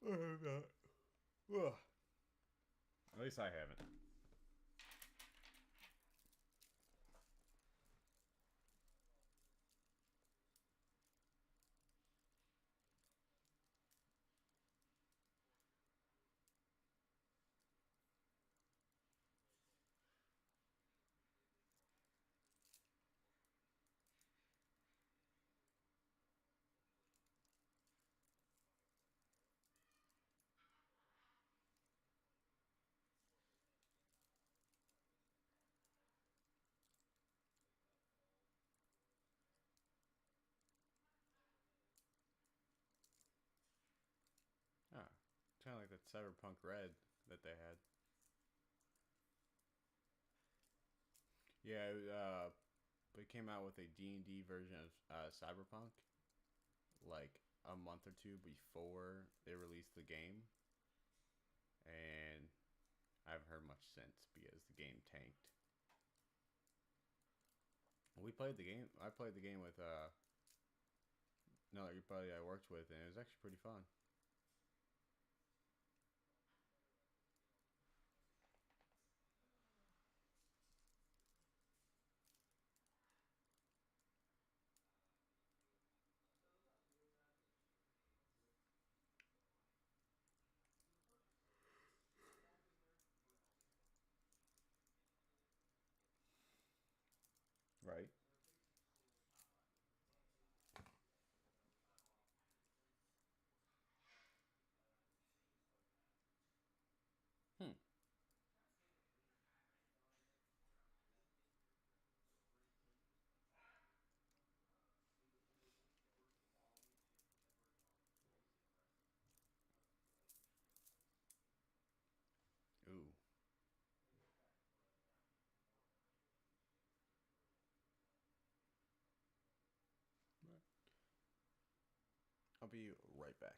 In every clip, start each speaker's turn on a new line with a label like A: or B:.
A: I have not. Ugh. At least I haven't. Ah, kind of like that Cyberpunk Red that they had. Yeah, they came out with a D&D version of Cyberpunk like a month or two before they released the game, and I haven't heard much since because the game tanked. We played the game. I played the game with another buddy I worked with, and it was actually pretty fun. Right. Hmm. Ooh. I'll be right back.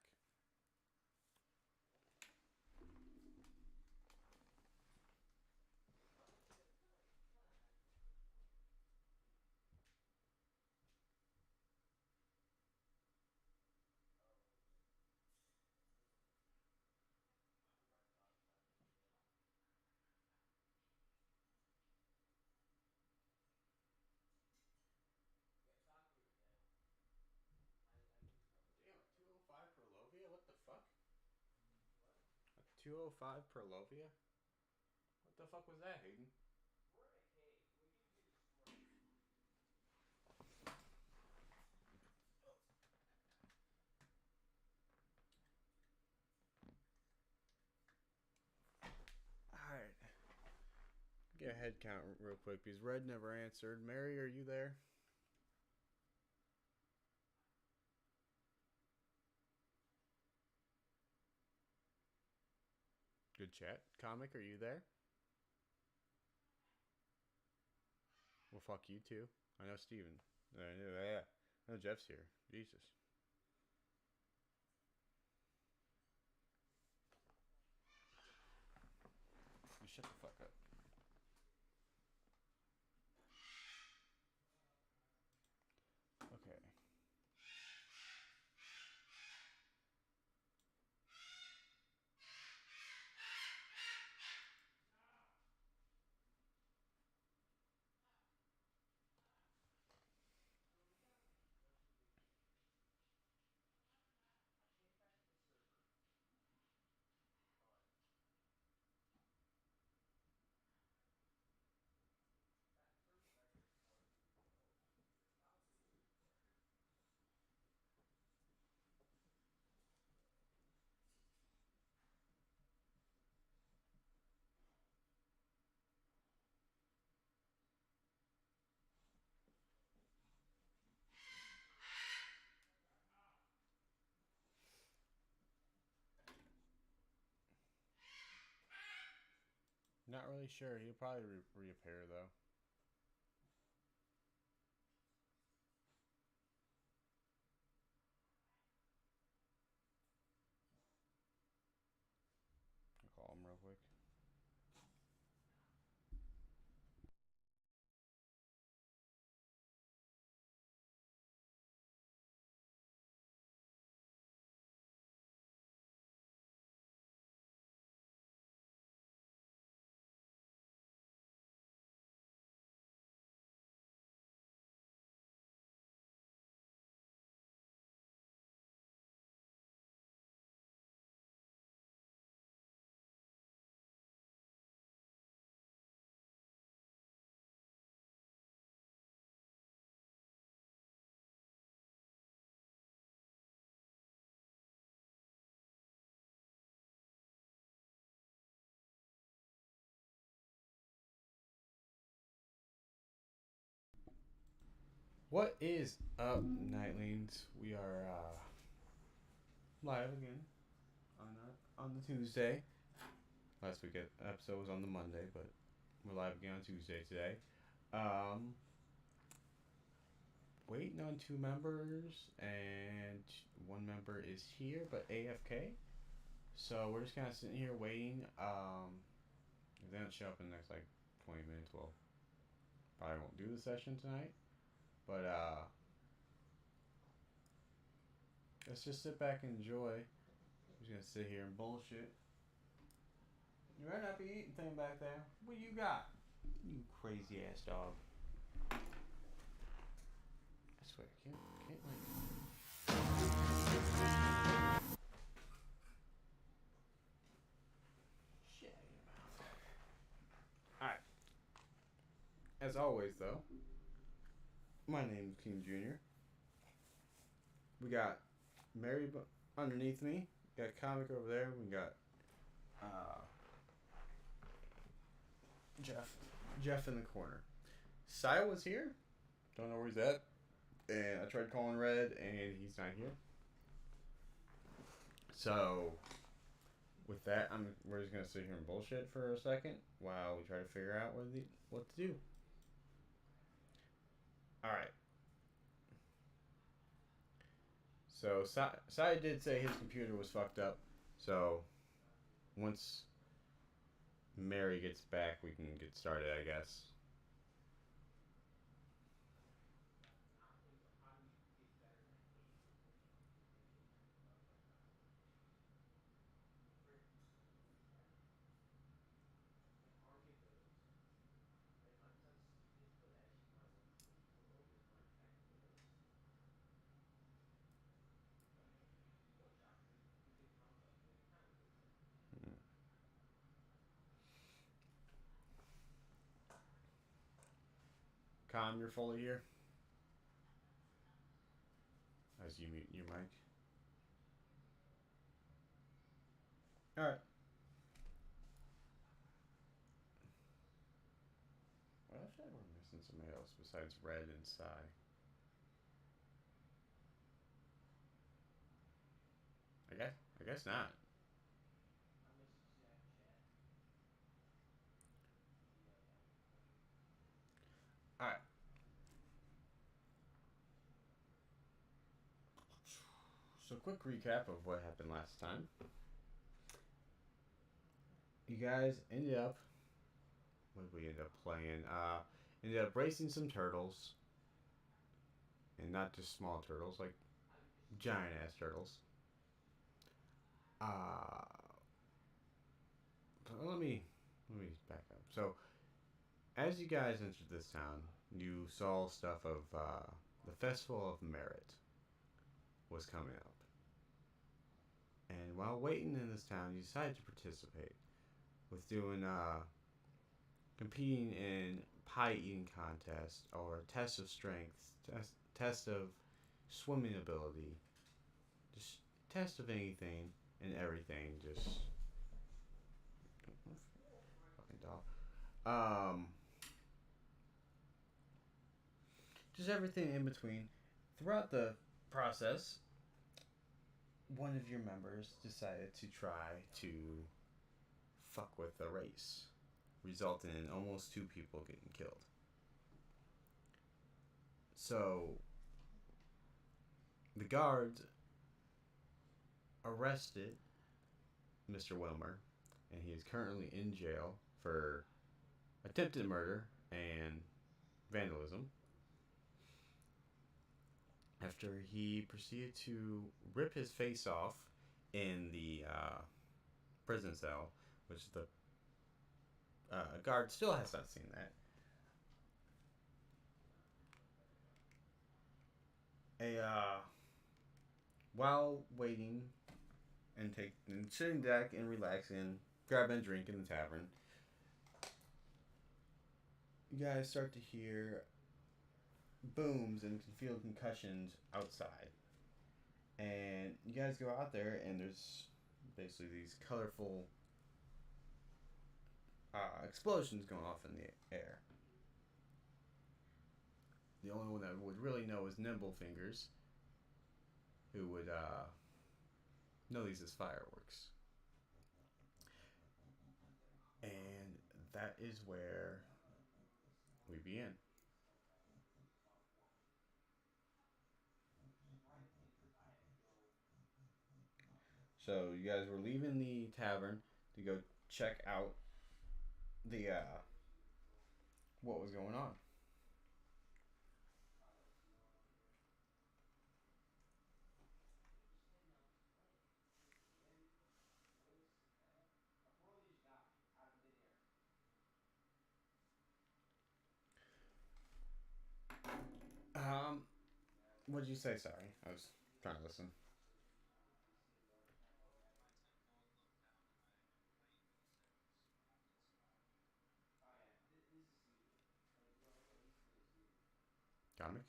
A: Damn, 205 per Lovia? What the fuck? 205 per Lovia? What the fuck was that, Hayden? Alright. Get a head count real quick because Red never answered. Mary, are you there? Good chat. Comic, are you there? Well, fuck you too. I know Steven. I know Jeff's here. Jesus. You shut the fuck up. Okay. Not really sure. He'll probably reappear though. I'll call him real quick. What is up, Nightlings? We are live again on the Tuesday. Last week episode was on the Monday, but we're live again on Tuesday today. Um, Waiting on two members, and one member is here but AFK. So we're just kind of sitting here waiting. If they don't show up in the next like 20 minutes, well, probably won't do the session tonight. But let's just sit back and enjoy. I'm just gonna sit here and bullshit. You better not be eating thing back there. What you got? You crazy ass dog. I swear, can't like. Shit out of your mouth. Alright. As always, though, my name is King Jr. We got Mary underneath me. We got Comic over there. We got Jeff in the corner. Sai was here. Don't know where he's at. And I tried calling Red, and he's not here. So, with that, we're just gonna sit here and bullshit for a second while we try to figure out what to do. All right. So Sai did say his computer was fucked up. So once Mary gets back, we can get started, I guess. Com, you're fully here. As you mute your mic. All right. Well, I feel like we're missing somebody else besides Red and Sai. I guess not. All right. So quick recap of what happened last time. You guys ended up. What did we end up playing? Ended up racing some turtles. And not just small turtles, like giant ass turtles. Uh, let me back up. So, as you guys entered this town, you saw stuff of the Festival of Merit was coming up. And while waiting in this town, you decided to participate with doing competing in pie eating contest or test of strength, test of swimming ability, just test of anything and everything. Just fucking dog. Just everything in between. Throughout the process, one of your members decided to try to fuck with the race, resulting in almost two people getting killed. So, the guards arrested Mr. Wilmer, and he is currently in jail for attempted murder and vandalism after he proceeded to rip his face off in the prison cell, which the guard still has not seen that. While waiting and sitting back and relaxing, grabbing a drink in the tavern, you guys start to hear booms and can feel concussions outside. And you guys go out there, and there's basically these colorful explosions going off in the air. the only one that would really know is Nimblefingers, who would know these as fireworks. And that is where we begin. So you guys were leaving the tavern to go check out the what was going on. Um, what did you say? Sorry, I was trying to listen. Comic.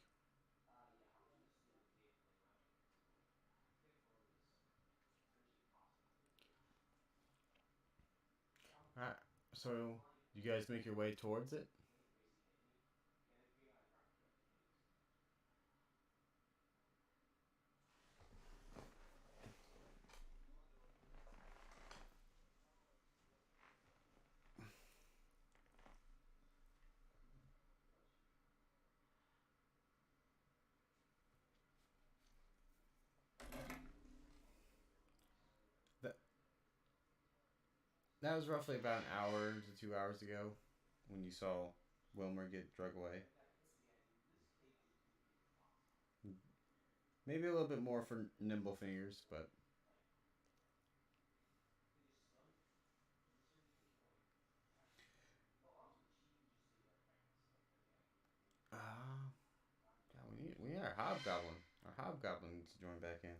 A: All right. So you guys make your way towards it. That that was roughly about an hour to 2 hours ago when you saw Wilmer get drug away. Maybe a little bit more for Nimble Fingers, but God, we need our hobgoblin. Our hobgoblin needs to join back in.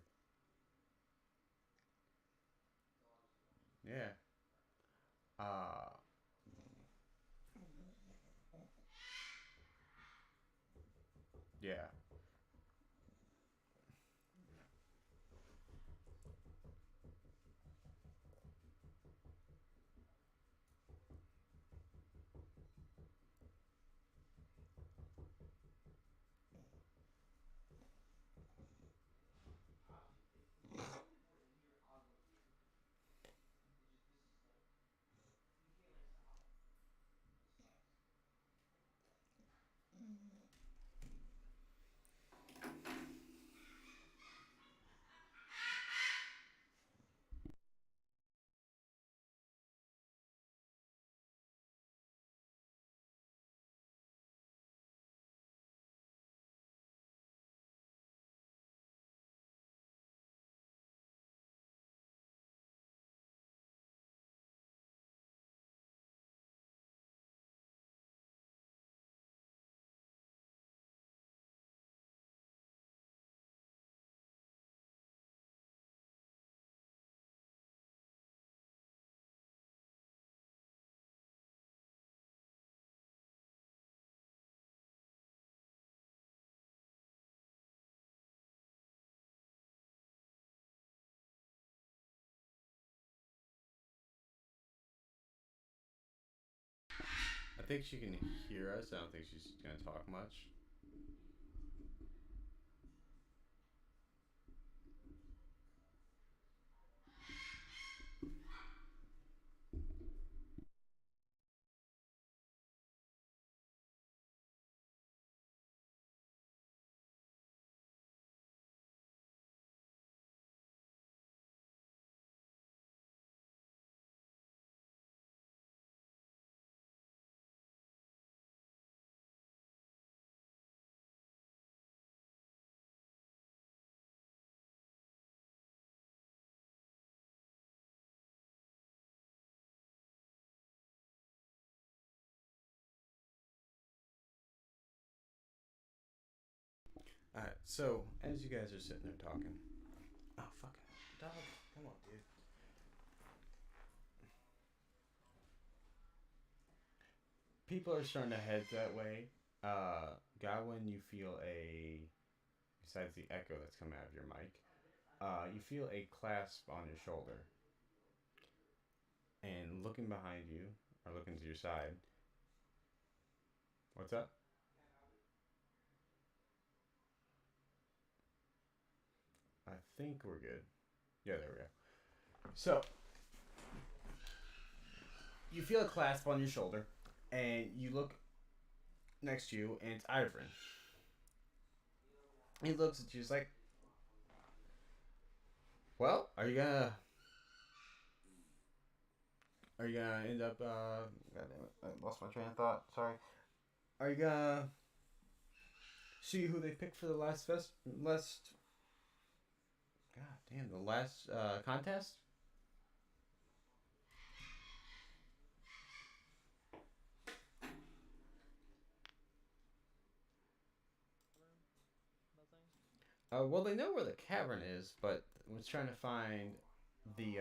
A: Yeah. Uh yeah. I think she can hear us. I don't think she's gonna talk much. All right. So as you guys are sitting there talking, oh fucking dog, come on, dude. People are starting to head that way. Godwin, you feel a besides the echo that's coming out of your mic, you feel a clasp on your shoulder, and looking behind you or looking to your side. What's up? think we're good. Yeah, there we go. So you feel a clasp on your shoulder, and you look next to you, and it's Ivan. He looks at you, he's like, "Well, are you gonna end up? God damn it, I lost my train of thought. Sorry. Are you gonna see who they picked for the last? God damn, the last contest?
B: Nothing.
A: Well, they know where the cavern is, but was trying to find the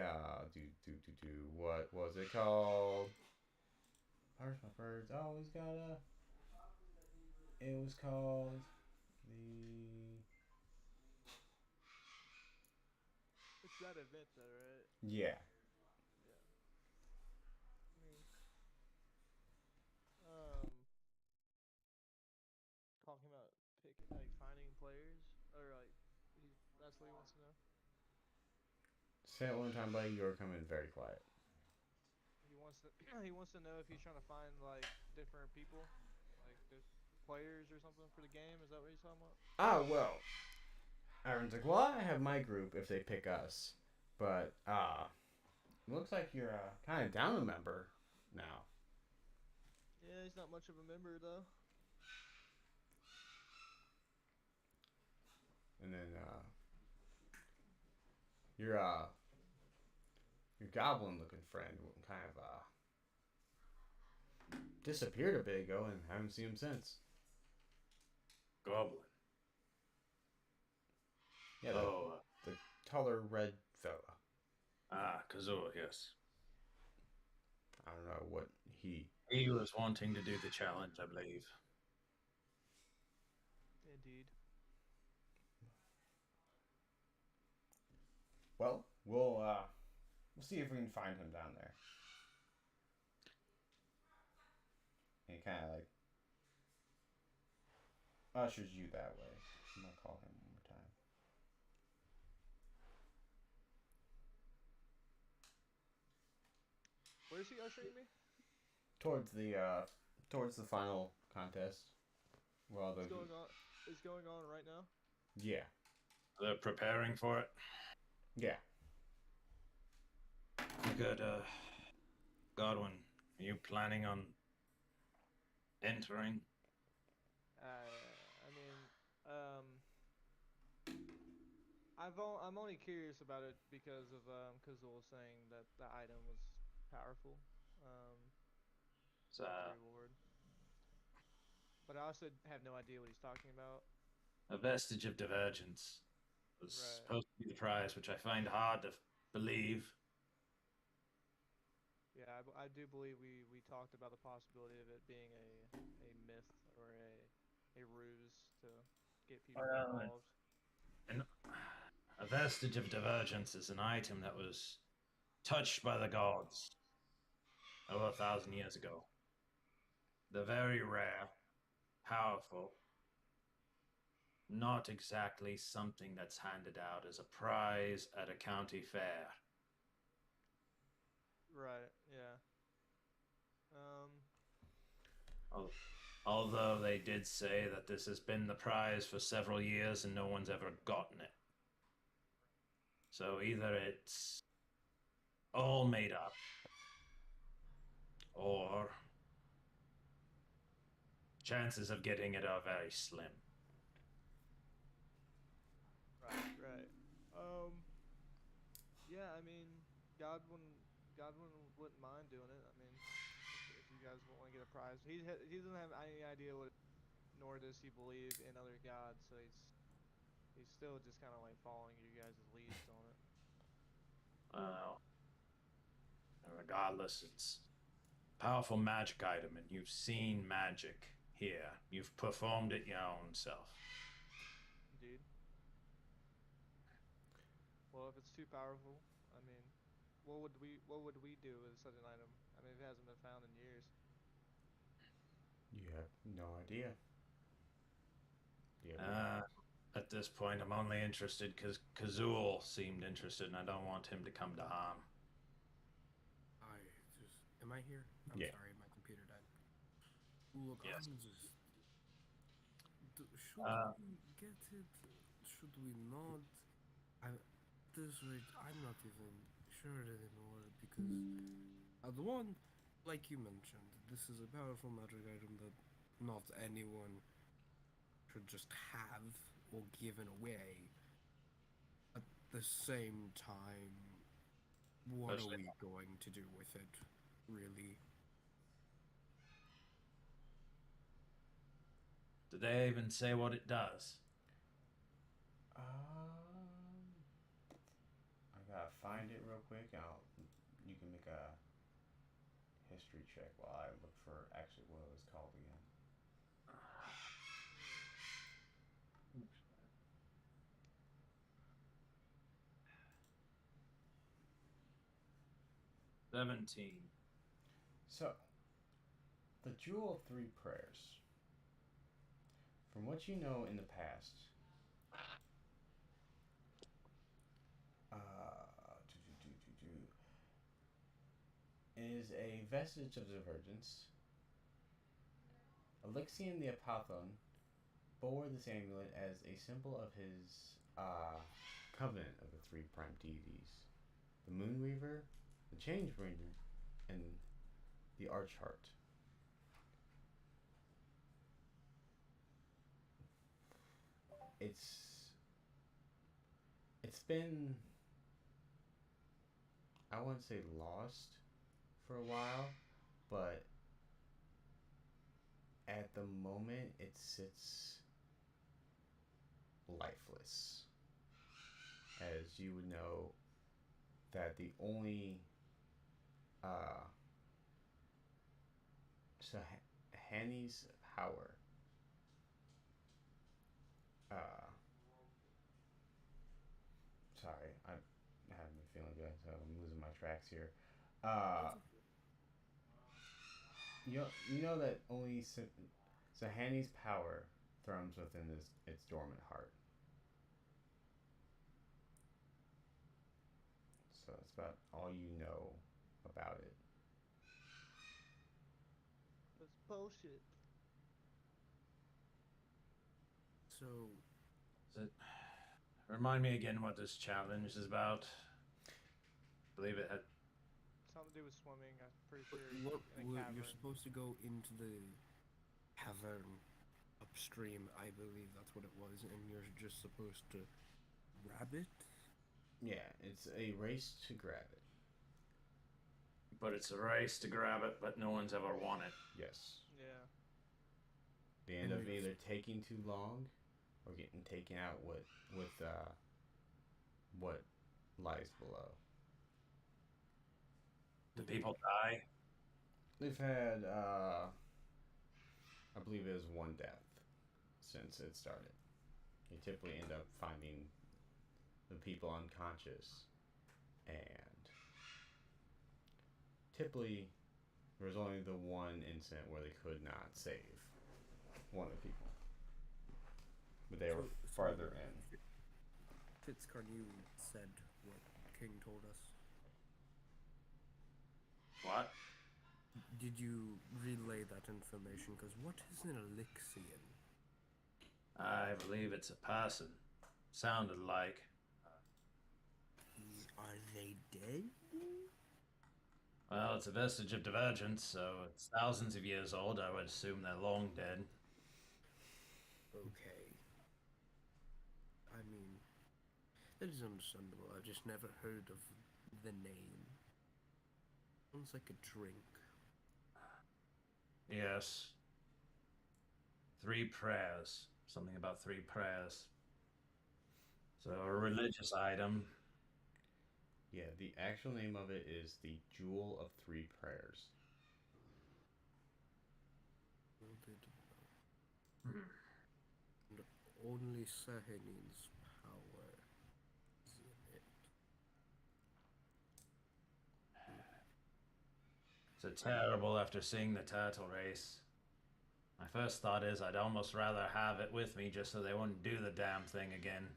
A: what was it called? Where's my birds? I always gotta. It was called the.
B: It's that event though, right?
A: Yeah.
B: Yeah. I mean, um, talking about picking, like finding players, or like that's what he wants to know.
A: Say it one time, buddy. You're coming very quiet.
B: He wants to he wants to know if he's trying to find like different people, like players or something for the game. Is that what he's talking about?
A: Ah, well. Aaron's like, well, I have my group if they pick us, but looks like you're kind of down a member now.
B: Yeah, he's not much of a member though.
A: And then your your goblin looking friend kind of disappeared a bit ago and haven't seen him since.
C: Goblin.
A: Yeah,
C: Oh,
A: the taller red fella.
C: Kazoo, yes.
A: I don't know what he.
C: He was wanting to do the challenge, I believe.
B: Indeed.
A: Well, we'll see if we can find him down there. And he kind of like ushers you that way. I'm gonna call him one more time.
B: Where's he ushering me?
A: Towards the final contest. Well, the
B: It's going on. It's going on right now.
A: yeah,
C: They're preparing for it.
A: yeah.
C: Good. Godwin, are you planning on entering?
B: I mean, um, I'm only curious about it because of Kazul saying that the item was powerful. Um,
C: It's,
B: about the reward. But I also have no idea what he's talking about.
C: a vestige of divergence was
B: Right.
C: supposed to be the prize, which I find hard to believe.
B: Yeah, I do believe we talked about the possibility of it being a myth or a ruse to get people
C: Well,
B: involved.
C: and a vestige of divergence is an item that was touched by the gods over 1,000 years ago. They're very rare, powerful, not exactly something that's handed out as a prize at a county fair.
B: Right. Yeah. Um.
C: Although they did say that this has been the prize for several years and no one's ever gotten it. So either it's all made up, or chances of getting it are very slim.
B: Right. Right. Um. Yeah. I mean, Godwin. Godwin wouldn't mind doing it. I mean, if you guys want to get a prize, he doesn't have any idea what, nor does he believe in other gods. So he's still just kind of like following you guys' leads on it.
C: Uh, Regardless, it's a powerful magic item, and you've seen magic here. You've performed it your own self.
B: Indeed. Well, if it's too powerful, I mean, what would we do with such an item? I mean, it hasn't been found in years.
A: You have no idea. Yeah.
C: Uh, a at this point. I'm only interested because Kazul seemed interested, and I don't want him to come to harm.
D: Am I here? I'm
A: Yeah.
D: sorry, my computer died. Look,
C: Yes.
D: I'm just. Should
C: Uh,
D: we get it? Should we not? I, this rate, I'm not even sure anymore because, the one, like you mentioned, this is a powerful magic item that not anyone should just have or given away. At the same time, what are
C: Especially-
D: we going to do with it, really?
C: Did they even say what it does?
A: I gotta find it real quick. You can make a history check while I look for actually what it was called again.
C: $17.
A: So, the Jewel of Three Prayers. From what you know in the past, is a vestige of divergence. Elixian the Apothon bore this amulet as a symbol of his covenant of the three prime deities: the Moonweaver, the Changebringer, and the Archheart. It's been, I wouldn't say lost for a while, but at the moment it sits lifeless. As you would know, that the only Sahani's power sorry, I haven't been feeling good, so I'm losing my tracks here. You know that only Sahani's power thrones within its dormant heart. So that's about all you know about it.
B: That's bullshit.
D: So,
C: Is it... Remind me again what this challenge is about. I believe it had...
B: Something to do with swimming, I'm pretty sure.
D: what
B: In a
D: you're
B: cavern.
D: supposed to go into the cavern upstream, I believe that's what it was, and you're just supposed to grab it.
A: Yeah, it's a race to grab it.
C: But it's a race to grab it, but no one's ever won it.
A: Yes.
B: Yeah.
A: They end up either taking too long or getting taken out with what lies below.
C: Do people die?
A: They've had I believe it was one death since it started. You typically end up finding the people unconscious, and typically there was only the one incident where they could not save one of the people, but they were farther in.
D: Fitzcarnew said what King told us.
C: What?
D: Did you relay that information? Because what is an Elixian?
C: I believe it's a person. Sounded like.
D: Are they dead?
C: Well, it's a vestige of divergence, so it's thousands of years old. I would assume they're long dead.
D: Okay. I mean, that is understandable. I've just never heard of the name. Sounds like a drink.
C: Yes. 3 prayers. Something about 3 prayers. So a religious item.
A: Yeah, the actual name of it is the Jewel of Three Prayers.
D: And only Sahani's power is in it.
C: So terrible after seeing the turtle race. My first thought is I'd almost rather have it with me just so they wouldn't do the damn thing again.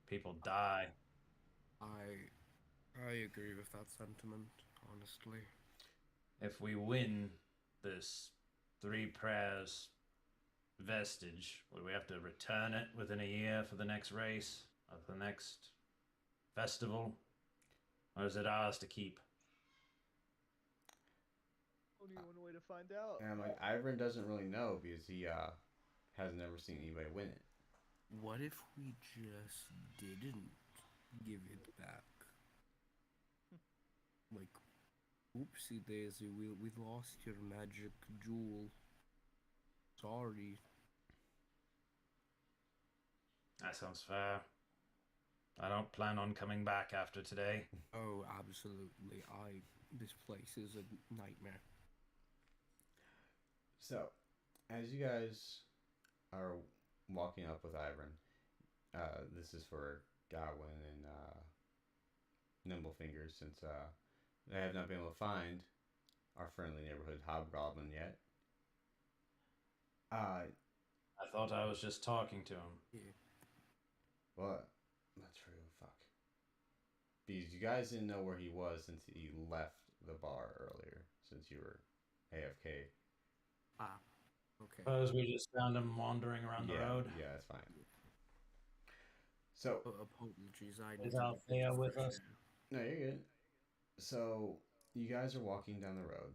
C: People die.
D: I agree with that sentiment, honestly.
C: If we win this three prayers vestige, would we have to return it within a year for the next race or the next festival? Or is it ours to keep?
B: Only one way to find out.
A: And I'm like, Ivern doesn't really know because he has never seen anybody win it.
D: What if we just didn't give it back? Like, oopsie daisy, we lost your magic jewel. Sorry.
C: That sounds fair. I don't plan on coming back after today.
D: Oh, absolutely. This place is a nightmare.
A: So, as you guys are walking up with Ivern, this is for Godwin and Nimblefingers, since they have not been able to find our friendly neighborhood hobgoblin yet.
C: I thought I was just talking to him.
D: Yeah.
A: What? Not true. Fuck. Because you guys didn't know where he was since he left the bar earlier, since you were AFK.
D: Ah, okay.
C: Suppose we just found him wandering around the road.
A: Yeah, that's fine. So,
D: Apologies, I
C: Is
D: didn't
C: Althea
D: think
C: with
D: for
C: us?
D: sure.
A: no, you're good. So, you guys are walking down the road.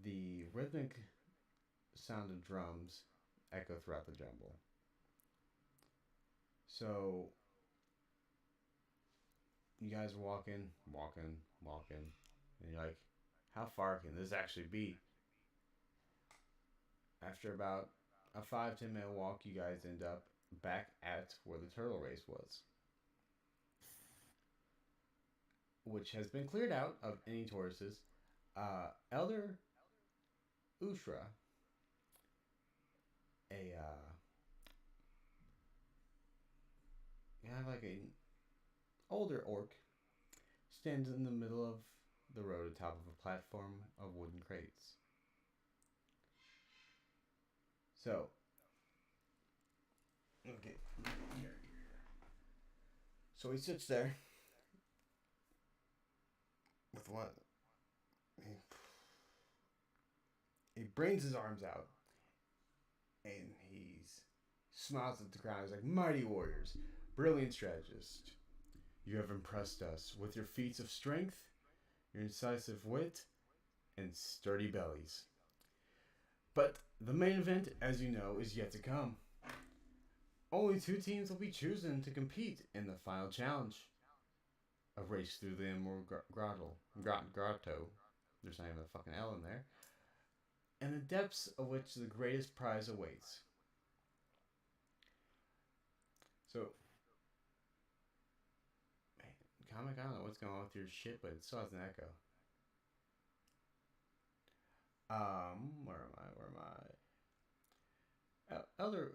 A: The rhythmic sound of drums echo throughout the jungle. So, you guys are walking, and you're like, how far can this actually be? After about a 5-10 minute walk, you guys end up back at where the turtle race was, which has been cleared out of any tourists. Elder Ushra, a kind of like a older orc, stands in the middle of the road atop of a platform of wooden crates. So, okay, here. So he sits there with what? He brings his arms out and he smiles at the crowd. He's like, "Mighty warriors, brilliant strategists, you have impressed us with your feats of strength, your incisive wit, and sturdy bellies. But the main event, as you know, is yet to come. Only 2 teams will be chosen to compete in the final challenge. A race through the Emerald Grotto. There's not even a fucking L in there. And the depths of which the greatest prize awaits." So, man, comic, I don't know what's going on with your shit, but it still has an echo. Where am I? Elder,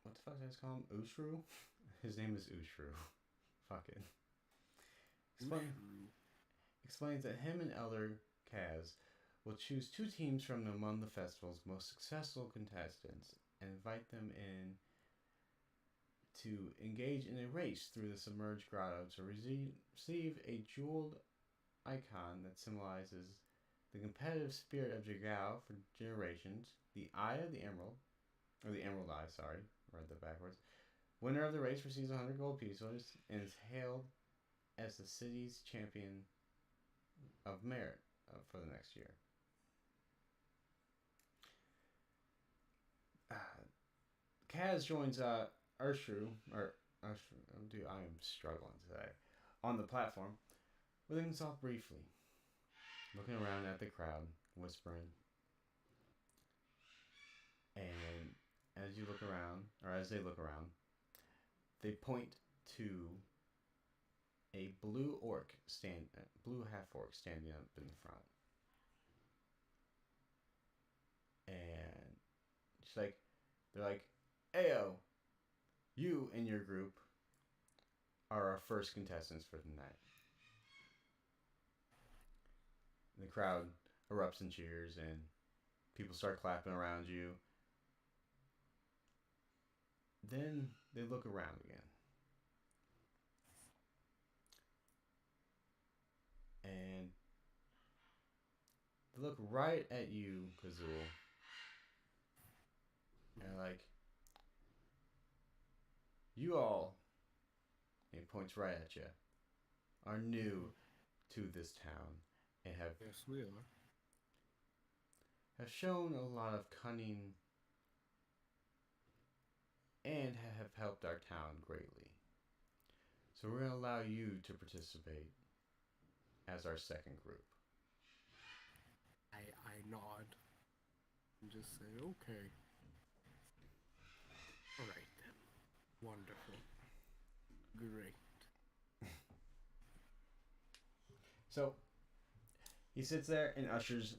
A: what the fuck did I just call him? Ushru? His name is Ushru. Fucking. Explains that him and Elder Kaz will choose 2 teams from among the festival's most successful contestants and invite them in to engage in a race through the submerged grotto to receive a jeweled icon that symbolizes the competitive spirit of Jagao for generations, the Eye of the Emerald, or the Emerald Eye, sorry, read that backwards. Winner of the race receives 100 gold pieces and is hailed as the city's champion of merit for the next year. Kaz joins Ushru, dude, I am struggling today, on the platform, with himself briefly, looking around at the crowd, whispering. And as you look around, or as they look around, they point to a blue half orc standing up in the front. And she's like, they're like, "Ayo, you and your group are our first contestants for the night." The crowd erupts in cheers, and People start clapping around you. Then they look around again. And they look right at you, Kazul. And like, you all, and he points right at you, are new to this town and
D: Yes, we are.
A: have shown a lot of cunning and have helped our town greatly. So we're going to allow you to participate as our second group.
D: I nod and just say, okay. Alright then. Wonderful. Great.
A: So he sits there and ushers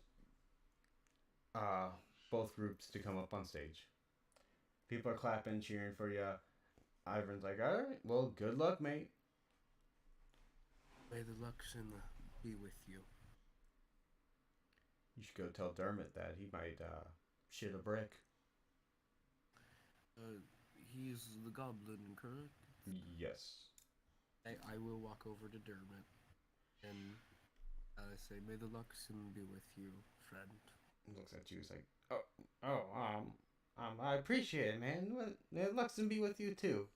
A: both groups to come up on stage. People are clapping, cheering for you. Ivan's like, all right, well, good luck, mate.
D: May the Luxon be with you.
A: You should go tell Dermot that he might shit a brick.
D: He's the goblin, correct?
A: Yes.
D: I will walk over to Dermot and say, may the Luxon be with you, friend.
A: He looks at you, he's like, I appreciate it, man. May Luxon be with you, too.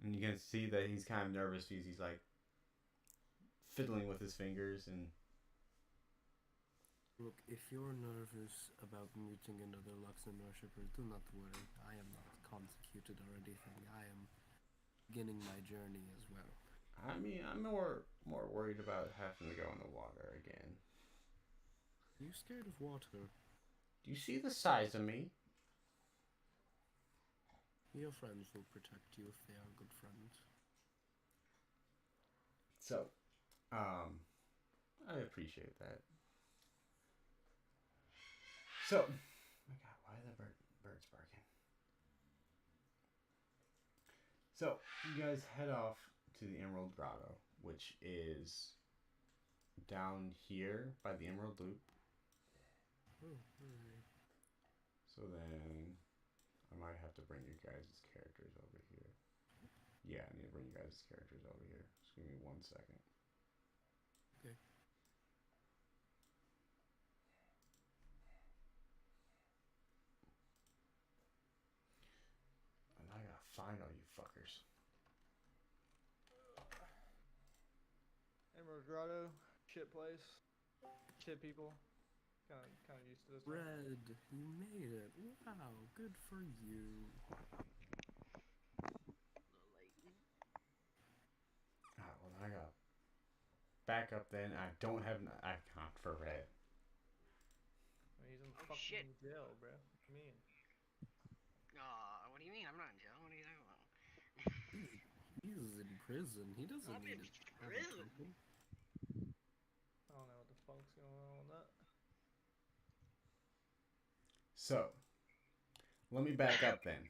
A: And you can see that he's kind of nervous because he's like fiddling with his fingers and...
D: Look, if you're nervous about meeting another Luxon worshipper, do not worry. I am not consecuted or anything. I am beginning my journey as well.
A: I mean, I'm more worried about having to go in the water again.
D: Are you scared of water?
A: Do you see the size of me?
D: Your friends will protect you if they are good friends.
A: So, I appreciate that. So, oh my God, why are the birds barking? So, you guys head off to the Emerald Grotto, which is down here by the Emerald Loop.
D: Oh, alright.
A: So then, I might have to bring you guys' characters over here. Yeah, I need to bring you guys' characters over here. Just give me 1 second.
D: Okay.
A: And I gotta find all you fuckers.
B: Emerald Grotto, shit place, shit people. Kind of used to this.
D: Red, you made it. Wow, good for you.
A: Ah, well, I got back up then. I don't have an icon for Red.
B: I mean, he's in
E: Oh,
B: fucking
E: shit.
B: jail, bro. What do you mean?
E: What do you mean? I'm not in jail. What are you talking about?
D: He's in prison. He doesn't
E: I'm
D: need
E: in
D: to have a
E: prison.
D: token.
B: I don't know what the fuck's going on with that.
A: So, let me back up then.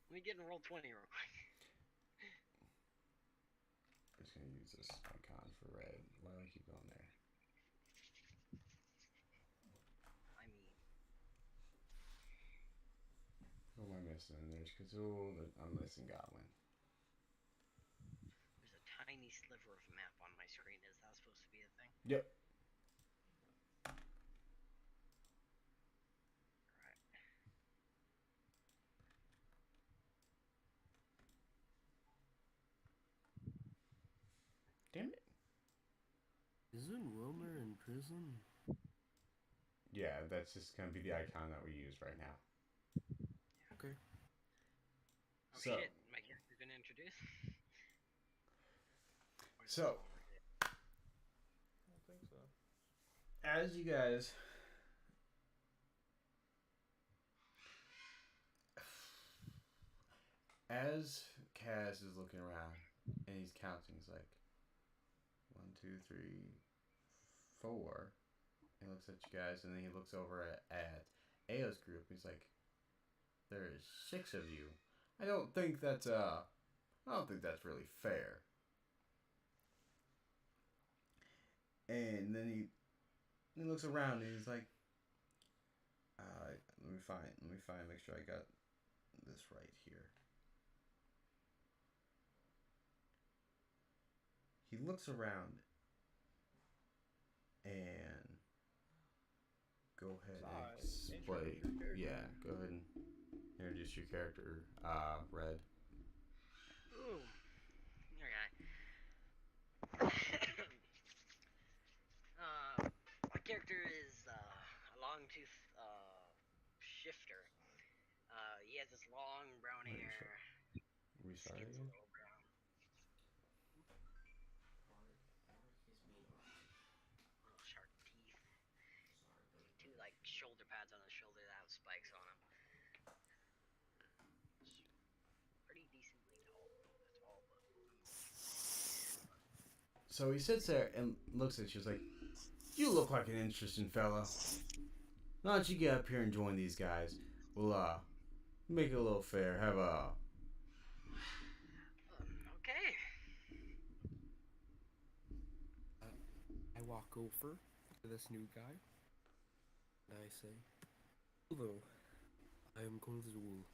E: Let me get in roll 20 real quick.
A: I'm just gonna use this icon for Red. Why do I keep going there?
E: I mean,
A: Who am I missing? There's Kazul. I'm missing Goblin.
E: there's a tiny sliver of map on my screen. Is that supposed to be a thing?
A: Yep.
E: Right.
A: Damn it.
D: Isn't Wilmer in prison?
A: Yeah, that's just gonna be the icon that we use right now.
D: Okay.
E: Oh
A: So-
E: shit, my character's been introduced? Or is
A: So-
E: this
B: I don't think so.
A: As you guys as Kaz is looking around and he's counting, he's like 1, 2, 3, 4. He looks at you guys and then he looks over at Ao's group. He's like, there is 6 of you. I don't think that's really fair. And then he looks around and he's like, Let me find. Make sure I got this right here. He looks around and go ahead and
B: Sorry,
A: explain.
B: introduce your character.
A: Yeah, go ahead and introduce your character, Red.
E: Ooh. Okay. My character is a long tooth shifter. He has this long brown
A: Wait,
E: hair.
A: Restart
E: Skin's a
A: again.
E: little brown. Little sharp teeth. Two like shoulder pads on his shoulder that have spikes on them. Pretty decently tall. That's all, but
A: So he sits there and looks at you. He's like, "You look like an interesting fella. Why don't you get up here and join these guys? We'll make it a little fair. Have a
E: okay.
D: I walk over to this new guy and I say, "Hello, I am Conzul.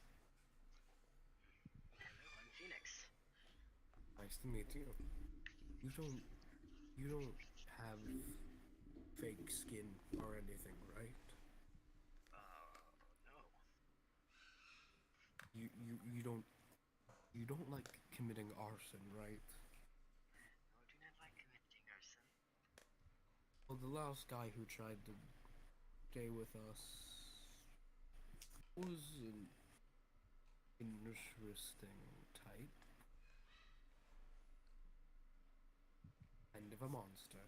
E: Hello, I'm Phoenix.
D: Nice to meet you. You don't have fake skin or anything, right?
E: No.
D: You don't like committing arson, right?
E: No, do not like committing arson.
D: Well, the last guy who tried to stay with us was an interesting type. Kind of a monster.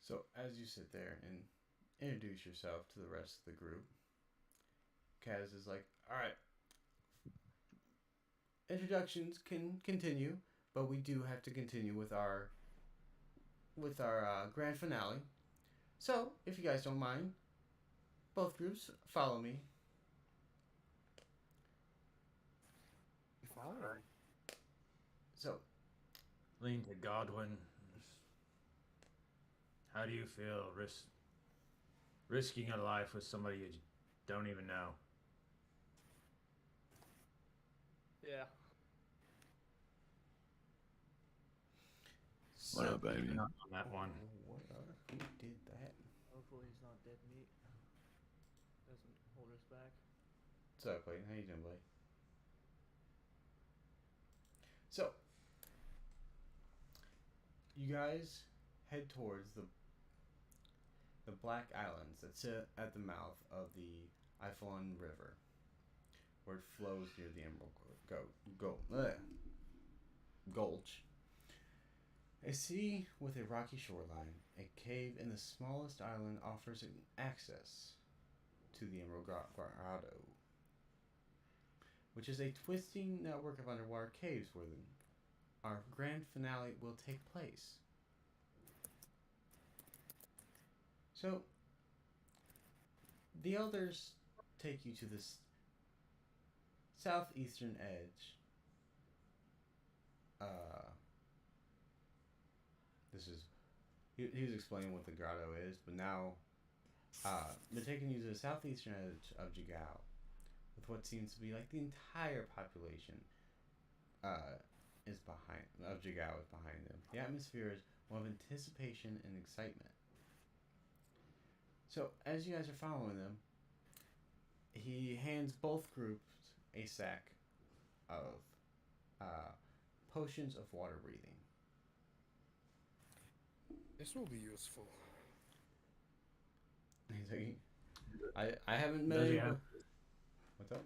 A: So as you sit there and introduce yourself to the rest of the group, Kaz is like, "All right, introductions can continue, but we do have to continue with our grand finale. So if you guys don't mind, both groups follow me."
D: You follow?
A: So
C: Lean to Godwin. How do you feel risking your life with somebody you don't even know?
B: Yeah.
C: What up, baby? On that one.
A: Who did that?
B: Hopefully he's not dead meat. Doesn't hold us back.
A: What's up, Clayton? How you doing, buddy? So, you guys head towards the Black Islands that sit at the mouth of the Ifon River, where it flows near the Emerald Gulch. A sea with a rocky shoreline, a cave in the smallest island offers access to the Emerald Grotto, which is a twisting network of underwater caves where our grand finale will take place. So, the elders take you to this southeastern edge. This is he was explaining what the grotto is, but now they're taking you to the southeastern edge of Jigao, with what seems to be like the entire population is behind of Jigao is behind them. The atmosphere is one of anticipation and excitement. So as you guys are following them, he hands both groups a sack of potions of water breathing.
D: This will be useful.
A: He's like, I haven't met
C: Does he
A: anyone.
C: have-
A: What's up?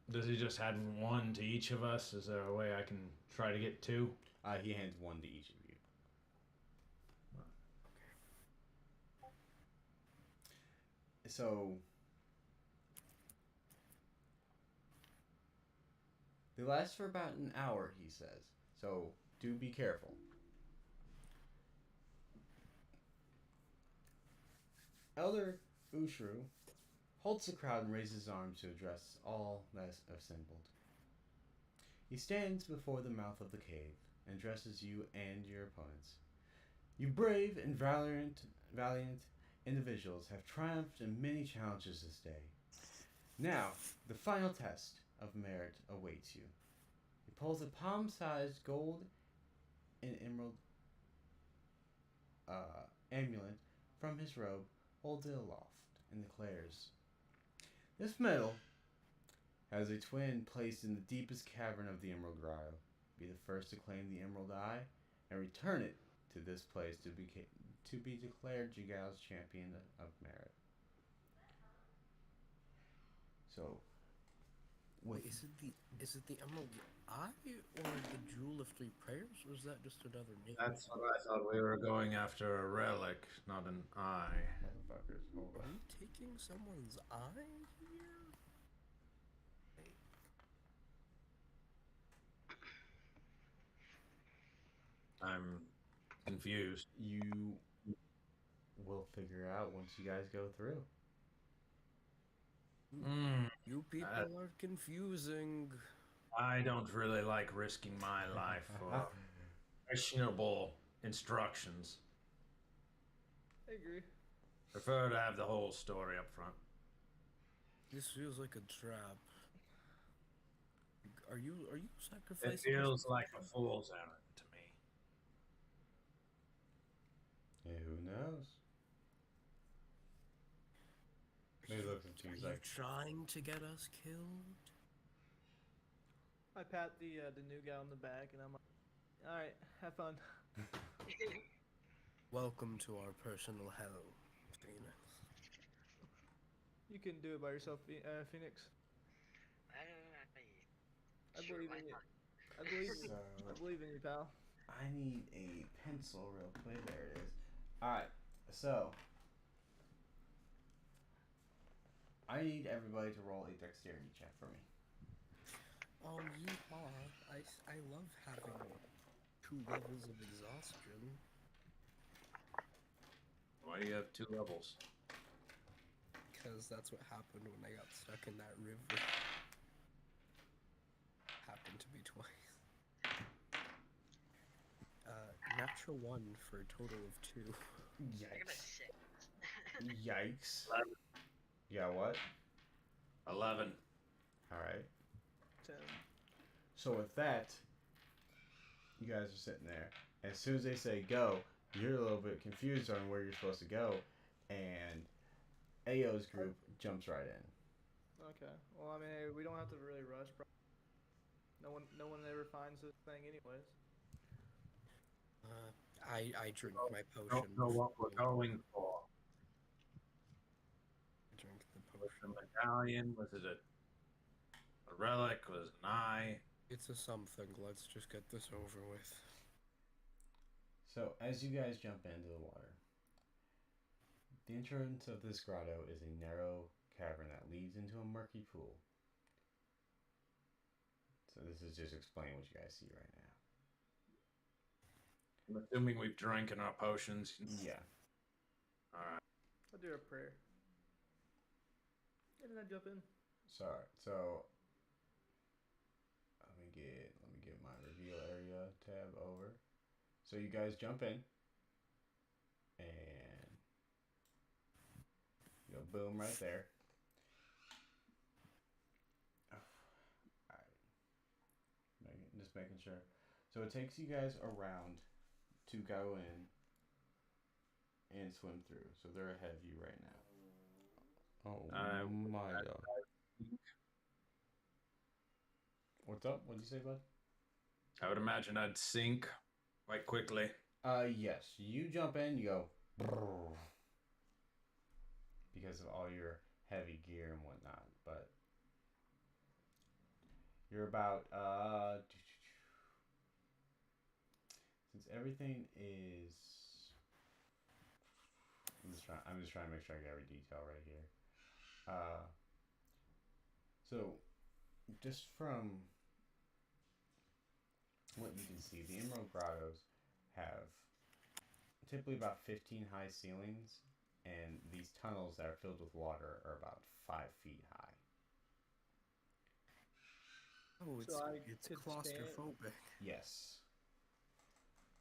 C: Does he just add one to each of us? Is there a way I can try to get two?
A: He hands one to each of you. So they last for about an hour, he says. So do be careful. Elder Ushru halts the crowd and raises his arms to address all that's assembled. He stands before the mouth of the cave and addresses you and your opponents. You brave and valiant individuals have triumphed in many challenges this day. Now, the final test of merit awaits you. He pulls a palm-sized gold and emerald amulet from his robe, holds it aloft, and declares, "This medal has a twin placed in the deepest cavern of the Emerald Grotto. Be the first to claim the Emerald Eye and return it to this place to be declared Jigao's champion of merit." So,
D: Wait, is it the Emerald Eye or the Jewel of Three Prayers, or is that just another name?
C: That's what I thought. We were going after a relic, not an eye.
A: motherfuckers, hold
D: Are
A: on.
D: we taking someone's eye here?
C: I'm confused.
A: You will figure out once you guys go through.
D: You people are confusing.
C: I don't really like risking my life for questionable instructions.
B: I agree.
C: Prefer to have the whole story up front.
D: This feels like a trap. Are you
C: It
D: sacrificing?
C: feels like a fool's errand to me.
A: Yeah, who knows? Maybe look at you. He's
D: Are you
A: like,
D: trying to get us killed?
B: I pat the new guy on the back, and I'm like, "All right, have fun."
D: Welcome to our personal hell, Phoenix.
B: You can do it by yourself, Phoenix. I
E: Sure,
B: believe
E: why
B: in you.
E: not?
B: I believe in you.
A: so
B: I believe in you, pal.
A: I need a pencil real quick. There it is. Alright, so I need everybody to roll a dexterity check for me.
D: Oh, yeehaw. I love having 2 levels of exhaustion.
C: Why do you have 2 levels?
D: Because that's what happened when I got stuck in that river. Happened to be twice. Natural 1 for a total of 2.
E: I got a
A: Yikes.
E: 6.
A: Yikes. You got what?
C: 11.
A: Alright.
B: 10.
A: So with that, you guys are sitting there. As soon as they say go, you're a little bit confused on where you're supposed to go, and Ao's group jumps right in.
B: Okay. Well, I mean, hey, we don't have to really rush. No one ever finds this thing, anyways.
D: I drink my potion.
C: Don't know what we're going for.
D: Drink the
C: Was
D: potion.
C: it a medallion? Was it a relic? Was it an eye?
D: It's a something. Let's just get this over with.
A: So as you guys jump into the water, the entrance of this grotto is a narrow cavern that leads into a murky pool. So this is just explaining what you guys see right now.
C: I'm assuming we've drinking our potions.
A: Yeah.
C: Alright.
B: I'll do a prayer. And then I jump in.
A: Sorry. So let me get my reveal area tab over. So you guys jump in, and you know, boom, right there. Alright. Just making sure. So it takes you guys around to go in and swim through. So they're ahead of you right now. Oh my god. What's up? What'd you say, bud?
C: I would imagine I'd sink quite quickly.
A: Yes. You jump in, you go brrr, because of all your heavy gear and whatnot, but you're about since everything is I'm just trying to make sure I get every detail right here. So just from what you can see, the Emerald Grottos have typically about 15 high ceilings, and these tunnels that are filled with water are about 5 feet high.
D: Oh,
B: So I
D: it's
B: could stand-
D: claustrophobic.
A: Yes.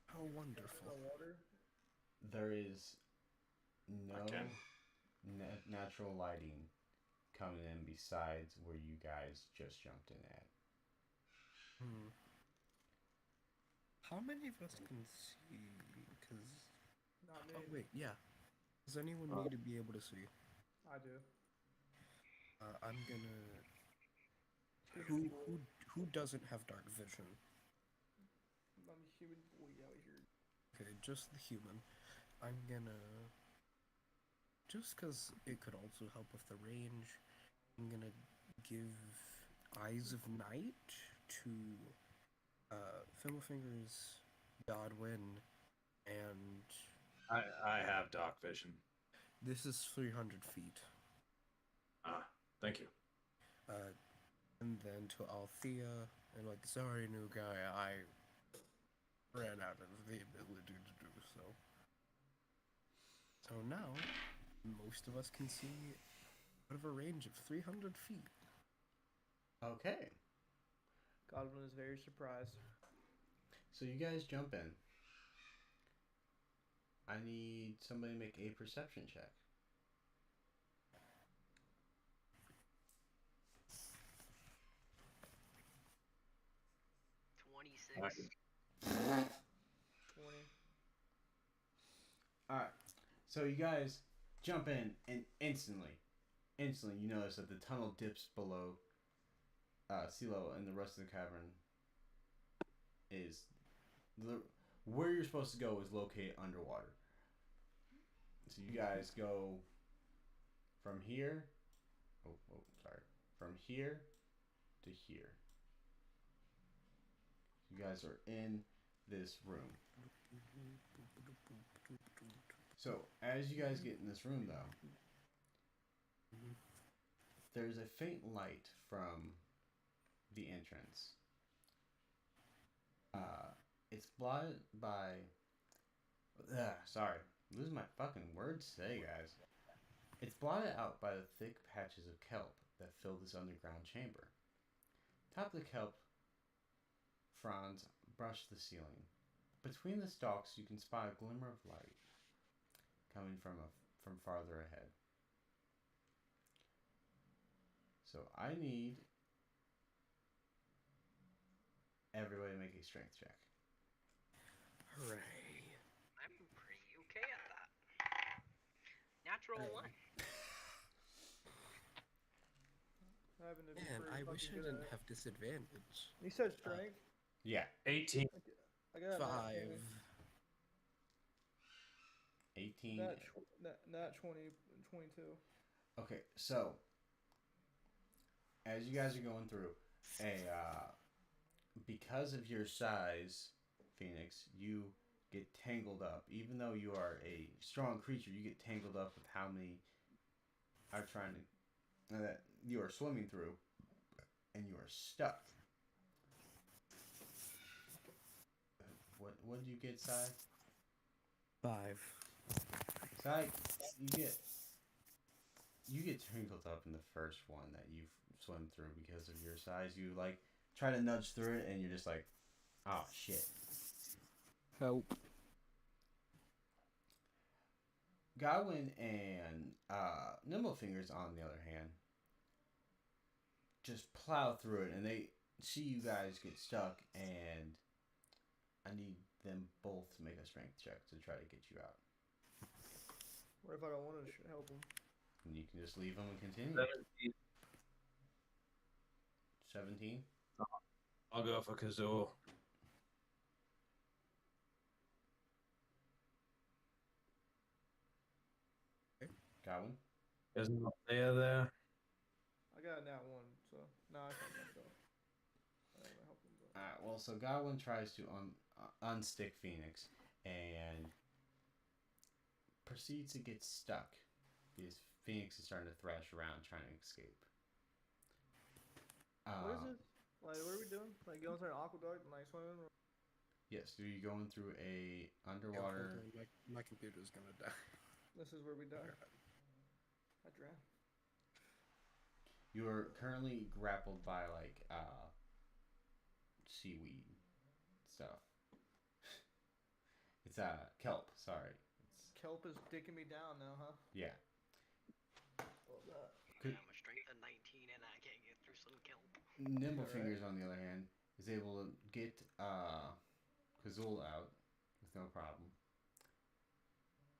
D: How wonderful.
B: water.
A: There is no
C: Okay.
A: natural lighting coming in besides where you guys just jumped in at.
D: Hmm. How many of us can see? Because
B: Not me.
D: oh wait, yeah. Does anyone need to be able to see?
B: I do.
D: I'm gonna. Who doesn't have dark vision?
B: I'm a human boy out here.
D: Okay, just the human. I'm gonna. Just because it could also help with the range, I'm gonna give Eyes of Night to Fiddlefingers, Godwin, and
C: I have dark vision.
D: this is 300 feet.
C: Ah, thank you.
D: And then to Althea, and like, sorry, new guy, I ran out of the ability to do so. So now, most of us can see out of a range of 300 feet.
A: Okay.
B: Godwin is very surprised.
A: So you guys jump in. I need somebody to make a perception check.
C: I
E: 26.
C: can-
B: 20.
A: All right. So you guys jump in, and instantly you notice that the tunnel dips below sea level, and the rest of the cavern is where you're supposed to go is located underwater. So you guys go from here. Sorry. From here to here. You guys are in this room. So as you guys get in this room, though, there's a faint light from the entrance. It's blotted by. Sorry, I'm losing my fucking words today, guys. It's blotted out by the thick patches of kelp that fill this underground chamber. Top of the kelp fronds brush the ceiling. Between the stalks, you can spot a glimmer of light coming from farther ahead. So I need everybody to make a strength check.
D: Hooray.
E: I'm pretty okay at that. Natural
D: Hey.
E: 1.
B: Having to be
D: Man,
B: pretty
D: I
B: fucking
D: wish I
B: good
D: didn't
B: at it.
D: have disadvantage.
B: You said strength?
A: Yeah,
C: 18.
B: I got a nat
D: 5.
A: 18.
B: 20. Nat 20 and 22.
A: Okay, so as you guys are going through, because of your size, Phoenix, you get tangled up. Even though you are a strong creature, you get tangled up with how many are trying to that you are swimming through, and you are stuck. What did you get, Sai?
D: 5.
A: Sai, you get tangled up in the first one that you've swum through because of your size. You like try to nudge through it, and you're just like, oh shit.
D: Help.
A: Godwin and Nimblefingers, on the other hand, just plow through it, and they see you guys get stuck, and I need them both to make a strength check to try to get you out.
B: What if I don't want to help him?
A: And you can just leave them and continue.
C: 17.
A: 17?
C: I'll go for Kazoo.
A: Godwin?
C: Isn't Althea there?
B: I got a nat 1, so no, I can't myself. I don't want to help him, but.
A: Alright, well, so Godwin tries to unstick Phoenix and proceeds to get stuck because Phoenix is starting to thrash around trying to escape.
B: What is this? Like, what are we doing? Like, going through an aqueduct and, like, swimming? Or...
A: Yes, so you're going through a underwater.
D: My computer's gonna die.
B: This is where we die. I drown.
A: You are currently grappled by like seaweed stuff. It's kelp. Sorry, it's
B: kelp is dicking me down now, huh?
A: Yeah.
B: Love that.
A: Could-
E: I'm a strength of 19 and I can't get through some kelp.
A: Nimble
B: Alright.
A: Fingers, on the other hand, is able to get Kazul out with no problem.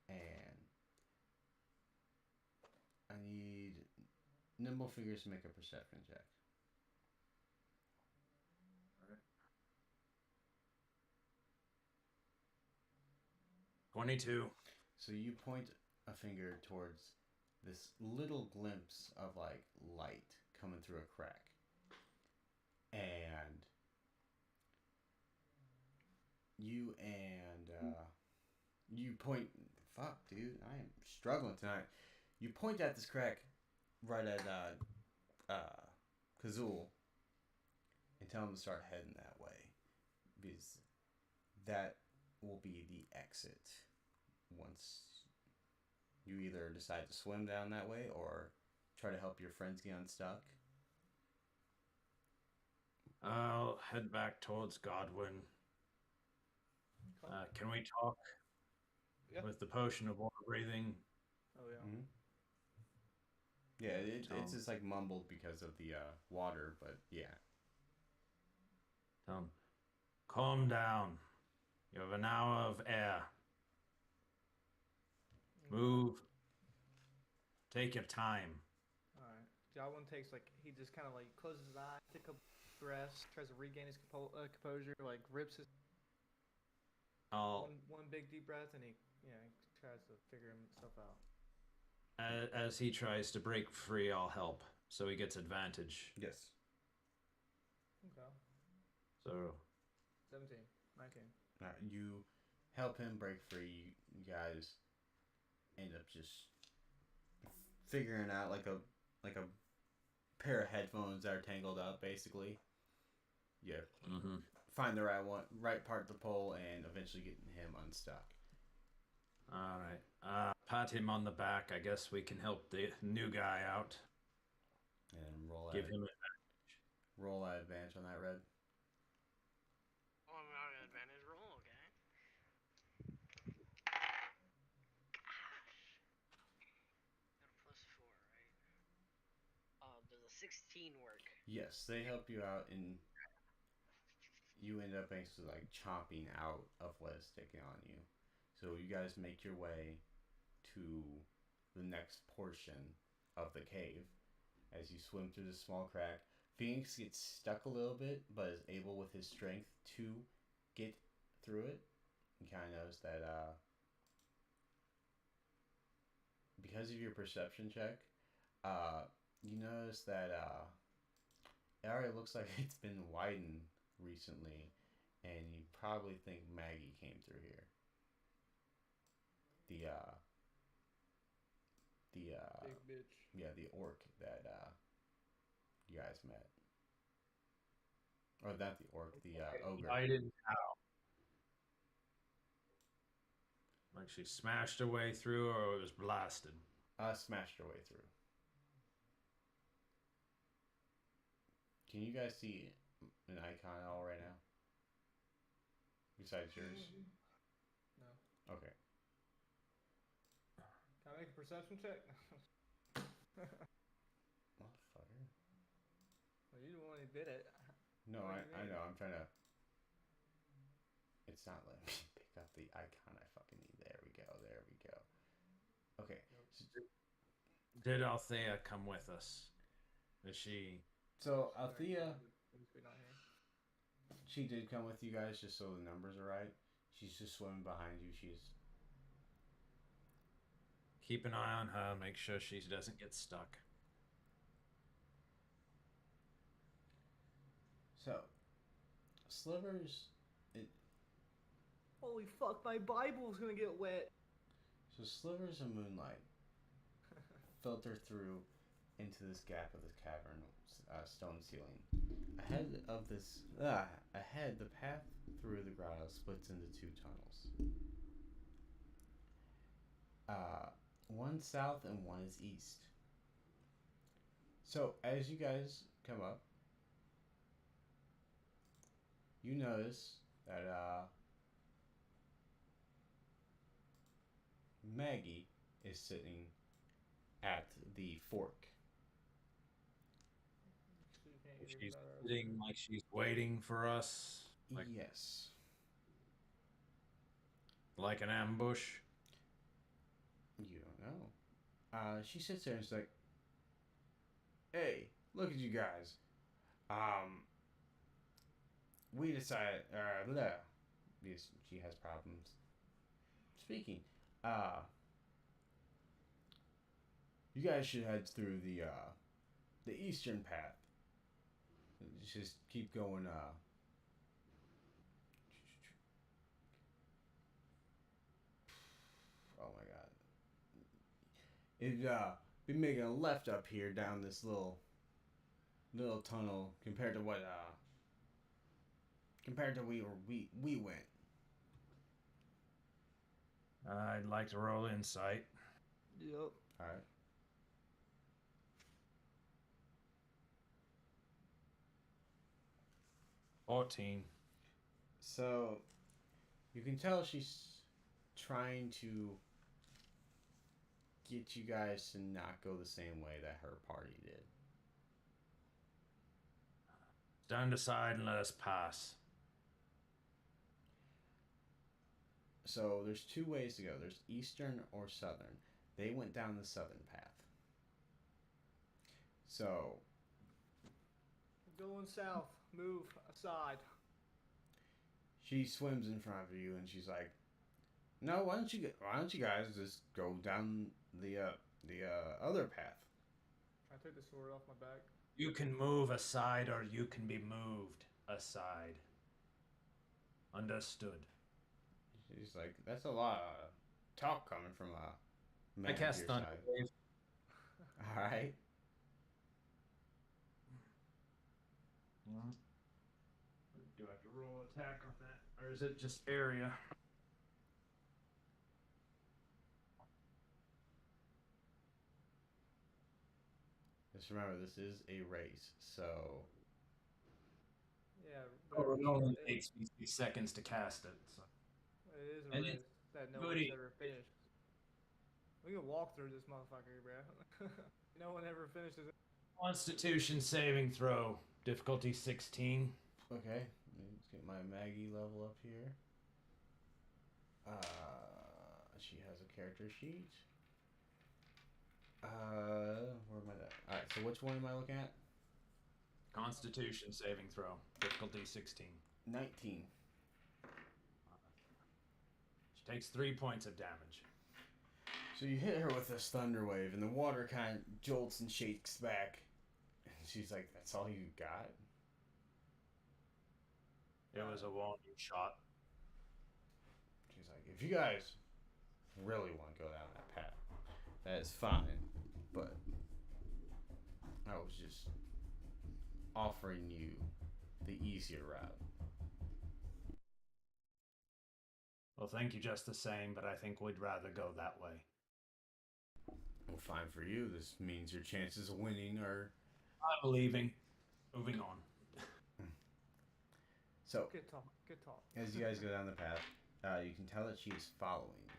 A: And I need Nimble Fingers to make a perception check.
C: 22.
A: So you point a finger towards this little glimpse of like light coming through a crack. And you point, fuck dude, I am struggling tonight. You point at this crack right at Kazul and tell him to start heading that way, because that will be the exit once you either decide to swim down that way or try to help your friends get unstuck.
C: I'll head back towards Godwin. Can we talk
B: Yeah.
C: with the potion of water breathing?
B: Oh yeah.
A: Mm-hmm. Yeah, it's just like mumbled because of the water, but yeah.
C: Tell him, calm down. You have an hour of air. Move. Take your time.
B: Alright. Godwin takes he just kind of closes his eyes, takes a breath, tries to regain his composure, rips his
C: I'll,
B: one big deep breath, and he tries to figure himself out.
C: as he tries to break free, I'll help, so he gets advantage.
A: Yes.
B: Okay.
C: So
B: 17, 19.
A: You help him break free. You guys end up just figuring out like a pair of headphones that are tangled up, basically. Yeah.
C: Mm-hmm.
A: Find the right part to pull, and eventually getting him unstuck.
C: All right. Pat him on the back. I guess we can help the new guy out.
A: And
C: Give him
A: roll that advantage on that, Red.
E: Oh, I'm not an advantage roll, okay. Got a +4, right? Does a 16 work?
A: Yes, they help you out, and you end up basically chomping out of what is sticking on you. So you guys make your way to the next portion of the cave. As you swim through the small crack, Phoenix gets stuck a little bit, but is able with his strength to get through it. You kind of notice that because of your perception check, you notice that it already looks like it's been widened recently, and you probably think Maggie came through here. The
B: Big bitch.
A: yeah, the orc that you guys met. Or not the orc, the ogre.
C: I didn't know. Like she smashed her way through, or it was blasted.
A: Smashed her way through. Can you guys see an icon at all right now? Besides yours?
B: No.
A: Okay.
B: Can I make a perception check?
A: Motherfucker.
B: Well, you the one who did it.
A: No,
B: What do
A: I
B: you mean?
A: know. I'm trying to. It's not letting me pick up the icon I fucking need. There we go. There we go. Okay.
C: Did Althea come with us? Is she?
A: So Althea,
B: We're not here.
A: she did come with you guys just so the numbers are right. She's just swimming behind you. She's
C: Keep an eye on her. Make sure she doesn't get stuck.
A: so Slivers.
B: Holy fuck, my Bible's gonna get wet.
A: So slivers of moonlight filter through into this gap of this cavern, stone ceiling. Ahead, the path through the grotto splits into two tunnels. One south and one is east. So as you guys come up, you notice that Maggie is sitting at the fork.
B: So you can't get
C: She's
B: better.
C: sitting like she's waiting for us, like
A: Yes.
C: like an ambush.
A: You don't know. She sits there and she's like, "Hey, look at you guys. We decided. Blah. Because she has problems speaking. Uh, you guys should head through the eastern path. Just keep going. Oh my god. It be making a left up here down this little tunnel compared to what compared to we went.
C: I'd like to roll insight.
B: Yep.
A: All right.
C: $14.
A: So you can tell she's trying to get you guys to not go the same way that her party did.
C: Stand aside and let us pass.
A: So there's two ways to go. There's eastern or southern. They went down the southern path. So
B: Going south. Move aside.
A: she swims in front of you and she's like, "No, why don't you guys just go down the other path?"
B: I take the sword off my back.
C: You can move aside or you can be moved aside. Understood.
A: She's like, "That's a lot of talk coming from a man
C: I cast
A: of your
C: Thunder
A: side."
C: Wave.
A: All right.
C: Do I have to roll attack on that? Or is it just area?
A: Just remember, this is a race, so
B: Yeah.
C: Oh, it only
B: it,
C: takes me 6 seconds to cast it. So.
B: it is a
C: And
B: race
C: it's
B: that no
C: goody.
B: one's ever finished. We can walk through this motherfucker, bro. No one ever finishes it.
C: Constitution saving throw. Difficulty 16.
A: okay. Let's get my Maggie level up here. She has a character sheet. Where am I at? All right. So which one am I looking at?
C: Constitution saving throw. Difficulty 16.
A: 19.
C: She takes 3 points of damage.
A: So you hit her with this thunder wave, and the water kind of jolts and shakes back. And she's like, "That's all you got?"
C: It was a warning shot.
A: She's like, "If you guys really want to go down that path, that is fine. But I was just offering you the easier route."
C: Well, thank you just the same, but I think we'd rather go that way.
A: Well, fine for you. This means your chances of winning are...
C: I'm leaving. Moving on.
A: So,
B: Good talk. Good talk.
A: as you guys go down the path, you can tell that she is following you.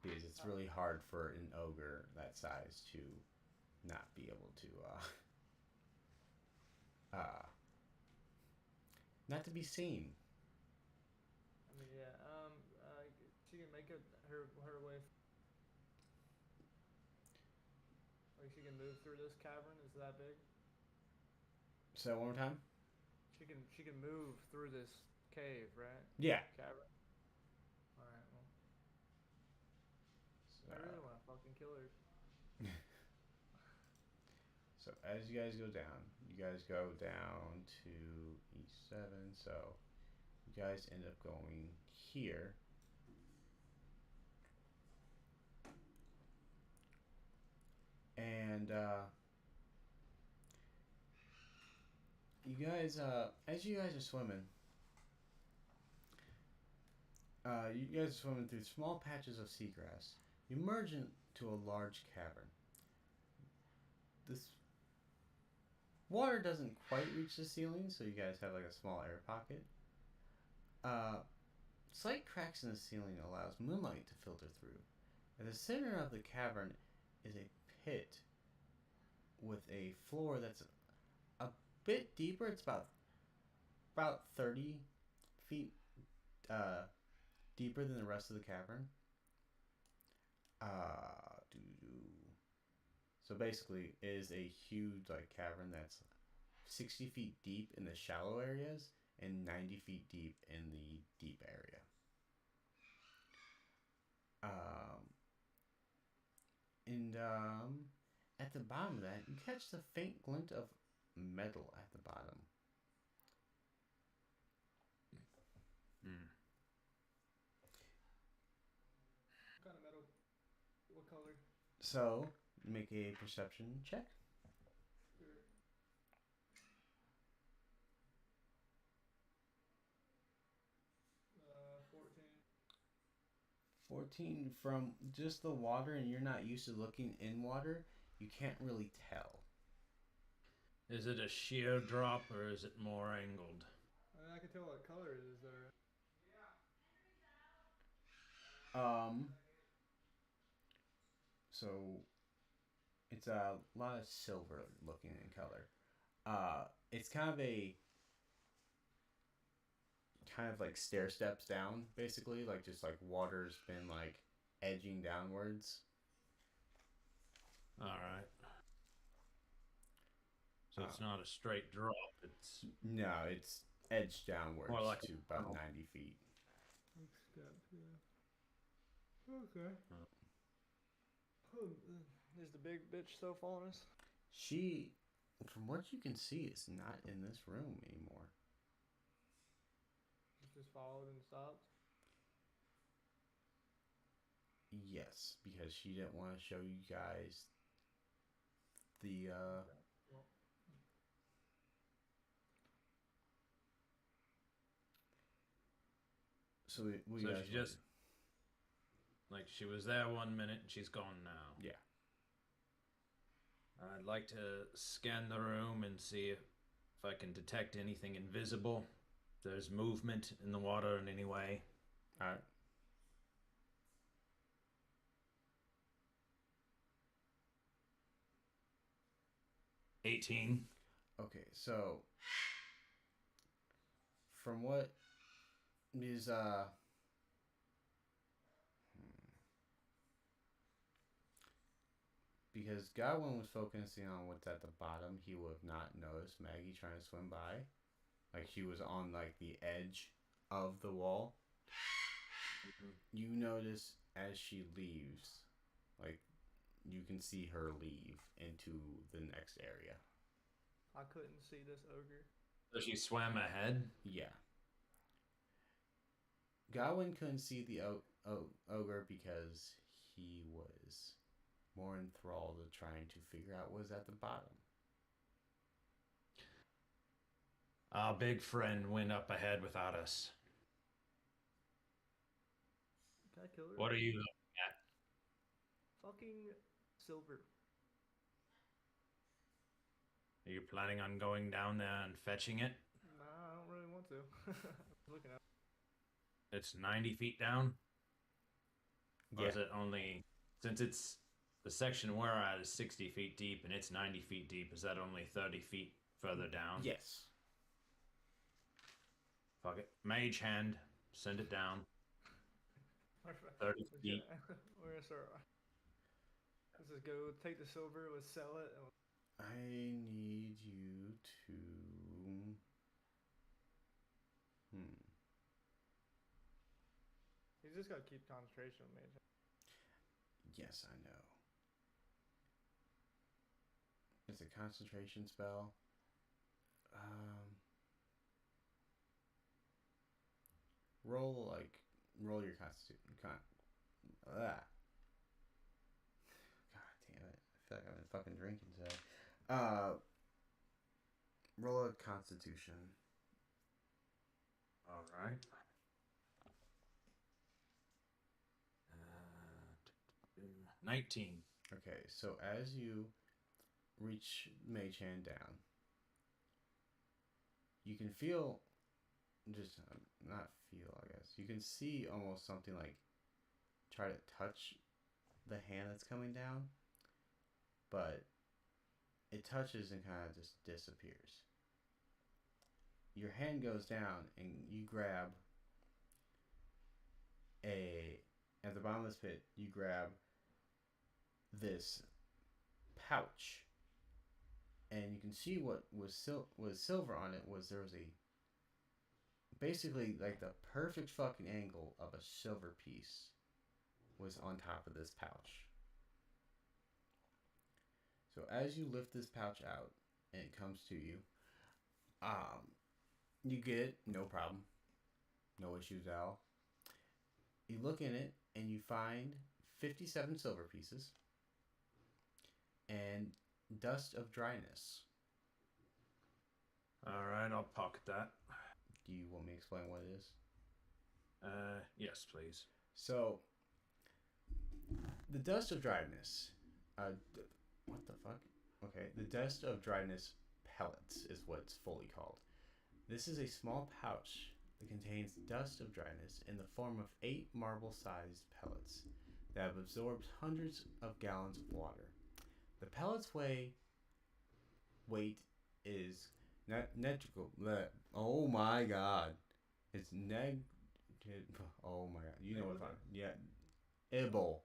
A: Because it's really hard for an ogre that size to not be able to, not to be seen.
B: I mean, yeah. She can make it her way. Like she can move through this cavern. Is that big?
A: Say that one more time?
B: She can move through this cave, right?
A: Yeah.
B: Cavern. All right. Well, I really want to fucking kill her.
A: So as you guys go down to E7, so you guys end up going here. And you guys, as you guys are swimming, you guys are swimming through small patches of seagrass. You emerge into a large cavern. This water doesn't quite reach the ceiling, so you guys have like a small air pocket. Slight cracks in the ceiling allows moonlight to filter through. At the center of the cavern is a pit with a floor that's a bit deeper. It's about 30 feet deeper than the rest of the cavern. So basically, it is a huge cavern that's 60 feet deep in the shallow areas and 90 feet deep in the deep area. At the bottom of that, you catch the faint glint of metal at the bottom.
B: What kind of metal? What color?
A: So, make a perception check.
B: Sure. 14.
A: 14 from just the water, and you're not used to looking in water, you can't really tell.
C: Is it a sheer drop or is it more angled?
B: I mean, I can tell what color it is, though.
A: So it's a lot of silver looking in color. It's kind of like stair steps down, basically, just like water's been edging downwards.
C: All right. So it's not a straight drop. It's
A: it's edged downwards
C: more like
A: to about 90 feet.
B: Steps, yeah. Okay. Is the big bitch still following us?
A: She, from what you can see, is not in this room anymore.
B: Just followed and stopped?
A: Yes, because she didn't want to show you guys the So we
C: so
A: guys
C: she just she was there 1 minute and she's gone now.
A: Yeah.
C: I'd like to scan the room and see if I can detect anything invisible. If there's movement in the water in any way.
A: All right.
C: $18.
A: Okay, so from what is because Godwin was focusing on what's at the bottom, he would have not noticed Maggie trying to swim by. She was on the edge of the wall. You notice as she leaves, you can see her leave into the next area.
B: I couldn't see this ogre.
C: So she swam ahead?
A: Yeah. Godwin couldn't see the ogre because he was more enthralled with trying to figure out what was at the bottom.
C: Our big friend went up ahead without us.
B: Can I kill her?
C: What are you looking at?
B: Fucking silver.
C: Are you planning on going down there and fetching it?
B: Nah, I don't really want to. I was looking at it.
C: It's 90 feet down? Or
A: Yeah.
C: is it only... Since it's... The section we're at is 60 feet deep and it's 90 feet deep, is that only 30 feet further down?
A: Yes.
C: Fuck it. Mage hand. Send it down. 30 feet.
B: We're gonna start. Let's just go take the silver, let's sell it. And
A: I need you to...
B: you just gotta keep concentration on mage.
A: Yes, I know. It's a concentration spell. Roll your constitution. God damn it! I feel like I've been fucking drinking today. Roll a constitution.
C: All right. 19.
A: Okay, so as you reach Mage Hand down, you can feel just not feel, I guess. You can see almost something like try to touch the hand that's coming down, but it touches and kind of just disappears. Your hand goes down and you grab at the bottom of this pit, you grab this pouch, and you can see what was silver on it. There was a basically like the perfect fucking angle of a silver piece was on top of this pouch. So as you lift this pouch out and it comes to you, you get it, no problem, no issues at all. You look in it and you find 57 silver pieces and dust of dryness.
C: All right, I'll pocket that.
A: Do you want me to explain what it is?
C: Yes, please.
A: So, the dust of dryness. What the fuck? Okay, the dust of dryness pellets is what it's fully called. This is a small pouch that contains dust of dryness in the form of 8 marble-sized pellets that have absorbed hundreds of gallons of water. The pellets' weight is negligible. Oh my god. It's oh my god. You know what I'm... Yeah. Ibble.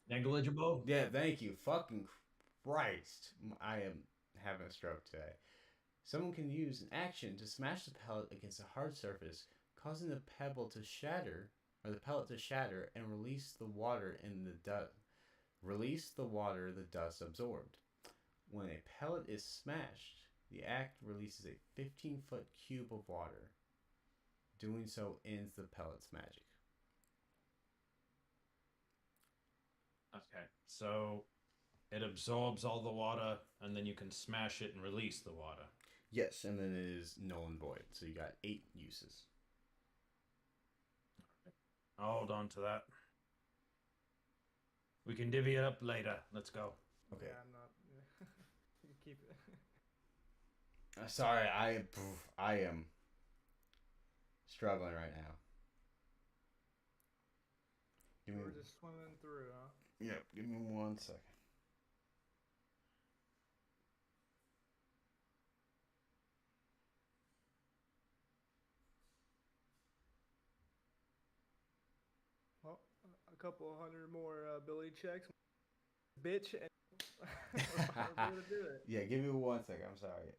C: Negligible?
A: Yeah, thank you. Fucking Christ. I am having a stroke today. Someone can use an action to smash the pellet against a hard surface, causing the pellet to shatter and release the water the dust absorbed. When a pellet is smashed, the act releases a 15-foot cube of water. Doing so ends the pellet's magic.
C: Okay, so it absorbs all the water, and then you can smash it and release the water.
A: Yes, and then it is null and void. So you got 8 uses.
C: I'll hold on to that. We can divvy it up later. Let's go.
A: Okay.
B: Yeah, I'm not. You can keep it.
A: Sorry, I am struggling right now.
B: We're just swimming through, huh?
A: Yeah, give me 1 second.
B: Well, a couple hundred more ability checks. Bitch. And we're gonna do it.
A: Yeah, give me 1 second. I'm sorry.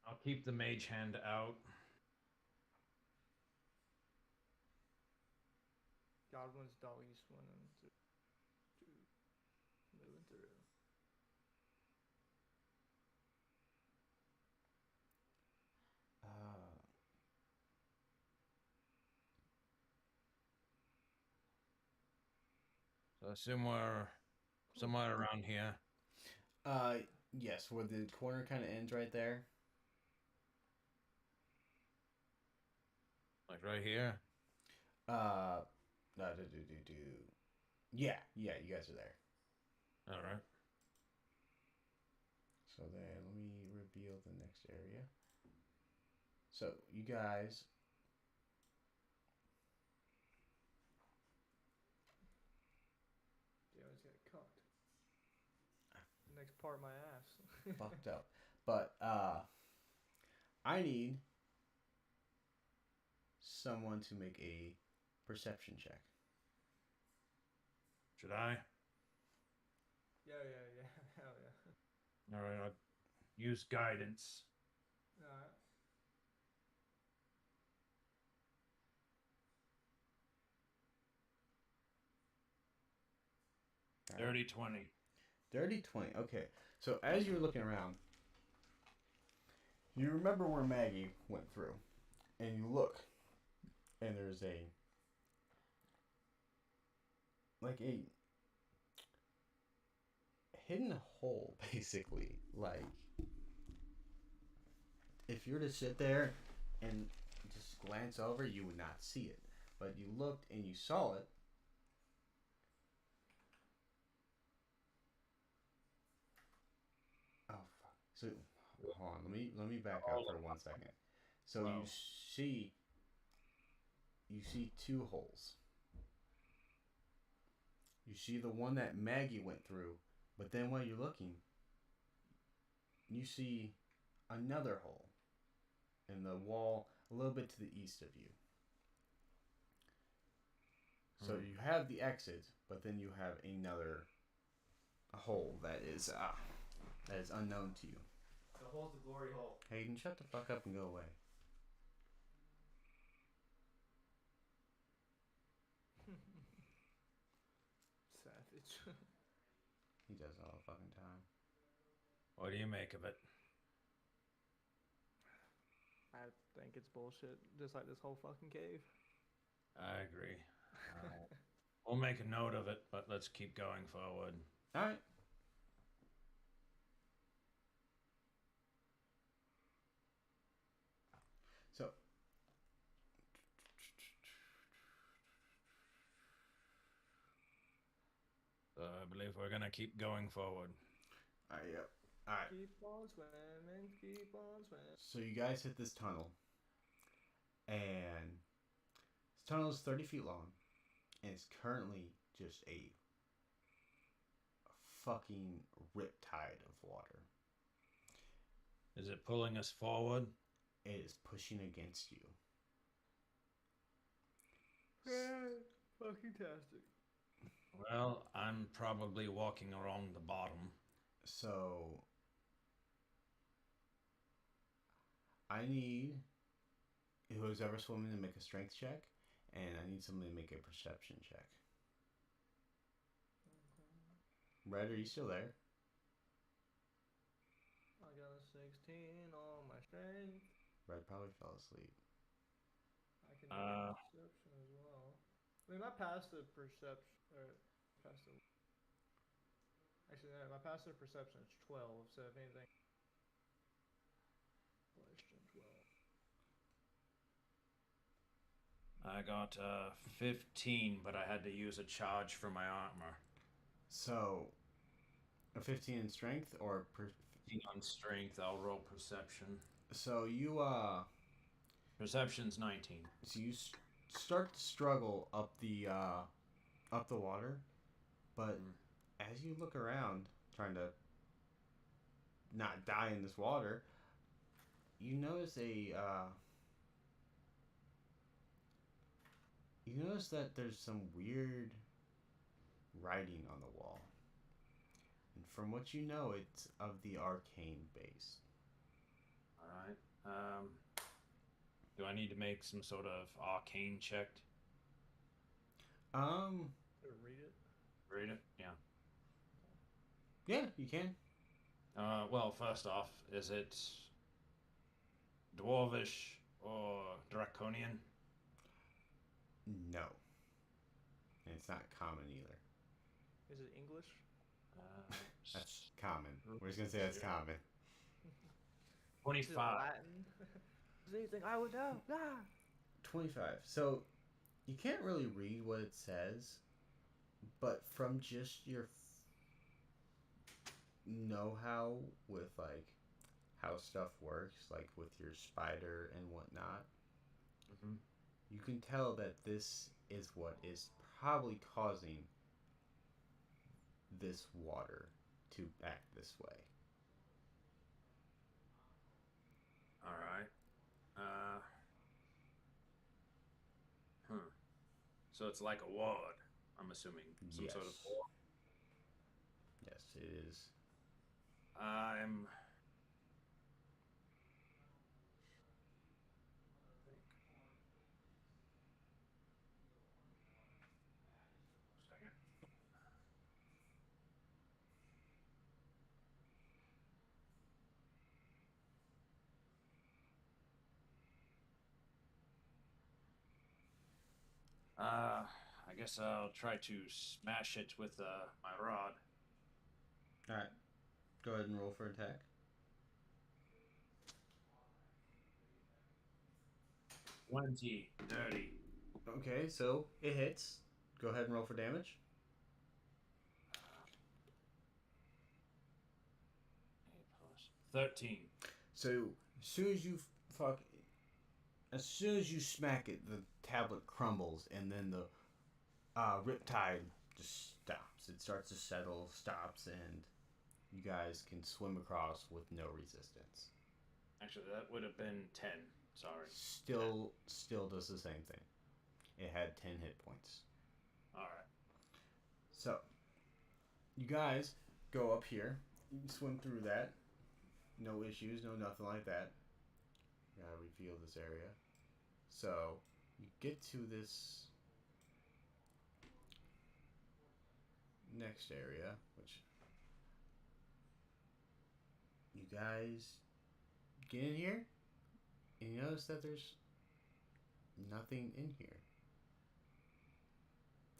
C: I'll keep the mage hand out.
B: Godwin's doggy swimming moving through.
C: So I assume we're somewhere around here.
A: Yes, where the corner kind of ends right there.
C: Like right here?
A: Yeah, you guys are there.
C: All right.
A: So then let me reveal the next area. So you guys.
B: Yeah, I just got cucked. Next part, my ass.
A: Fucked up. But I need someone to make a perception check.
C: Should I?
B: Yeah. Hell yeah.
C: All right, I'll use guidance.
B: Alright.
C: Dirty 20.
A: Dirty 20. Okay. So as you're looking around, you remember where Maggie went through. And you look, and there's a hidden hole, basically. Like, if you were to sit there and just glance over, you would not see it. But you looked and you saw it. Oh fuck! So hold on, let me back up for 1 second. So
C: Wow.
A: you see two holes. You see the one that Maggie went through, but then while you're looking, you see another hole in the wall a little bit to the east of you. So
C: Hmm.
A: you have the exit, but then you have another hole that is unknown to you.
C: The hole's the glory hole.
A: Hayden, shut the fuck up and go away.
B: Savage.
A: He does it all the fucking time.
C: What do you make of it?
B: I think it's bullshit, just like this whole fucking cave.
C: I agree. We'll make a note of it, but let's keep going forward.
A: All right. So
C: I believe we're gonna keep going forward.
A: all right, yep. All right.
B: Keep on swimming, keep on swimming.
A: So you guys hit this tunnel, and this tunnel is 30 feet long, and it's currently just a fucking riptide of water.
C: Is it pulling us forward?
A: It is pushing against you.
B: Fucking tastic.
C: Well, I'm probably walking along the bottom.
A: So I need who's ever swimming to make a strength check, and I need somebody to make a perception check. Red, are you still there?
B: I got a 16 on my strength.
A: Red probably fell asleep.
B: I can do perception as well. I mean, my passive perception, or passive. Actually, no, my passive perception is 12. So if anything, question 12.
C: I got 15, but I had to use a charge for my armor.
A: So a 15 in strength or
C: 15 on strength, I'll roll perception.
A: so you
C: Perception's 19.
A: so you start to struggle up the water, but as you look around trying to not die in this water, you notice that there's some weird writing on the wall. And from what you know, it's of the arcane base.
C: Alright. Do I need to make some sort of arcane check?
B: Read it.
C: Read it? Yeah.
A: Yeah, you can.
C: Well, first off, is it Dwarvish or Draconian?
A: No. And it's not common either.
B: Is it English?
A: That's common. We're just gonna say that's common.
B: Is it
C: 25.
B: Latin? Is there anything I would know? Ah!
A: 25. So you can't really read what it says, but from just your know-how with like how stuff works, like with your spider and whatnot, you can tell that this is what is probably causing this water to act this way.
C: Alright. So it's like a ward, I'm assuming. Some sort of
A: Yes.
C: ward.
A: Yes, it is.
C: I'm... I guess I'll try to smash it with my rod.
A: Alright. Go ahead and roll for attack.
C: 20, dirty.
A: Okay, so it hits. Go ahead and roll for damage.
C: 13.
A: So as soon as you as soon as you smack it, the tablet crumbles, and then the riptide just stops. It starts to settle, stops, and you guys can swim across with no resistance.
C: Actually, that would have been 10. Sorry.
A: Still does the same thing. It had 10 hit points.
C: Alright.
A: So, you guys go up here. You can swim through that. No issues, no nothing like that. Gotta reveal this area. So, you get to this next area, which you guys get in here, and you notice that there's nothing in here.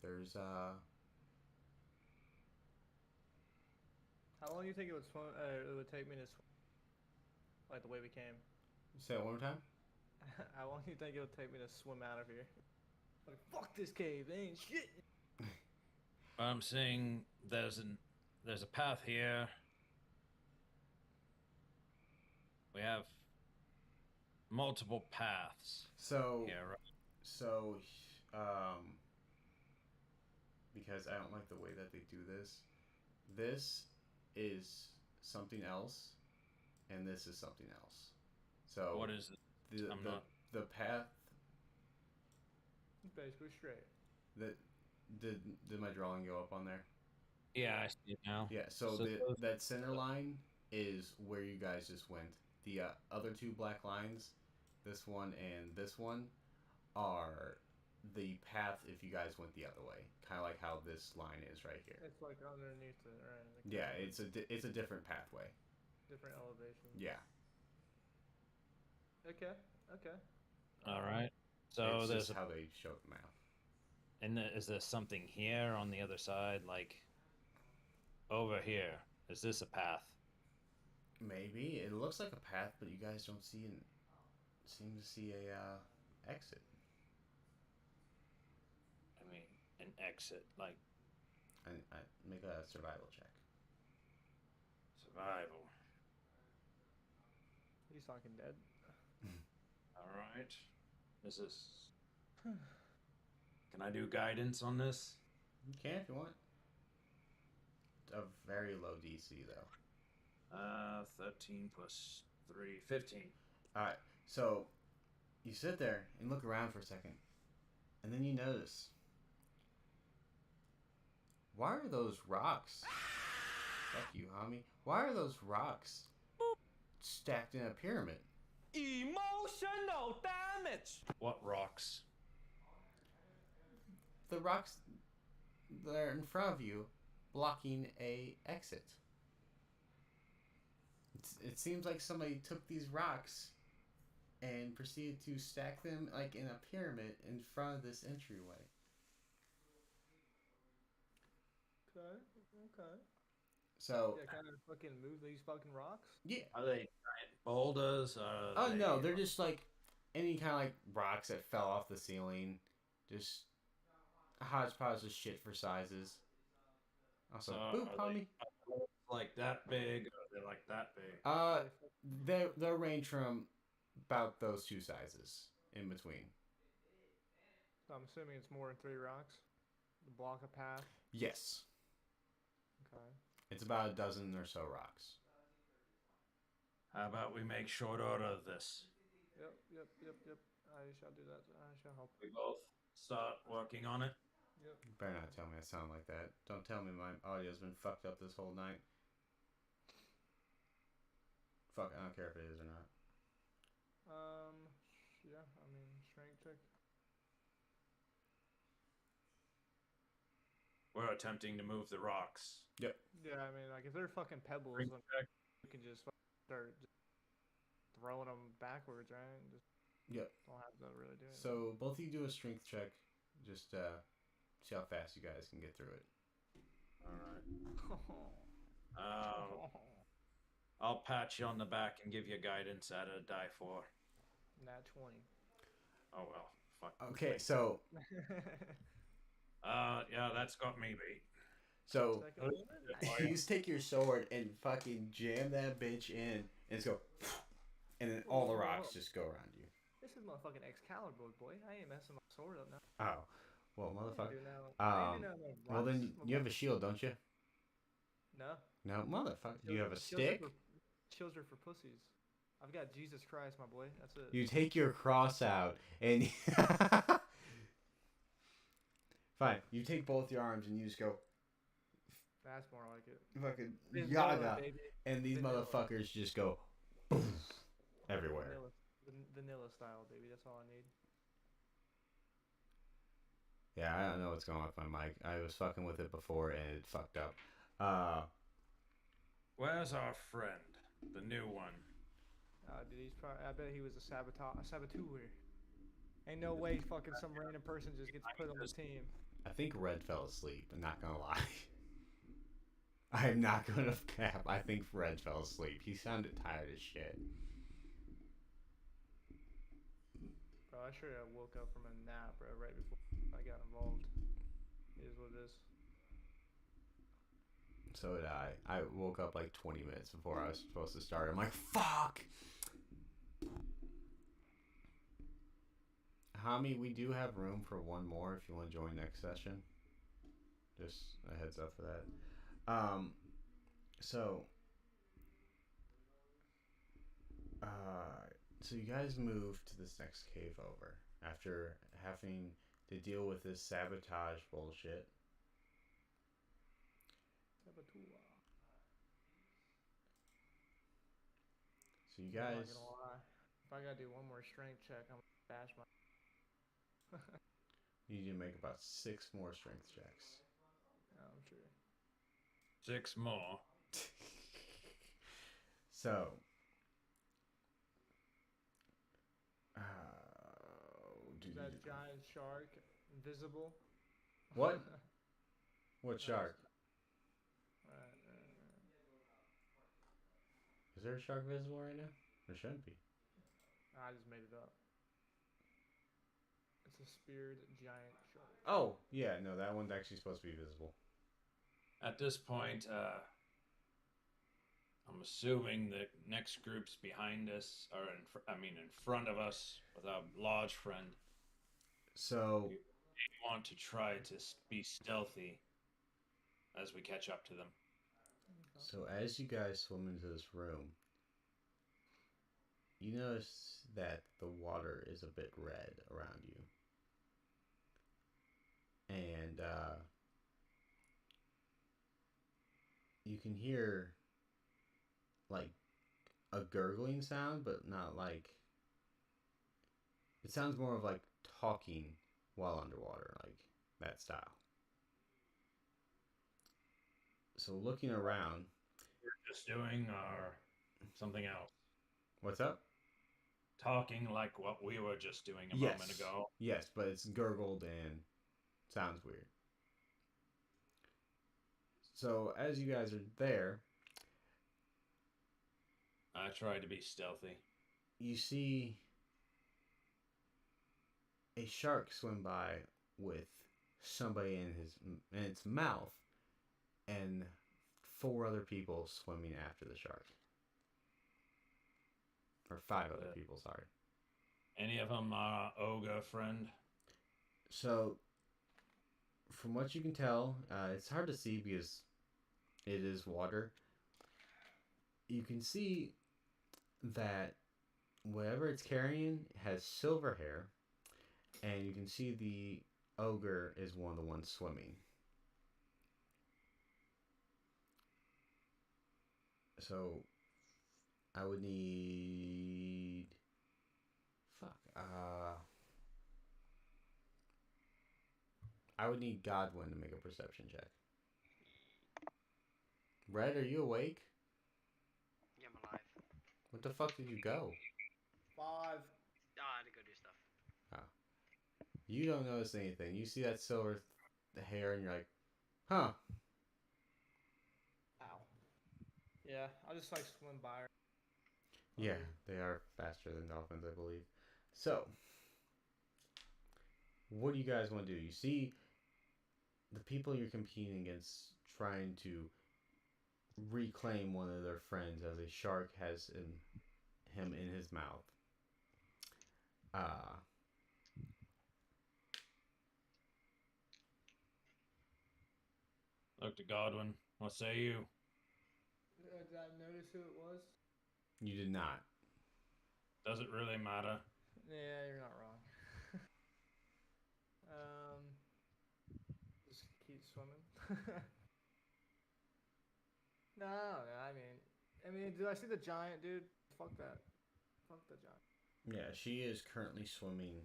A: There's
B: How long do you think it would swim? It would take me to swim, like the way we came.
A: say it one more time.
B: How long do you think it would take me to swim out of here? Like, fuck this cave, it ain't shit.
C: I'm saying there's a path here. We have multiple paths
A: So
C: here, right?
A: So, because I don't like the way that they do this, this is something else, and this is something else. So
C: What is it?
A: the
C: I'm
A: the,
C: not-
A: the path
B: It's basically straight.
A: that did my drawing go up on there?
C: Yeah, I see it now.
A: Yeah. So,
C: So those-
A: that center line is where you guys just went. The other two black lines, this one and this one, are the path if you guys went the other way. Kind of like how this line is right here.
B: It's like underneath it, right? Like
A: Yeah, it's a different pathway.
B: different elevation.
A: Yeah.
B: Okay. Okay.
C: All right. So
A: It's
C: there's
A: just how they show the map.
C: is there something here on the other side, like over here? Is this a path?
A: Maybe it looks like a path, but you guys don't seem to see a exit.
C: I mean, an exit, like
A: And I make a survival check.
C: survival.
B: He's talking dead.
C: All right. This is. Can I do guidance on this?
A: You can if you want. A very low DC though.
C: 13 plus 3, 15.
A: All right, so you sit there and look around for a second, and then you notice. Why are those rocks? Fuck you, homie. Why are those rocks stacked in a pyramid?
F: Emotional damage.
C: What rocks?
A: The rocks that are in front of you, blocking a exit. It seems like somebody took these rocks and proceeded to stack them like in a pyramid in front of this entryway.
B: Okay. Okay.
A: So
B: Yeah, kind of fucking move these fucking rocks.
A: yeah.
C: Are they giant boulders? Or
A: Oh no, they're just like any kind of like rocks that fell off the ceiling. Just a hodgepodge of shit for sizes. Also,
C: So
A: boop,
C: are
A: homie.
C: like that big? Or they're like that big?
A: They range from about those two sizes in between.
B: So I'm assuming it's more than 3 rocks. To block a path.
A: Yes,
B: Okay.
A: it's about a dozen or so rocks.
C: How about we make short order of this?
B: Yep. I shall do that. I shall help.
C: We both start working on it.
B: Yep.
A: You better not tell me I sound like that. Don't tell me my audio's been fucked up this whole night. Fuck, I don't care if it is or not.
B: Yeah. I mean, strength check.
C: We're attempting to move the rocks.
B: Yeah. I mean, like if they're fucking pebbles,
C: Ring
B: then
C: check.
B: you can just start throwing them backwards, right? Just
A: Yep.
B: don't have to really do it.
A: So both of you do a strength check. Just see how fast you guys can get through it.
C: All right. I'll pat you on the back and give you guidance at a die 4.
B: Nat 20.
C: Oh well. Fuck.
A: Okay, so
C: Yeah, that's got me beat.
A: so
B: Second one?
A: you just take your sword and fucking jam that bitch in, and just go, and then all the rocks just go around you.
B: This is motherfucking Excalibur, boy. I ain't messing my sword up now.
A: Oh, well,
B: I ain't
A: motherfucker.
B: doing I ain't doing no
A: Well
B: rocks,
A: then you have a shield, don't you?
B: No.
A: No, motherfucker. Do you have a stick?
B: Shields are for pussies. I've got Jesus Christ, my boy. That's it.
A: You take your cross out and fine. You take both your arms and you just go
B: That's more like it.
A: fucking
B: Vanilla,
A: yaga,
B: baby.
A: and these
B: Vanilla.
A: motherfuckers just go everywhere.
B: Vanilla style, baby. That's all I need.
A: Yeah, I don't know what's going on with my mic. I was fucking with it before and it fucked up.
C: Where's our friend, the new one?
B: Dude, he's probably. I bet he was a saboteur. Ain't no way fucking some random person just gets put on the team.
A: I think Red fell asleep. I'm not gonna lie. I'm not gonna cap. I think Red fell asleep. He sounded tired as shit.
B: Bro, I sure woke up from a nap, bro, right before I got involved. It is what it is.
A: So did I. I woke up like 20 minutes before I was supposed to start. I'm like, fuck! Hami, we do have room for one more if you want to join next session. Just a heads up for that. So you guys move to this next cave over after having to deal with this sabotage bullshit. So you
B: I'm not
A: guys,
B: gonna lie. If I gotta do one more strength check, I'm gonna bash my.
A: you need to make about 6 more strength checks.
B: I'm sure.
C: 6 more.
A: So,
B: Is that giant shark invisible?
A: What? What shark?
B: Right.
A: Is there a shark visible right now? There shouldn't be.
B: I just made it up. It's a speared giant shark.
A: Oh, yeah, no, that one's actually supposed to be visible.
C: At this point, I'm assuming the next group's behind us, or in front of us with our large friend.
A: So,
C: We want to try to be stealthy as we catch up to them.
A: so as you guys swim into this room, you notice that the water is a bit red around you. And you can hear like a gurgling sound, but not like, it sounds more of like talking while underwater, like that style. So looking around,
C: We're just doing our something else.
A: what's up?
C: Talking like what we were just doing a moment ago.
A: Yes, but it's gurgled and sounds weird. So as you guys are there,
C: I tried to be stealthy.
A: you see a shark swim by with somebody in its mouth, and 4 other people swimming after the shark. Or 5 other people, sorry.
C: Any of them are ogre friend?
A: So, from what you can tell, it's hard to see because it is water. You can see that whatever it's carrying has silver hair, and you can see the ogre is one of the ones swimming. So, I would need... I would need Godwin to make a perception check. Red, are you awake?
E: Yeah, I'm alive.
A: What the fuck did you go?
B: 5.
E: Oh, I had to go do stuff.
A: You don't notice anything. You see that silver hair and you're like, huh.
B: Ow. Yeah, I'll just like swim by her.
A: Yeah, they are faster than dolphins, I believe. So, what do you guys want to do? You see the people you're competing against trying to reclaim one of their friends as a shark has him in his mouth. Uh,
C: Dr. Godwin, what say you?
B: Did I notice who it was?
A: you did not.
C: Does it really matter?
B: Yeah, you're not wrong. Just keep swimming. No, I mean, did I see the giant, dude? Fuck that. Fuck the giant.
A: Yeah, she is currently swimming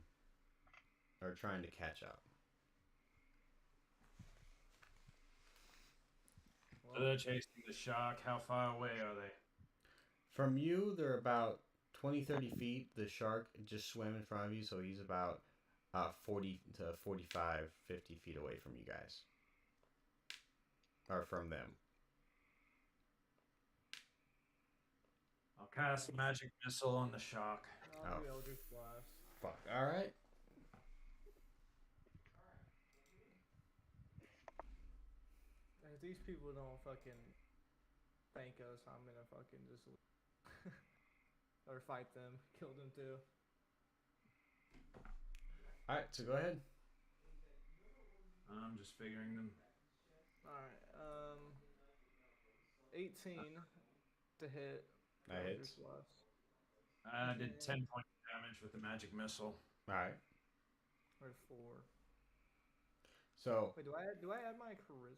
A: or trying to catch up.
C: So they're chasing the shark. How far away are they?
A: From you, they're about 20, 30 feet. The shark just swam in front of you, so he's about 40 to 45, 50 feet away from you guys. Or from them.
C: I'll cast magic missile on the shark.
B: I'll
A: Oh.
B: do Eldritch Blast.
A: Fuck. Alright.
B: If these people don't fucking thank us, I'm gonna fucking just or fight them, kill them too.
A: Alright, so go ahead.
C: I'm just figuring them.
B: Alright, 18 to hit.
A: That
B: Eldritch
A: hits.
B: Blast.
C: I did 10 points of damage with the magic missile.
A: Alright.
B: Or 4.
A: So,
B: Wait, do I add my charisma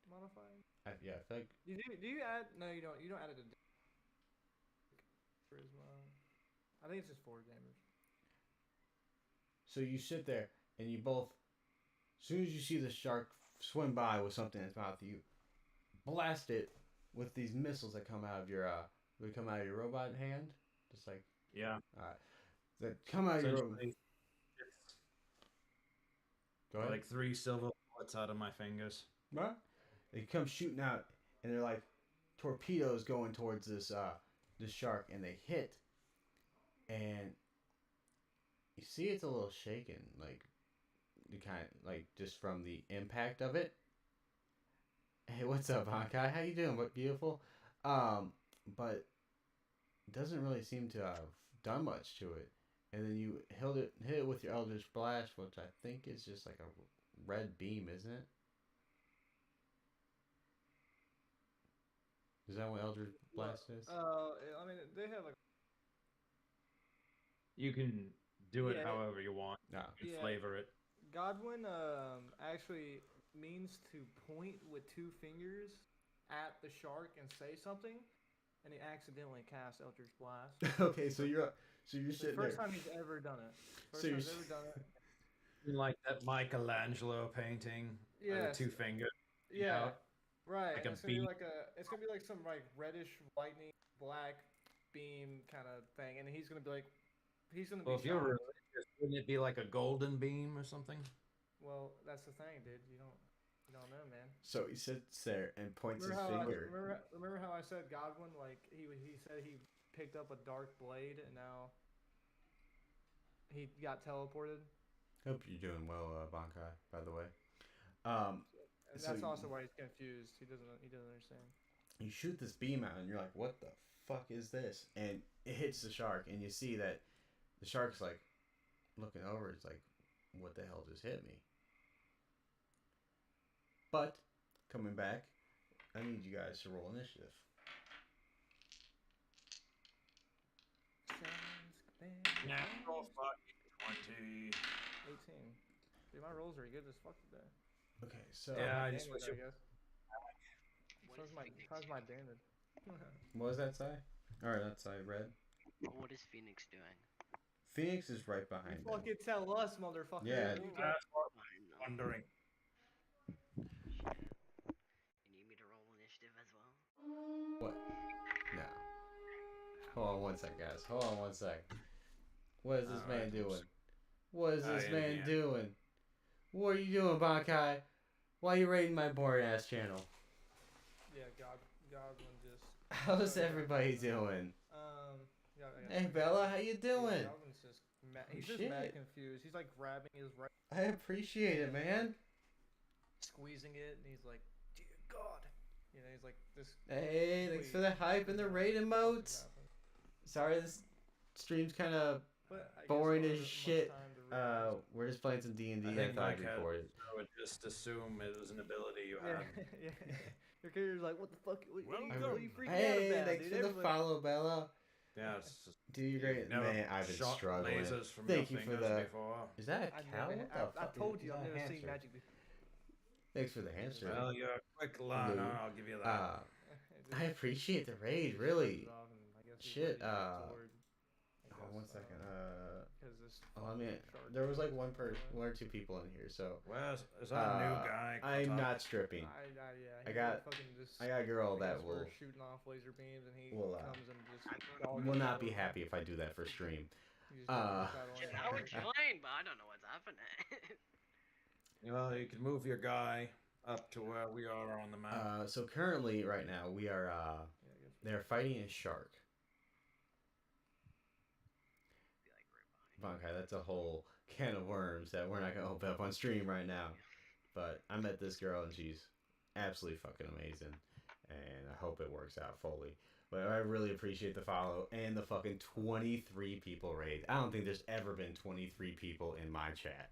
B: modifier?
A: yeah, I feel like
B: Do you add? No, you don't. You don't add it to charisma. I think it's just 4 damage.
A: so you sit there and you both, as soon as you see the shark swim by with something in its mouth, you blast it with these missiles that come out of your robot hand, just like
C: Yeah.
A: that come out of your robot.
C: Essentially, it's
A: Go ahead.
C: like 3 silver bullets out of my fingers.
A: What? They come shooting out, and they're like torpedoes going towards this shark, and they hit, and you see it's a little shaken, like the kind like just from the impact of it. Hey, what's up, Honkai? How you doing? What beautiful? But it doesn't really seem to have done much to it. And then you hit it with your Eldritch Blast, which I think is just like a red beam, isn't it? Is that what Eldritch Blast is?
B: I mean, they have like.
C: You can do it
B: Yeah.
C: however you want.
A: No.
C: You
B: Yeah.
C: flavor it.
B: Godwin actually means to point with 2 fingers at the shark and say something, and he accidentally cast Eldritch Blast.
A: Okay, so you're
B: It's the
A: sitting
B: first
A: there.
B: time he's ever done it. First
A: So
B: time
A: you're
B: he's
A: s-
B: ever done it.
C: Like that Michelangelo painting.
B: Yeah.
C: With 2 fingers.
B: Yeah.
C: Yeah.
B: Right.
C: Like
B: and
C: a
B: it's gonna be
C: beam.
B: like it's gonna be like some like reddish lightning black beam kind of thing, and he's gonna be
C: Well, if you're
B: shocked.
C: religious, wouldn't it be like a golden beam or something?
B: Well, that's the thing, dude. You don't know, man.
A: So he sits there and points
B: Remember
A: his
B: how
A: finger.
B: remember how I said Godwin, like he said he picked up a dark blade and now he got teleported,
A: Hope you're doing well, Bankai, by the way.
B: and
A: So
B: that's
A: you-
B: also why he's confused. He doesn't understand.
A: You shoot this beam out, and you're like, "What the fuck is this?" And it hits the shark, and you see that the shark's like looking over. It's like, "What the hell just hit me?" But coming back, I need you guys to roll initiative.
C: Natural fucking 20.
B: 18. Dude, my rolls are good as fuck today.
A: Okay, so
C: Yeah, I
B: Damage,
C: just wish it-
B: guess.
E: What
B: How's
E: is
B: my
E: Phoenix
B: how's my
E: doing?
B: damage?
A: what does that say? All right, that's I read.
E: What is Phoenix doing?
A: Phoenix is right behind
B: You
A: them.
B: fucking tell us, motherfucker.
A: Yeah.
B: You tell-
C: That's what
E: I
C: I'm
E: know.
C: wondering.
E: Shit. You need me to roll initiative as well?
A: What? No. Hold on one sec, guys. Hold on one sec. What is this
C: All
A: man
C: right,
A: doing?
C: oops.
A: What is this
C: I am
A: man
C: here.
A: doing? What are you doing, Bankai? Why are you raiding my boring ass channel?
B: Yeah, Godwin just.
A: How's everybody doing?
B: Yeah,
A: Hey Bella, how you
B: Dude,
A: doing?
B: Godwin's just he's
A: Oh,
B: just mad
A: shit.
B: confused. He's like grabbing his right,
A: I appreciate it, man.
B: squeezing it, and he's like, "Dear God," you know, he's like this.
A: Hey, thanks for the hype and the raid emotes. Sorry, this stream's kind of
B: But I guess
A: Boring
B: there
A: as
B: wasn't much
A: shit.
B: time to realize-
A: We're just playing some D&D.
C: I
A: I
C: think
A: thought
C: Mike
A: I'd
C: had,
A: record it.
C: I would just assume it was an ability you
B: Yeah,
C: had.
B: yeah. Your character's like, what the fuck? What are you freaking out
A: Hey,
B: about,
A: thanks
B: dude?
A: for the
B: Everybody-
A: follow, Bella.
C: Yeah, it's just,
A: Do you
C: you've
A: great,
C: never
A: man. I've been
C: shot
A: struggling.
C: lasers from
A: Thank
C: your
A: you for
C: fingers
A: the.
C: before.
A: Is that a
B: I've
A: cow?
B: never,
A: What the
B: I
A: fuck
B: told
A: is
B: you,
A: that
B: I've
A: a
B: never seen
A: hamster?
B: magic before.
A: Thanks for the hamster.
C: Well, you're a quick learner,
A: Blue.
C: I'll give you that.
A: I appreciate the raid,
B: He
A: really.
B: shows off and I guess he's
A: Shit,
B: ready to get sword. I
A: Oh,
B: guess,
A: 1 second.
B: 'cause this
A: Oh, I mean,
B: shark
A: there was like
B: is
A: one
B: everywhere.
A: or two people in here, so.
C: Is that a new guy?
A: I'm
C: Cut
A: not
C: up?
A: stripping.
B: Yeah,
A: I
B: he
A: got-
B: fucking just,
A: I got a girl
B: I
A: that
B: guess
A: will
B: we're shooting off laser beams and he
A: will,
B: comes and just
A: will not be happy if I do that for stream.
E: Shit, now we're joined, but I don't know what's happening.
C: Well, you can move your guy up to where we are on the map.
A: So currently, right now, we are they're fighting a shark.
E: Be like right behind
A: Okay, that's a whole can of worms that we're not gonna open up on stream right now. But I met this girl and she's absolutely fucking amazing, and I hope it works out fully. But I really appreciate the follow and the fucking 23 people raid. I don't think there's ever been 23 people in my chat.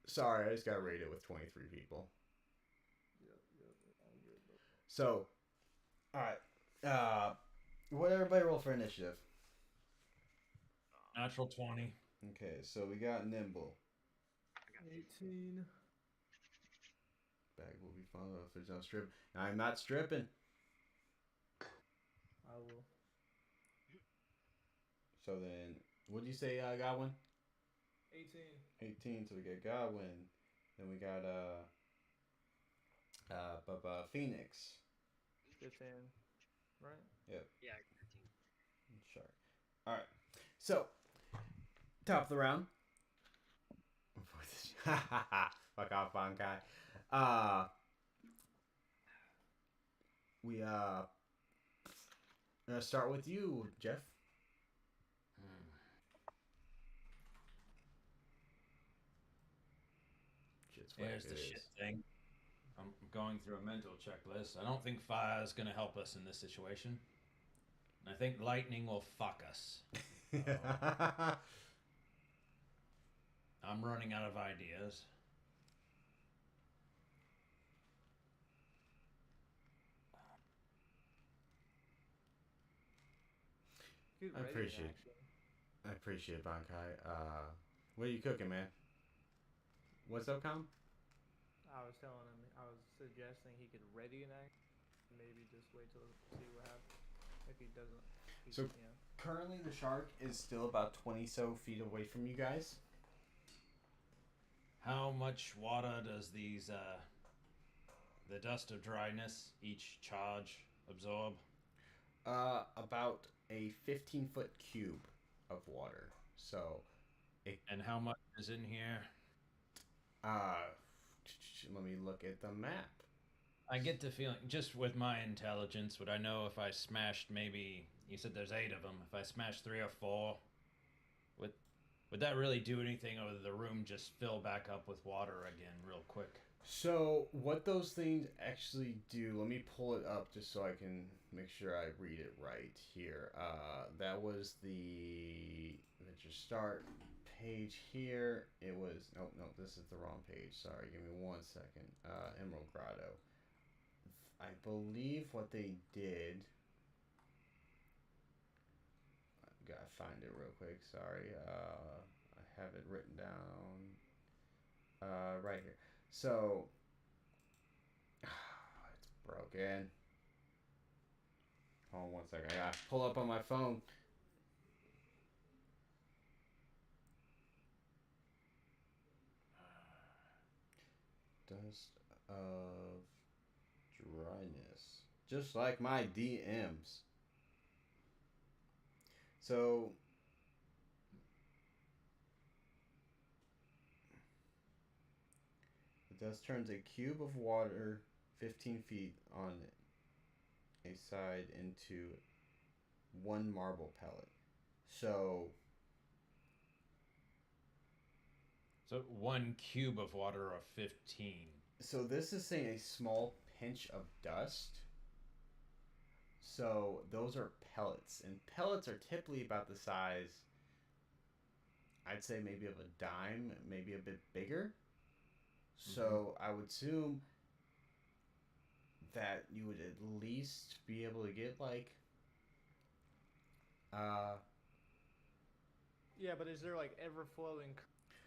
A: Sorry, I just got raided with 23 people. So, alright. What everybody roll for initiative?
C: Natural 20.
A: Okay, so we got Nimble.
E: I got
B: 18.
A: Bag will be fun if there's no strip. I'm not stripping.
B: I will.
A: So then, what'd you say, Godwin?
B: 18.
A: 18. So we got Godwin. Then we got Phoenix.
B: 15. Right?
A: Yep.
E: Yeah, 13.
A: Shark. All right. So, top of the round. Fuck off, Bankai. We gonna start with you, Jeff. Shit's what
C: Here's
A: it
C: the
A: is.
C: shit thing. I'm going through a mental checklist. I don't think fire is going to help us in this situation. And I think lightning will fuck us. I'm running out of ideas.
B: Good
A: I
B: rating,
A: appreciate it.
B: actually.
A: I appreciate Bankai. What are you cooking, man? What's up, Com?
B: I was telling him, I was suggesting he could ready an act, maybe just wait till see what happens. If he doesn't, he,
A: So-
B: you know.
A: Currently, the shark is still about 20 so feet away from you guys.
C: How much water does these, the dust of dryness, each charge absorb?
A: About a 15-foot cube of water. So,
C: And how much is in here?
A: let me look at the map.
C: I get the feeling, just with my intelligence, would I know if I smashed maybe, you said there's 8 of them, if I smashed 3 or 4, would that really do anything, or would the room just fill back up with water again real quick?
A: So, what those things actually do, let me pull it up just so I can make sure I read it right here. That was the Adventure Start page here. It was, no, this is the wrong page. Sorry, give me 1 second. Emerald Grotto. I believe what they did, gotta find it real quick, sorry. I have it written down right here. So, it's broken. Hold on 1 second. I gotta pull up on my phone. Dust of dryness. Just like my DMs. So, the dust turns a cube of water 15 feet on a side into 1 marble pellet. So
C: 1 cube of water of 15.
A: this is saying a small pinch of dust So those are pellets, and pellets are typically about the size, I'd say maybe of a dime, maybe a bit bigger. So I would assume that you would at least be able to get like
B: Yeah, but is there like ever flowing?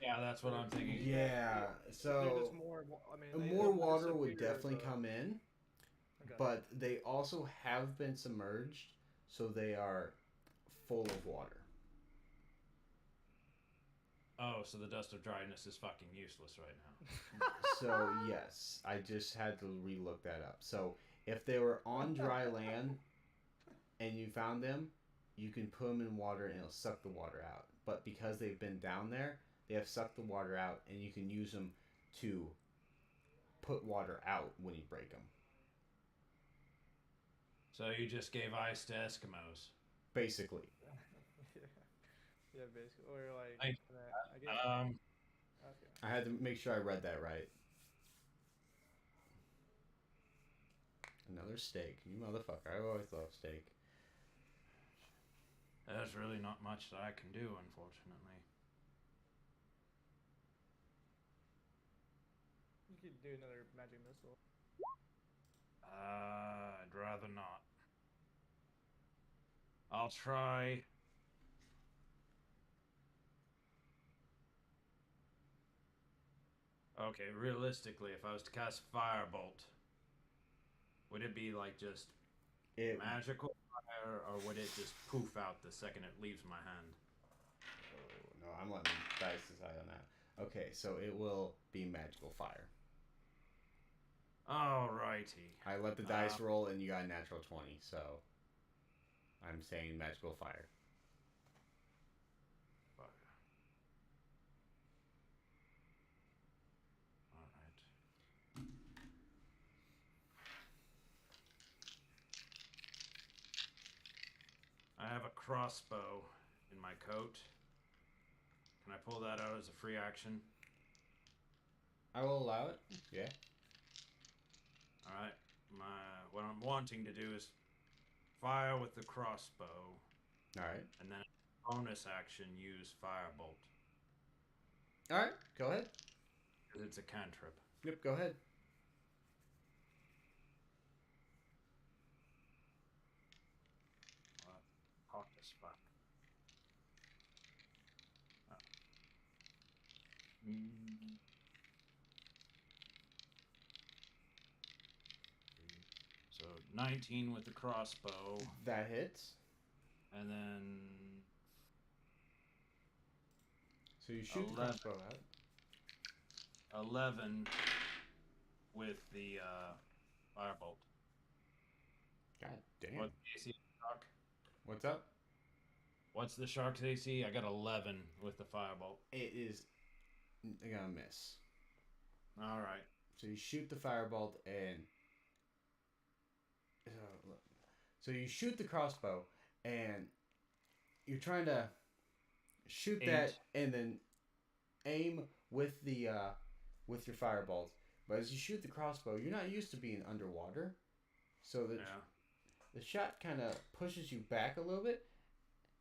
C: Yeah, that's what I'm thinking.
A: yeah.
B: Is
A: So
B: there just more? I mean,
A: more
B: it's
A: water
B: a
A: would
B: bigger
A: definitely
B: of a-
A: come in,
B: Okay.
A: but they also have been submerged, so they are full of water.
C: Oh, so the dust of dryness is fucking useless right now.
A: So yes, I just had to relook that up. So if they were on dry land and you found them, you can put them in water and it'll suck the water out. But because they've been down there, they have sucked the water out, and you can use them to put water out when you break them.
C: So you just gave ice to Eskimos.
A: Basically.
B: Yeah, basically, or like
C: I-
B: I guess. Okay.
A: I had to make sure I read that right. Another steak. You motherfucker. I always love steak.
C: There's really not much that I can do, unfortunately.
B: You could do another magic missile.
C: I'd rather not. I'll try. Okay, realistically, if I was to cast Firebolt, would it be like just
A: It
C: magical fire, or would it just poof out the second it leaves my hand?
A: no, I'm letting dice decide on that. Okay, so it will be magical fire.
C: Alrighty.
A: I let the dice roll and you got a natural 20, so I'm saying magical fire.
C: Fuck. Alright. I have a crossbow in my coat. Can I pull that out as a free action?
A: I will allow it. Yeah.
C: Alright. What I'm wanting to do is fire with the crossbow,
A: Alright.
C: and then bonus action use Firebolt.
A: Alright, go ahead.
C: Because it's a cantrip.
A: Yep, go ahead.
C: Hot as fuck. Oh. So 19 with the crossbow,
A: That hits.
C: and then
A: So you shoot the
C: 11.
A: crossbow out.
C: 11 with the firebolt.
A: God damn.
C: What's the AC of the shark?
A: What's up?
C: What's the shark's AC? I got 11 with the firebolt.
A: It is gonna miss.
C: All right.
A: So you shoot the firebolt and so you shoot the crossbow and you're trying to shoot that and then aim with the with your firebolt. But as you shoot the crossbow, you're not used to being underwater, so the shot kind of pushes you back a little bit.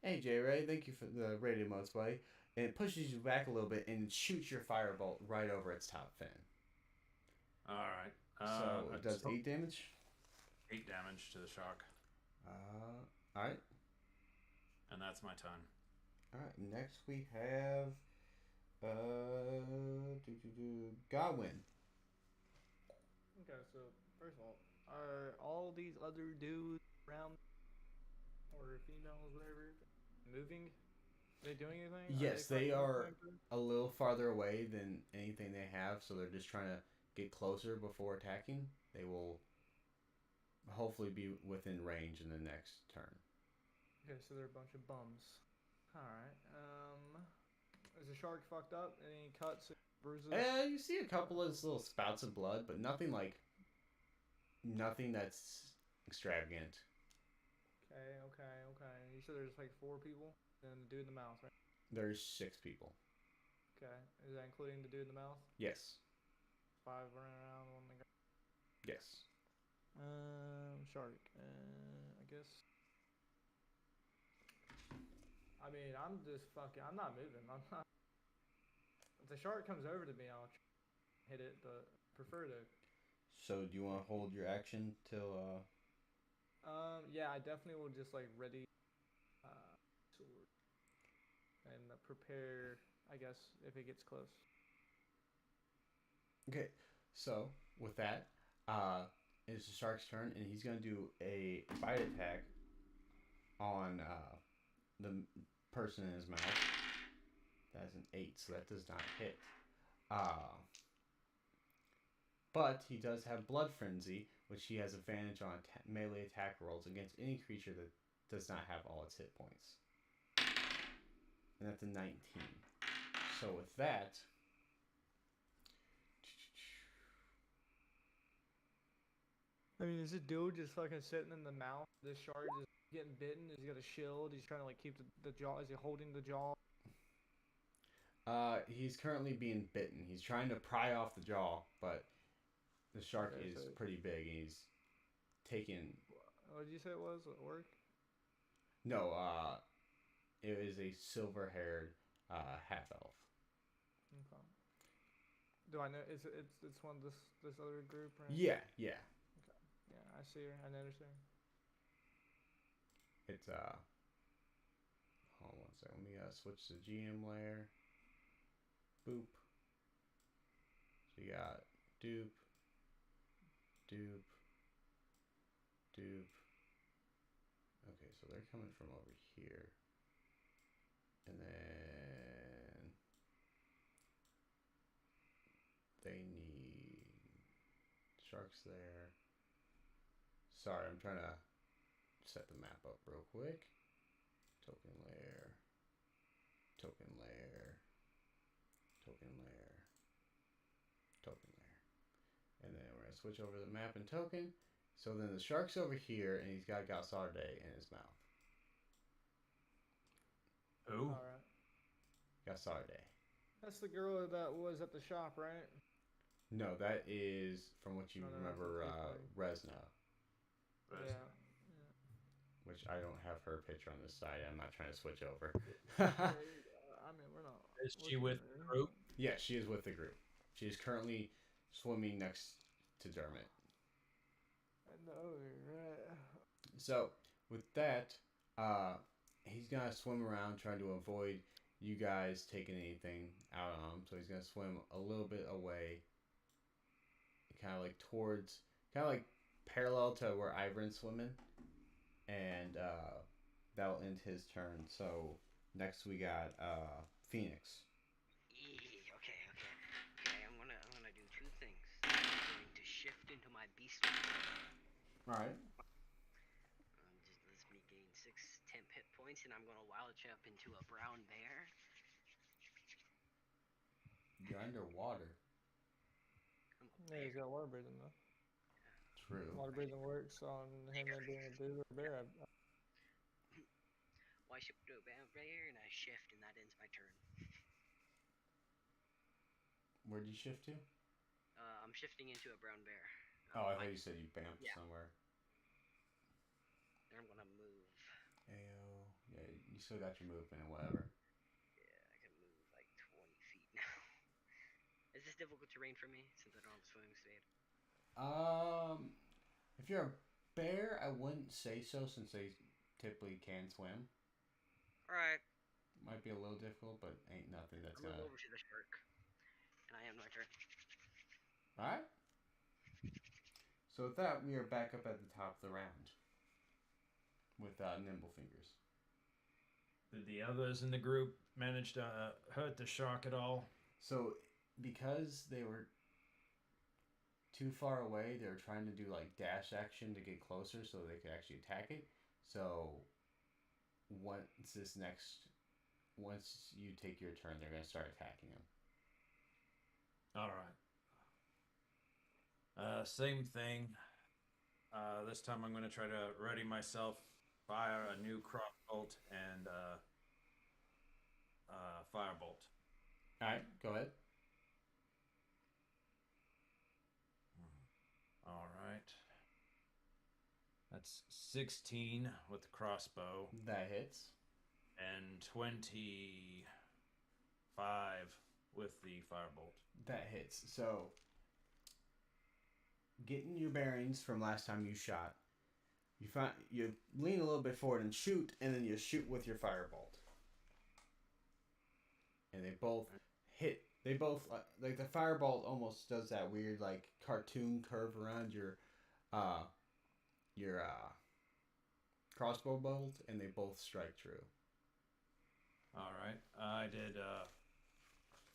A: Hey J Ray, thank you for the rated modes, buddy. And it pushes you back a little bit and shoots your firebolt right over its top fin.
C: All right.
A: So it does 8 damage.
C: 8 damage to the shark.
A: All right.
C: And that's my turn.
A: All right. Next we have Godwin.
B: Okay, so first of all, are all these other dudes around or females, whatever, moving? Are they doing anything?
A: Yes, they
B: fighting
A: are
B: anything?
A: a little farther away than anything they have, so they're just trying to get closer before attacking. They will hopefully be within range in the next turn.
B: Okay, so they're a bunch of bums. Alright, is the shark fucked up? Any cuts, bruises?
A: You see a couple of little spouts of blood, but nothing that's extravagant.
B: Okay. You said there's like 4 people? And the dude in the mouth, right?
A: There's 6 people.
B: Okay. Is that including the dude in the mouth?
A: Yes.
B: 5 running around, one the guy.
A: Yes.
B: Shark. I focus. I mean, I'm just fucking. I'm not moving. I'm not. If the shark comes over to me, I'll hit it, but prefer to.
A: So do you want to hold your action till?
B: Yeah, I definitely will just like ready, sword, and prepare. I guess if it gets close.
A: Okay. So with that, it's the shark's turn, and he's gonna do a bite attack on the person in his mouth. That's an 8, so that does not hit. But he does have Blood Frenzy, which he has advantage on melee attack rolls against any creature that does not have all its hit points. And that's a 19. So with that,
B: I mean, is this dude just fucking sitting in the mouth? This shark just getting bitten? Is he got a shield? He's trying to like keep the jaw. Is he holding the jaw?
A: he's currently being bitten. He's trying to pry off the jaw, but the shark
B: Okay,
A: is
B: so-
A: pretty big, and he's taking...
B: What did you say it was? Orc?
A: No, it is a silver-haired half-elf.
B: Okay. Do I know? It's one of this other group, right?
A: Yeah.
B: Yeah, I see her. I noticed her.
A: It's hold on one second. Let me switch to GM layer. Boop. So you got dupe, dupe, dupe. Okay, so they're coming from over here, and then they need sharks there. Sorry, I'm trying to set the map up real quick. Token layer, token layer, token layer, token layer. And then we're gonna switch over the map and token. So then the shark's over here, and he's got Galsarde in his mouth.
C: Who?
B: All right.
A: Galsarde.
B: That's the girl that was at the shop, right?
A: No, that is from what you
B: Oh, no,
A: remember,
B: that's a
A: Resna,
B: Yeah.
A: which I don't have her picture on this side. I'm not trying to switch over.
B: I mean, we're not.
C: Is she
B: looking
C: with
B: at
C: the
B: her.
C: group?
A: Yeah, she is with the group. She is currently swimming next to Dermot.
B: I know, right?
A: So with that, he's gonna swim around trying to avoid you guys taking anything out on him. So he's gonna swim a little bit away, kind of like towards, kind of like parallel to where Ivern's swimming, and that'll end his turn. So next we got Phoenix.
E: Okay. I'm gonna do two things. I'm going to shift into my beast mode.
A: All right.
E: Just lets me gain 6 temp hit points, and I'm gonna wild chop into a brown bear.
A: You're underwater.
E: I'm a
B: Yeah, he's
E: bear.
B: got water breathing though.
A: True.
B: Water breathing works on him and being a dude or a bear.
E: Well, I shift to a brown bear, and I shift, and that ends my turn.
A: Where'd you shift to?
E: I'm shifting into a brown bear.
A: Oh, I thought you said you bamped
E: Yeah.
A: somewhere.
E: And I'm gonna move.
A: Ayo. Yeah, you still got your movement and whatever.
E: Yeah, I can move like 20 feet now. Is this difficult terrain for me since I don't have swimming speed?
A: If you're a bear, I wouldn't say so since they typically can swim.
E: Alright,
A: Might be a little difficult, but ain't nothing that's
E: I'll move
A: gonna.
E: over to the shark. And I am my turn.
A: Alright? So with that, we are back up at the top of the round. With Nimble Fingers.
C: Did the others in the group manage to hurt the shark at all?
A: So, because they were too far away, they were trying to do like dash action to get closer so they could actually attack it. So, once you take your turn, they're gonna start attacking him.
C: All right. Same thing. This time I'm going to try to ready myself, fire a new crossbolt and firebolt.
A: Alright, go ahead.
C: All right. That's 16 with the crossbow
A: That hits.
C: and 25 with the firebolt.
A: That hits. So, getting your bearings from last time you shot, you lean a little bit forward and shoot, and then you shoot with your firebolt. And they both hit. They both like the firebolt almost does that weird like cartoon curve around your crossbow bolt, and they both strike true.
C: All right. I did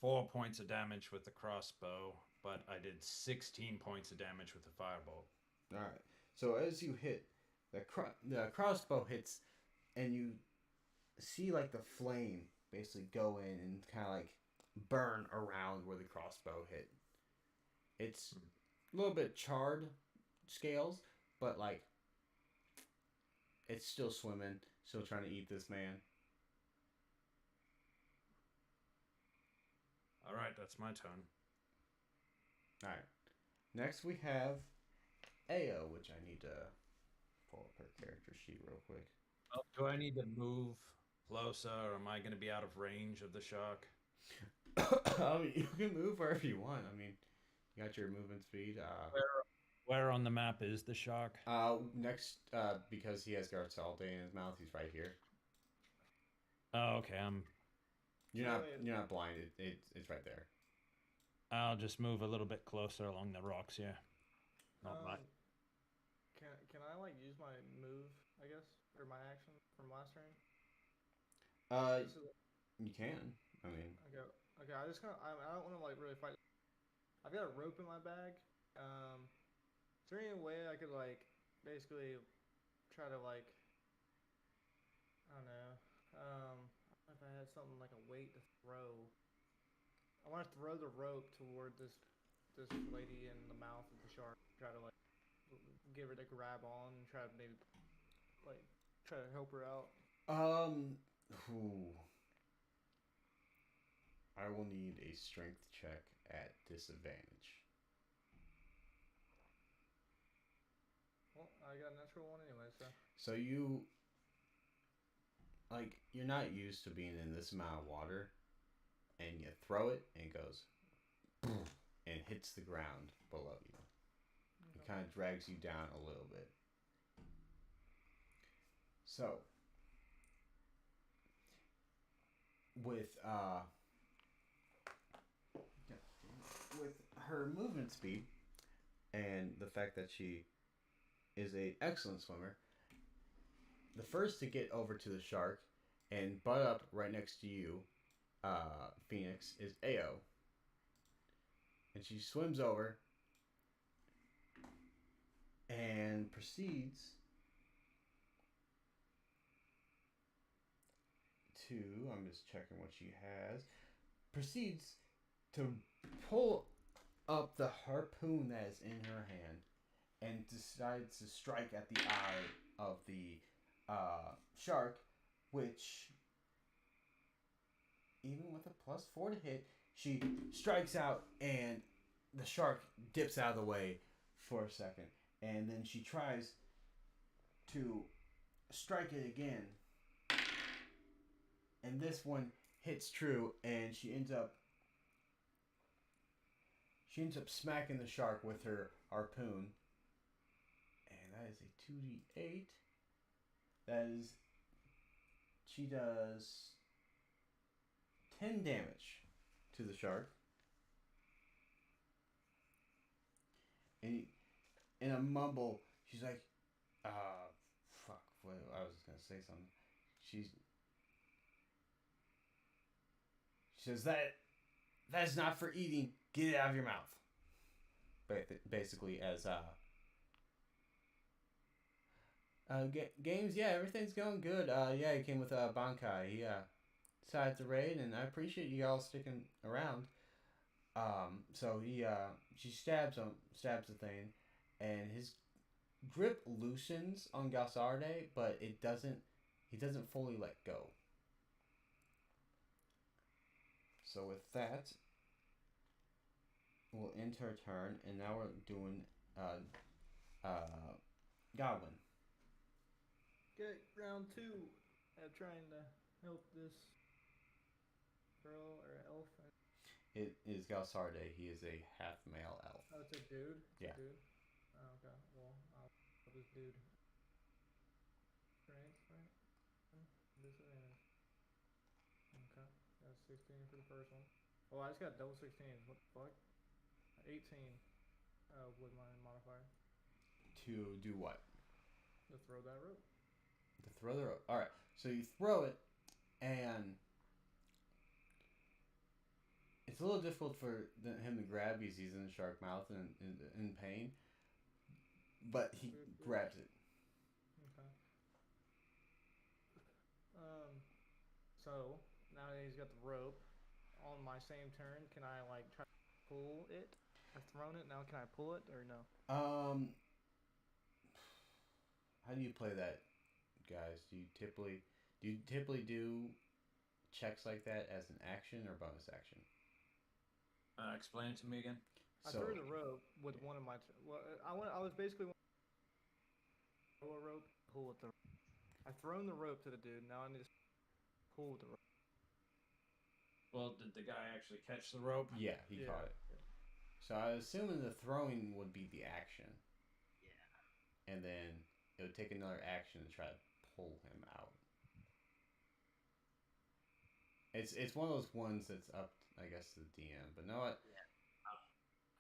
C: 4 points of damage with the crossbow, but I did 16 points of damage with the firebolt.
A: All right. So as you hit, the crossbow hits, and you see like the flame basically go in and kind of like burn around where the crossbow hit. It's a little bit charred scales, but like it's still swimming, still trying to eat this man.
C: All right, that's my turn.
A: All right. Next we have Ao, which I need to pull up her character sheet real quick.
C: Oh, do I need to move closer, or am I going to be out of range of the shark?
A: I mean, you can move wherever you want. I mean, you got your movement speed.
C: Where on the map is the shark?
A: Next, because he has Garcelte in his mouth, he's right here.
C: Oh, okay.
A: You're not blinded. It's right there.
C: I'll just move a little bit closer along the rocks here. Not much.
B: Can I like use my move, I guess, or my action from last turn?
A: You can. I mean.
B: Okay. I don't want to like really fight. I've got a rope in my bag. Is there any way I could like basically try to like I don't know. If I had something like a weight to throw. I want to throw the rope toward this lady in the mouth of the shark. Try to like give her to grab on and try to maybe like try to help her out.
A: I will need a strength check at disadvantage.
B: Well, I got a natural one anyway, so.
A: So you're not used to being in this amount of water, and you throw it, and it goes, and hits the ground below you. It kind of drags you down a little bit. So, with her movement speed, and the fact that she is an excellent swimmer, the first to get over to the shark and butt up right next to you, Phoenix, is Ao. And she swims over and proceeds to, I'm just checking what she has, proceeds to pull up the harpoon that is in her hand and decides to strike at the eye of the shark, which, even with a +4 to hit, she strikes out and the shark dips out of the way for a second. And then she tries to strike it again. And this one hits true, and she ends up smacking the shark with her harpoon. And that is a 2d8. She does 10 damage to the shark. And in a mumble, she's like, fuck, I was gonna say something. She says, that's not for eating, get it out of your mouth. Basically, as games, yeah, everything's going good. Yeah, he came with Bankai. He decided to raid, and I appreciate you all sticking around. So she stabs the thing, and his grip loosens on Galsarde, but he doesn't fully let go. So with that, we'll end her turn, and now we're doing Godwin.
B: Okay, round 2 of trying to help this girl or elf.
A: It is Galsarde. He is a half male elf.
B: Oh, it's a dude?
A: Yeah.
B: A dude? Oh, okay. Well, I'll this dude. Strength, right? Disadvantage. Okay. That's 16 for the first one. Oh, I just got double 16s. What the fuck? 18 with my modifier.
A: To do what?
B: To throw that rope.
A: To throw the rope. Alright, so you throw it, and it's a little difficult for him to grab because he's in the shark mouth and in pain. But he grabs it.
B: Okay. So now that he's got the rope, on my same turn, can I like try to pull it? I've thrown it. Now can I pull it or no?
A: How do you play that, guys? Do you typically do checks like that as an action or bonus action?
C: Explain it to me again.
B: I threw the rope with one of my. I was basically throw a rope, pull with the. I've thrown the rope to the dude. Now I need to pull the rope.
C: Well, did the guy actually catch the rope?
A: Yeah, he caught it.
B: Yeah.
A: So I was assuming the throwing would be the action.
E: Yeah.
A: And then it would take another action to try to pull him out. It's one of those ones that's up, I guess, to the DM. But know what?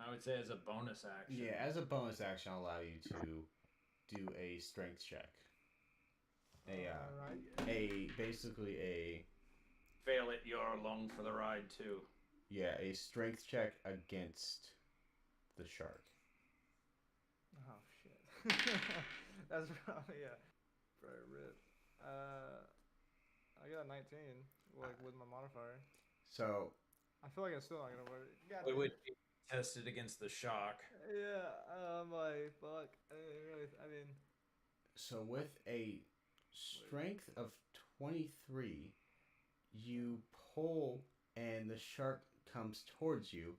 C: I would say as a bonus action.
A: Yeah, as a bonus action, I'll allow you to do a strength check. Basically a.
C: Fail it, you're along for the ride too.
A: Yeah, a strength check against the shark.
B: Oh shit. That's probably probably rip. I got a 19, like with my modifier.
A: So.
B: I feel like I'm still not gonna work.
C: It would be tested against the shock.
B: Yeah, I'm like, fuck. I mean.
A: So with a strength of 23, you pull and the shark comes towards you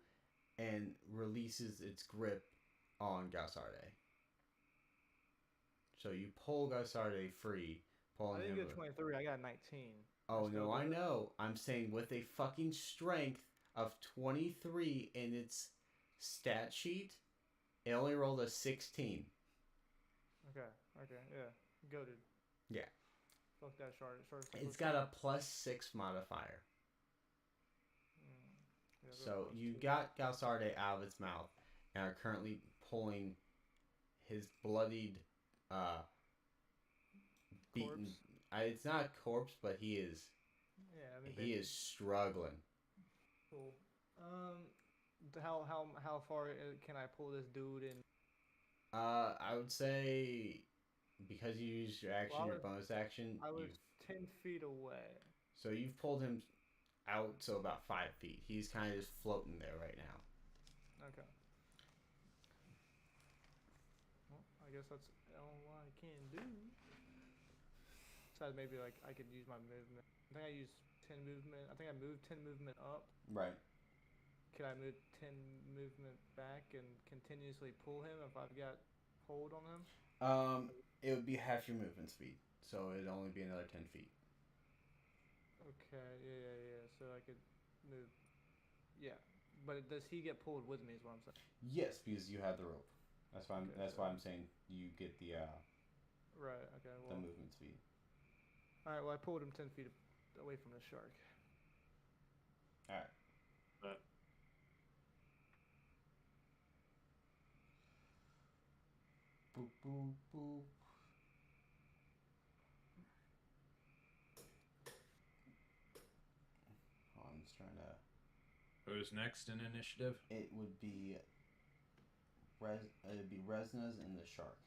A: and releases its grip on Galsarde. So you pull Galsarde free, pulling
B: I didn't
A: him.
B: get 23. I got 19.
A: Oh no, I know. I'm saying with a fucking strength of 23 in its stat sheet, it only rolled a 16.
B: Okay, yeah. Go, dude.
A: Yeah.
B: Fuck that shark.
A: It's got a +6 modifier.
B: Yeah,
A: So you got Galsarde out of its mouth and are currently pulling his bloodied, beaten.
B: Corpse?
A: It's not a corpse, but he is.
B: Yeah, I mean.
A: He is struggling.
B: Cool. How far can I pull this dude in?
A: I would say because you used your action, your bonus action.
B: I was 10 feet away.
A: So you've pulled him out, so about 5 feet. He's kind of just floating there right now.
B: Okay. Well, I guess that's all I can do. Besides, maybe like I could use my movement. I think I used 10 movement. I think I moved 10 movement up.
A: Right.
B: Could I move 10 movement back and continuously pull him if I've got hold on him?
A: It would be half your movement speed, so it'd only be another 10 feet.
B: Okay, yeah. So I could move. Yeah, but does he get pulled with me? Is what I'm saying.
A: Yes, because you have the rope. That's why.
B: Okay,
A: That's why I'm saying you get the.
B: Right. Okay.
A: The
B: Well.
A: movement speed.
B: All right. Well, I pulled him 10 feet away from the shark.
A: All right.
C: But
A: Boop boop boop. Oh, I'm just trying to.
C: who's next in initiative?
A: It would be. It'd be Resna's and the shark.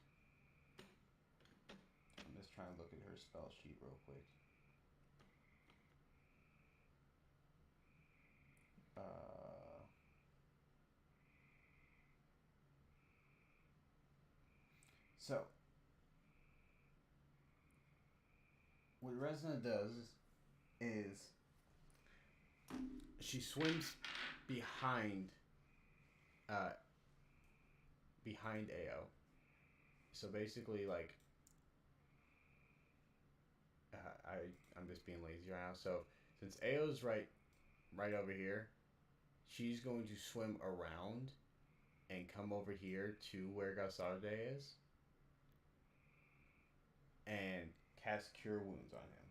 A: I'm just trying to look at her spell sheet real quick. So, what Resna does is she swims behind Ao. So basically, like, I'm just being lazy right now. So since Ao's right over here, she's going to swim around and come over here to where Gasarde is and cast Cure Wounds on him.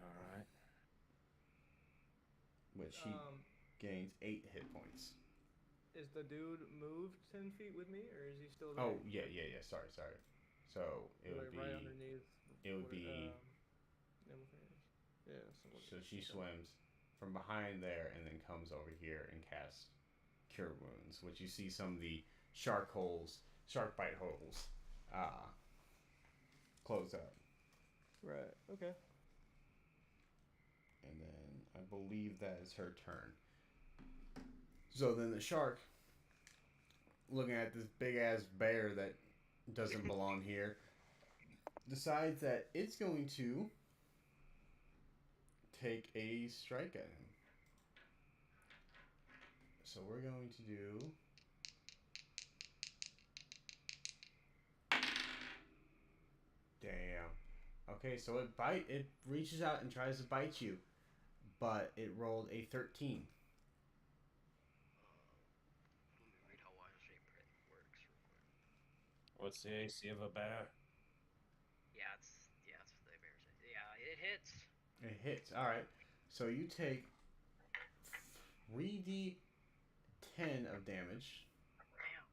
C: All right.
A: Which he gains 8 hit points.
B: Is the dude moved 10 feet with me, or is he still there?
A: Oh yeah. Sorry. So it would
B: Like
A: be
B: right underneath.
A: it would be.
B: Yeah.
A: So she swims from behind there and then comes over here and casts Cure Wounds, which you see some of the shark bite holes, close up.
B: Right. Okay.
A: And then I believe that is her turn. So then the shark, looking at this big ass bear that doesn't belong here, decides that it's going to take a strike at him. So we're going to do... Damn. Okay, so it reaches out and tries to bite you, but it rolled a 13.
E: Let me read how Wild Shape works real quick.
C: What's the AC of a bear?
E: Yeah, it's what the bear said. Yeah, it hits.
A: It hits. All right. So you take 3d10 of damage.
E: Damn.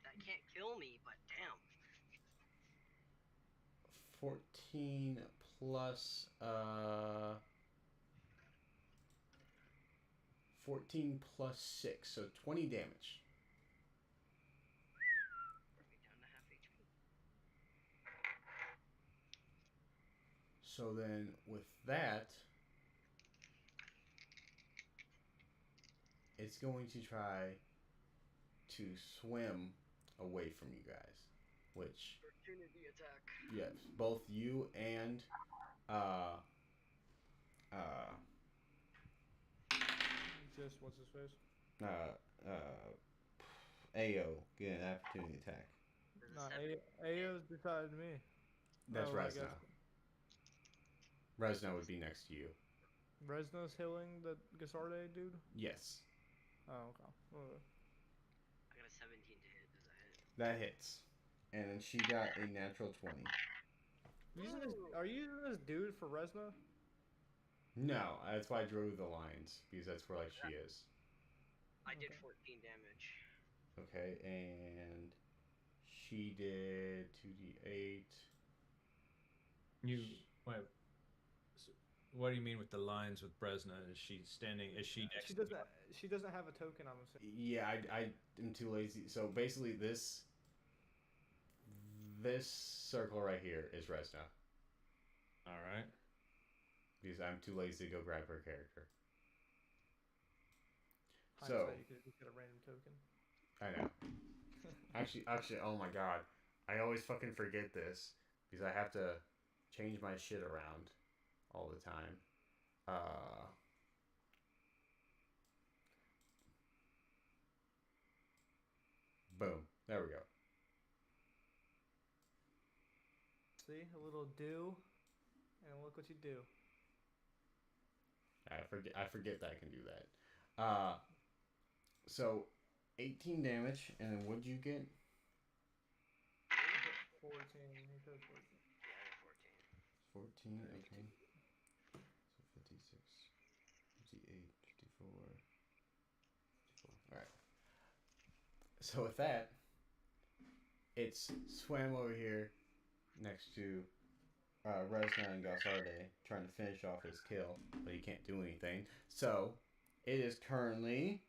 E: That can't kill me, but damn.
A: 14 plus 14 plus 6, so 20 damage.
E: Brought me down to half HP.
A: So then with that, it's going to try to swim away from you guys, which
E: Opportunity attack.
A: yes, both you and
B: Just what's his face?
A: Ao get an opportunity attack.
B: Nah, Ao's beside me.
A: That's
B: Oh, I
A: Resna.
B: guess.
A: Resna would be next to you.
B: Resna's healing the Gasarde dude?
A: Yes,
B: Oh, okay.
E: I got a 17 to hit. Does that hit?
A: that hits. And then she got a natural 20.
B: Are you using this dude for Resna?
A: No, that's why I drew the lines, because that's where she is.
E: I did
B: Okay.
E: 14 damage.
A: Okay, and she did 2d8.
C: Wait. So what do you mean with the lines with Bresna? Is she standing? Is she next?
B: She doesn't have a token, I'm assuming.
A: Yeah, I am too lazy. So basically this circle right here is Resna.
C: All right.
A: Because I'm too lazy to go grab her character. So
B: Hindsight, you could get a random token.
A: I know. Actually, oh my god. I always fucking forget this because I have to change my shit around all the time. Boom. There we go.
B: See, a little do, and look what you do.
A: I forget that I can do that. So 18 damage, and then what'd you get?
B: 14. He said 14.
E: Yeah, I got 14.
A: 14, okay. So 56, 58, 54, 54. Alright. So with that, it's swam over here next to Resna and Gasarde, trying to finish off his kill, but he can't do anything. So it is currently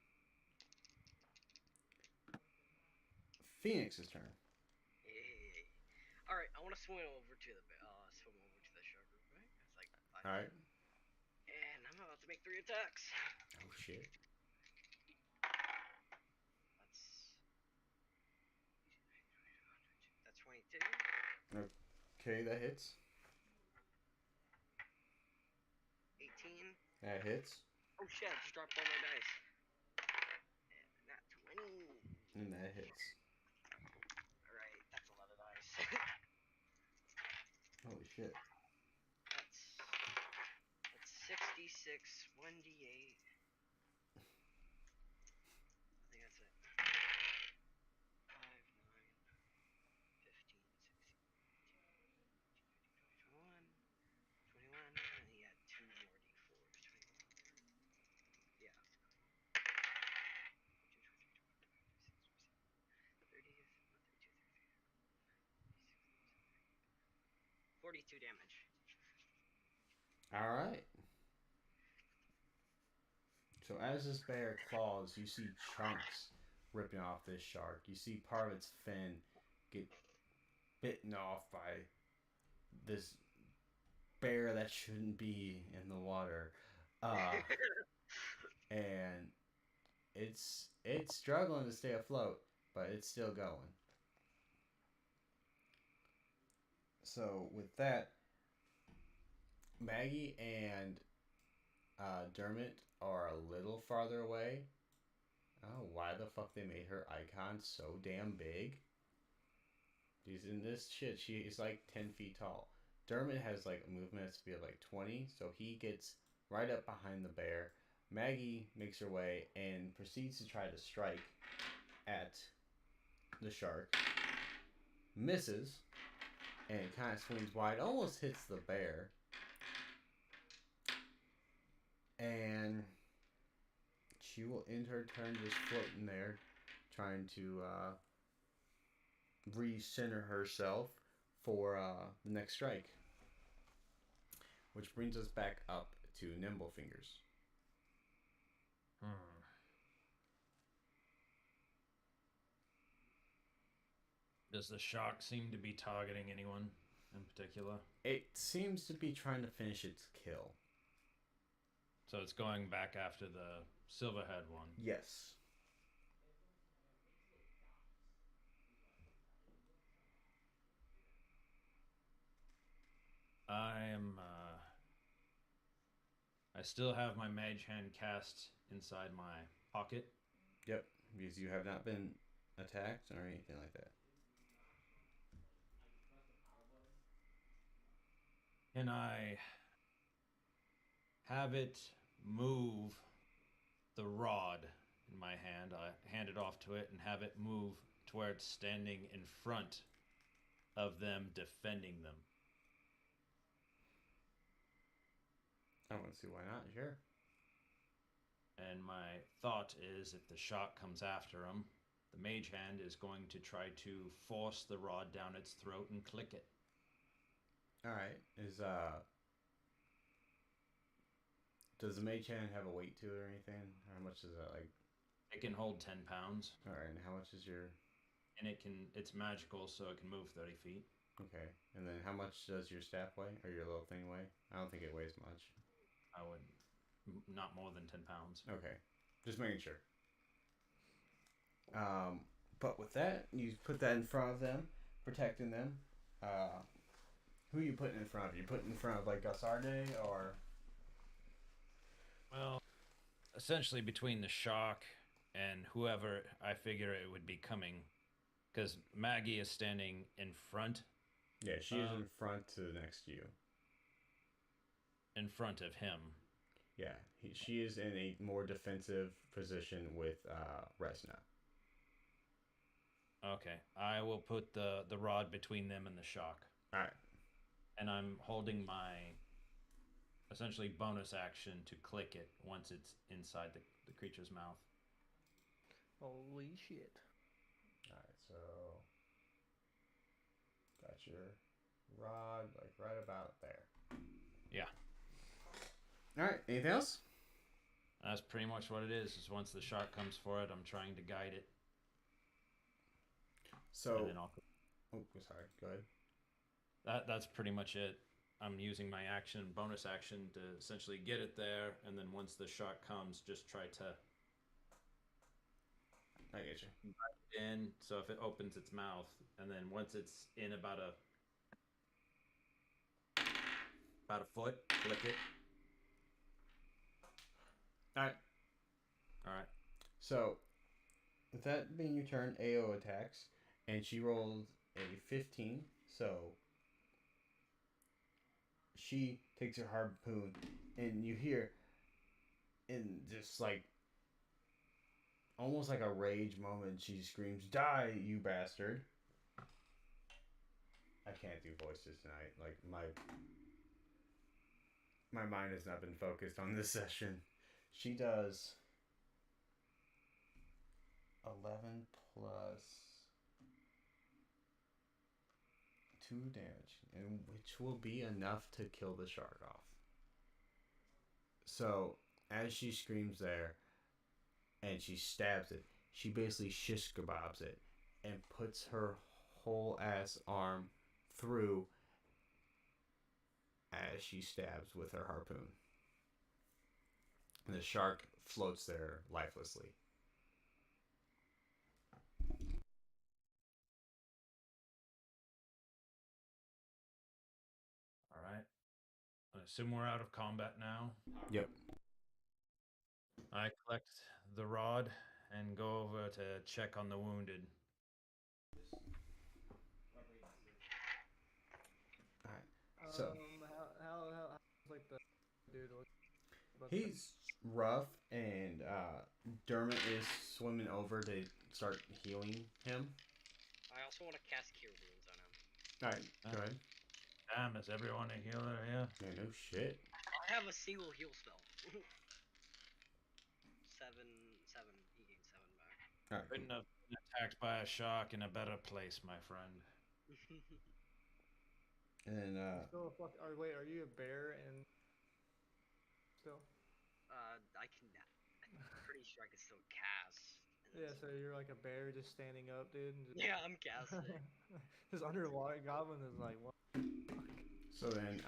A: Phoenix's turn.
E: Hey. All right, I want to swim over to the shark real quick. It's like 5
A: Alright.
E: And I'm about to make 3 attacks.
A: Oh shit.
E: That's 22.
A: Okay, that hits.
E: 18.
A: That hits.
E: Oh shit! I just dropped all my dice. And not 20.
A: And that hits.
E: All right, that's 11.
A: shit.
E: That's 66, 1d8. I think that's it. 5, 9, 15, 16, 21, and he had 2 more d4s. 21. Yeah. 42 damage.
A: All right. So as this bear claws, you see chunks ripping off this shark. You see part of its fin get bitten off by this bear that shouldn't be in the water. And it's struggling to stay afloat, but it's still going. So with that, Maggie and Dermot are a little farther away. I don't know why the fuck they made her icon so damn big. She's in this shit. She is like 10 feet tall. Dermot has like a movement speed of like 20, so he gets right up behind the bear. Maggie makes her way and proceeds to try to strike at the shark. Misses, and it kind of swings wide, almost hits the bear. And she will end her turn just floating there, trying to recenter herself for the next strike. Which brings us back up to Nimblefingers.
C: Does the shark seem to be targeting anyone in particular?
A: It seems to be trying to finish its kill.
C: So it's going back after the silverhead one.
A: Yes.
C: I still have my mage hand cast inside my pocket.
A: Yep, because you have not been attacked or anything like that.
C: Can I have it move the rod in my hand? I hand it off to it and have it move to where it's standing in front of them, defending them.
A: I want to see why not. Sure.
C: And my thought is if the shark comes after him, the mage hand is going to try to force the rod down its throat and click it.
A: All right. Does the mage hand have a weight to it or anything? How much is that like?
C: It can hold 10 pounds.
A: All right. And how much is your?
C: And it's magical, so it can move 30 feet.
A: Okay. And then how much does your staff weigh or your little thing weigh? I don't think it weighs much.
C: I would not more than 10 pounds.
A: Okay. Just making sure. But with that, you put that in front of them, protecting them. Who are you putting in front of? You putting in front of like Gasarde or?
C: Well, essentially between the shark and whoever I figure it would be coming, because Maggie is standing in front.
A: Yeah, she is in front to next to you.
C: In front of him.
A: Yeah, she is in a more defensive position with Resna.
C: Okay, I will put the rod between them and the shark.
A: All right.
C: And I'm holding my essentially bonus action to click it once it's inside the creature's mouth.
B: Holy shit.
A: All right, so got your rod like right about there.
C: Yeah.
A: All right, anything else?
C: That's pretty much what it is once the shark comes for it, I'm trying to guide it.
A: So,
C: and then
A: oh, sorry, go ahead.
C: That's pretty much it. I'm using my bonus action to essentially get it there, and then once the shark comes, just try to
A: I get you.
C: In, so if it opens its mouth, and then once it's in about a foot, click it.
A: All right. So, with that being your turn, AO attacks, and she rolled a 15, so she takes her harpoon, and you hear, in just like almost like a rage moment, she screams, "Die, you bastard!" I can't do voices tonight. Like my mind has not been focused on this session. She does 11 plus 2 damage, and which will be enough to kill the shark off. So, as she screams there and she stabs it, she basically shish kebabs it and puts her whole ass arm through as she stabs with her harpoon. And the shark floats there lifelessly.
C: All right. I assume we're out of combat now.
A: Yep.
C: I collect the rod and go over to check on the wounded.
A: Alright. So
B: how's like the dude look?
A: he's rough, and Dermot is swimming over to start healing him.
E: I also want to cast Cure Wounds on him.
A: Alright, go ahead.
C: Damn, is everyone a healer here?
A: Yeah, no shit.
E: I have a single heal spell. 7. He gains 7 back.
A: Alright.
C: Couldn't have been attacked by a shark in a better place, my friend.
A: And then
B: Still a fuck. Wait, are you a bear and still?
E: I can. I'm pretty sure I can still cast.
B: Yeah, so you're like a bear just standing up, dude. And just,
E: Yeah, I'm casting.
B: just underwater. Goblin is like, what?
A: so then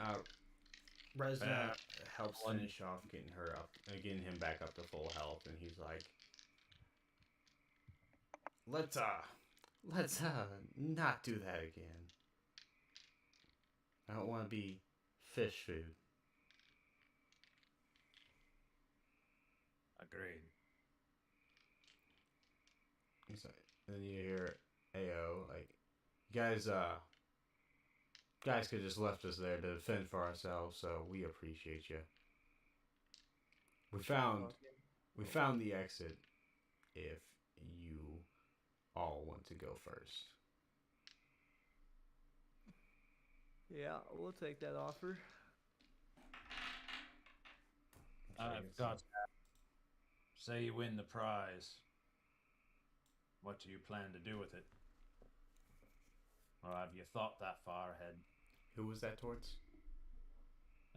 A: Resna helps finish off getting her up, getting him back up to full health, and he's like, let's not do that again. I don't want to be fish food.
C: Agreed.
A: He's like, and then you hear AO like, guys could just left us there to defend for ourselves, so we appreciate you. We found the exit. If you all want to go first.
B: Yeah, we'll take that offer.
C: I've got. Say you win the prize. What do you plan to do with it? Or have you thought that far ahead?
A: Who was that towards?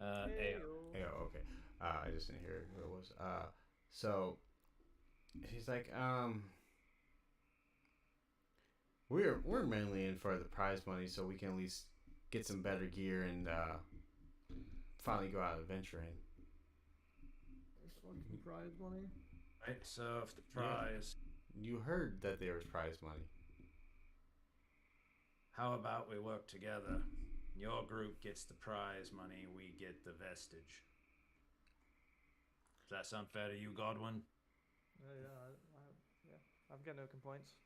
C: AO.
A: AO, okay. I just didn't hear who it was. So he's like, we're mainly in for the prize money, so we can at least get some better gear and finally go out adventuring.
B: There's fucking prize money.
C: Right, so if the prize...
A: You heard that there was prize money.
C: How about we work together? Your group gets the prize money, we get the vestige. Does that sound fair to you, Godwin?
B: Yeah, I've got no complaints.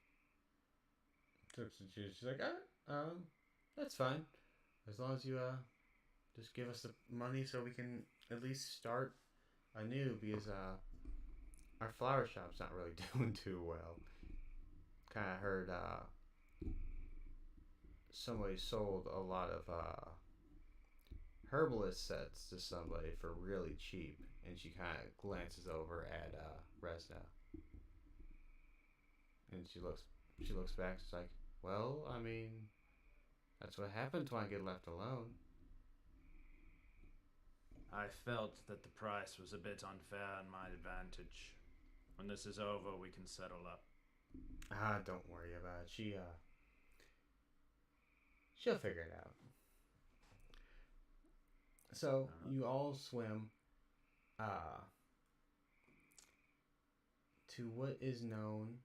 A: She's like, that's fine. As long as you just give us the money so we can at least start anew, because our flower shop's not really doing too well. Kind of heard somebody sold a lot of herbalist sets to somebody for really cheap, and she kind of glances over at Resna, and she looks back. She's like, well, I mean, that's what happens when I get left alone.
C: I felt that the price was a bit unfair in my advantage. When this is over, we can settle up.
A: Don't worry about it. She'll figure it out. So you all swim to what is known,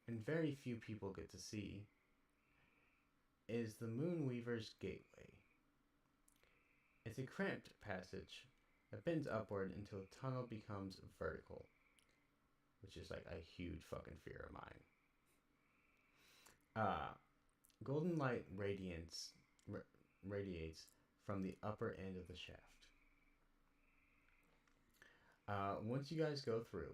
A: and very few people get to see, is the Moonweaver's Gateway. It's a cramped passage that bends upward until the tunnel becomes vertical, which is like a huge fucking fear of mine. Golden light radiates from the upper end of the shaft. Once you guys go through,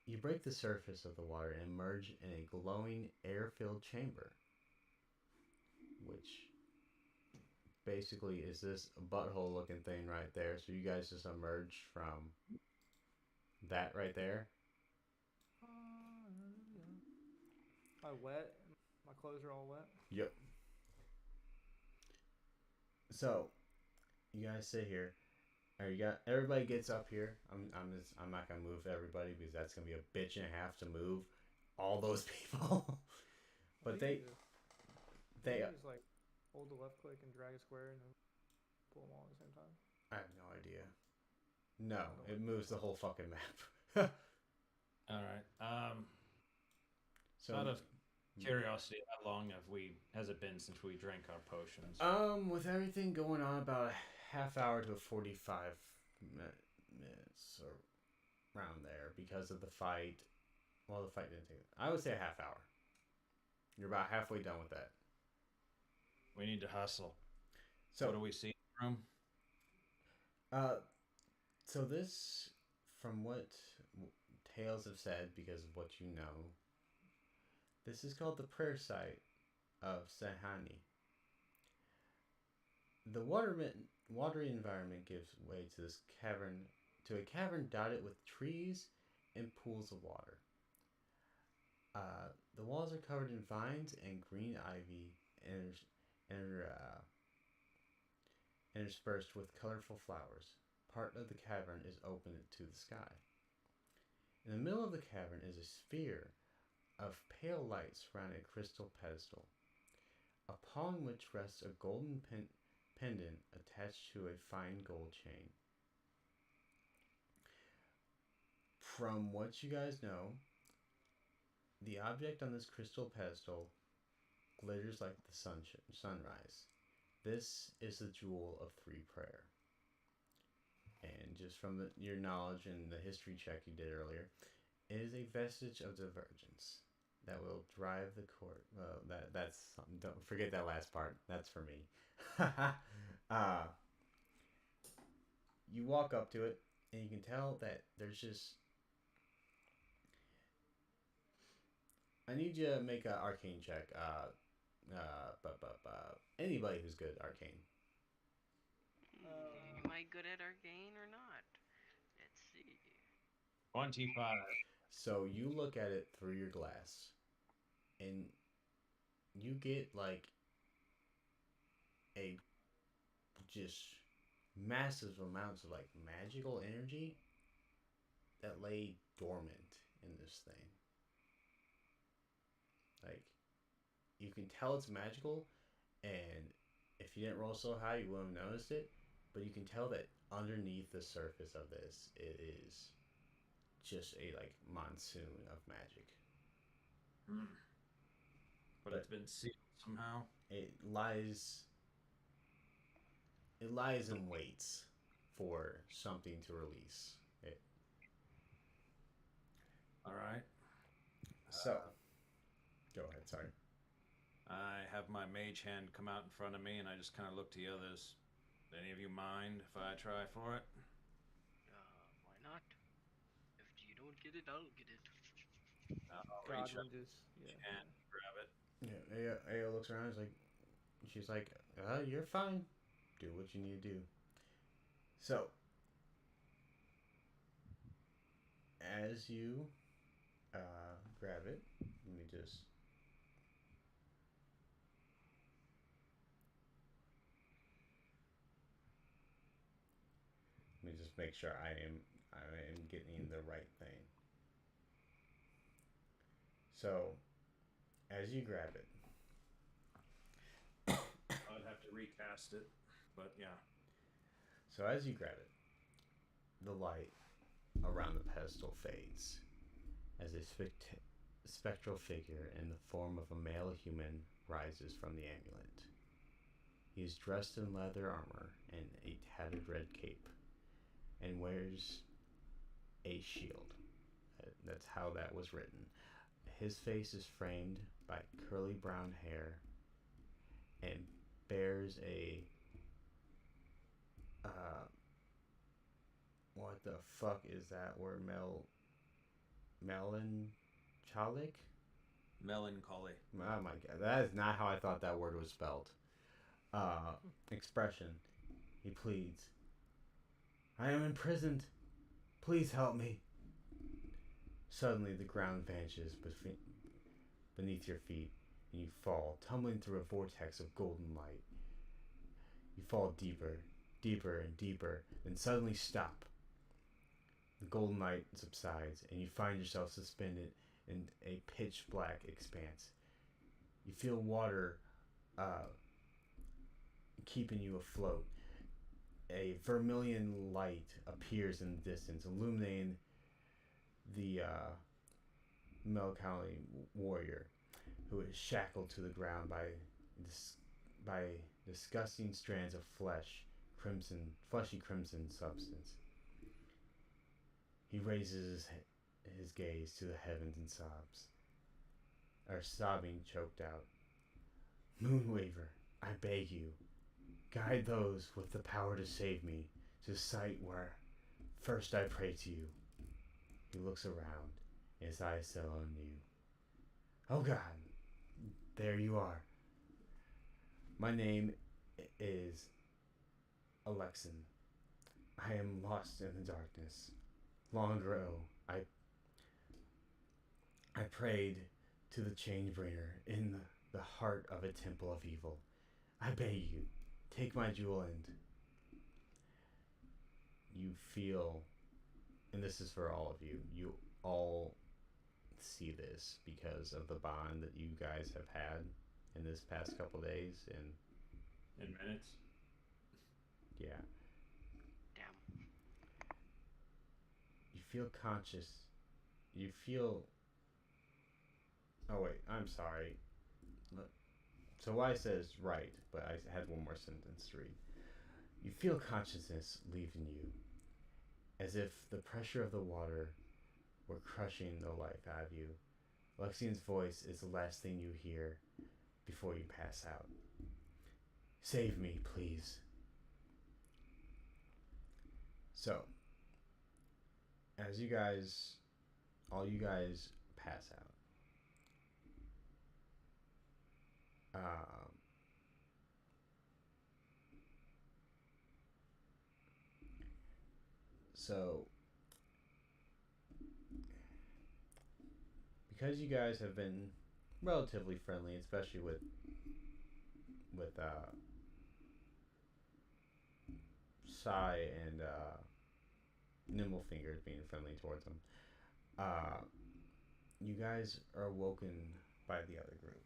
A: you break the surface of the water and emerge in a glowing air-filled chamber, which basically is this butthole looking thing right there. So you guys just emerge from that right there.
B: Am I wet? My clothes are all wet.
A: Yep. So you guys sit here. Or you got everybody gets up here. I'm not gonna move everybody because that's gonna be a bitch and a half to move all those people. But they
B: just like hold the left click and drag a square and then pull them all at the same time.
A: I have no idea. No, it moves the whole fucking map.
C: All right.
A: So
C: out of curiosity, how long has it been since we drank our potions?
A: with everything going on, about a half hour to 45 minutes or around there because of the fight. Well, the fight didn't take. I would say a half hour. You're about halfway done with that.
C: We need to hustle.
A: So
C: what do we see in the room?
A: So this, from what tales have said, because of what you know, this is called the prayer site of Sahani. The watery environment gives way to this cavern, to a cavern dotted with trees and pools of water. The walls are covered in vines and green ivy, interspersed with colorful flowers. Part of the cavern is open to the sky. In the middle of the cavern is a sphere of pale light surrounding a crystal pedestal, upon which rests a golden pendant attached to a fine gold chain. From what you guys know, the object on this crystal pedestal glitters like the sunrise. This is the Jewel of Three Prayer. And just from your knowledge and the history check you did earlier, it is a vestige of divergence that will drive the court. Well, that's something. Don't forget that last part. That's for me. You walk up to it, and you can tell that there's just. I need you to make an arcane check. Anybody who's good at arcane.
E: Am I good at arcane or not? Let's see.
C: 25.
A: So you look at it through your glass, and you get like a just massive amounts of like magical energy that lay dormant in this thing. Like, you can tell it's magical, and if you didn't roll so high, you wouldn't have noticed it. But you can tell that underneath the surface of this, it is just a like monsoon of magic.
C: But it's been sealed somehow.
A: It lies in waits for something to release it.
C: All right.
A: So, go ahead. Sorry.
C: I have my mage hand come out in front of me, and I just kind of look to the others. Any of you mind if I try for it?
E: Why not? If you don't get it, I'll get it.
C: I'll reach
B: Godwin
C: up
B: just
C: and grab it.
A: Yeah, Ao looks around. She's like, you're fine. Do what you need to do. So, as you grab it, let me just. Let me just make sure I am getting the right thing. So, as you grab it,
C: I'd have to recast it, but yeah.
A: So as you grab it, the light around the pedestal fades as a spectral figure in the form of a male human rises from the amulet. He is dressed in leather armor and a tattered red cape, and wears a shield. That's how that was written. His face is framed by curly brown hair and bears a what the fuck is that word? Melancholic?
C: Melancholy.
A: Oh my god, that is not how I thought that word was spelled. Expression. He pleads, I am imprisoned. Please help me. Suddenly, the ground vanishes beneath your feet, and you fall, tumbling through a vortex of golden light. You fall deeper, deeper, and deeper, then suddenly stop. The golden light subsides, and you find yourself suspended in a pitch black expanse. You feel water keeping you afloat. A vermilion light appears in the distance, illuminating the melancholy warrior, who is shackled to the ground by disgusting strands of fleshy crimson substance. He raises his gaze to the heavens and sobbing, choked out. Moonwaver, I beg you, guide those with the power to save me to the site where first I pray to you. He looks around, and his eyes settle on you. Oh God, there you are. My name is Alexin. I am lost in the darkness. Long ago, I prayed to the Chainbringer in the heart of a temple of evil. I beg you, take my jewel and you feel, and this is for all of you, you all see this because of the bond that you guys have had in this past couple days and
C: In minutes.
A: yeah.
E: Damn.
A: You feel conscious. You feel. Oh wait, I'm sorry. So what I said is right, but I had one more sentence to read. You feel consciousness leaving you, as if the pressure of the water were crushing the life out of you. Lexian's voice is the last thing you hear before you pass out. Save me, please. So, as all you guys pass out, so because you guys have been relatively friendly, especially with Sai and Nimble Fingers being friendly towards them, you guys are woken by the other group.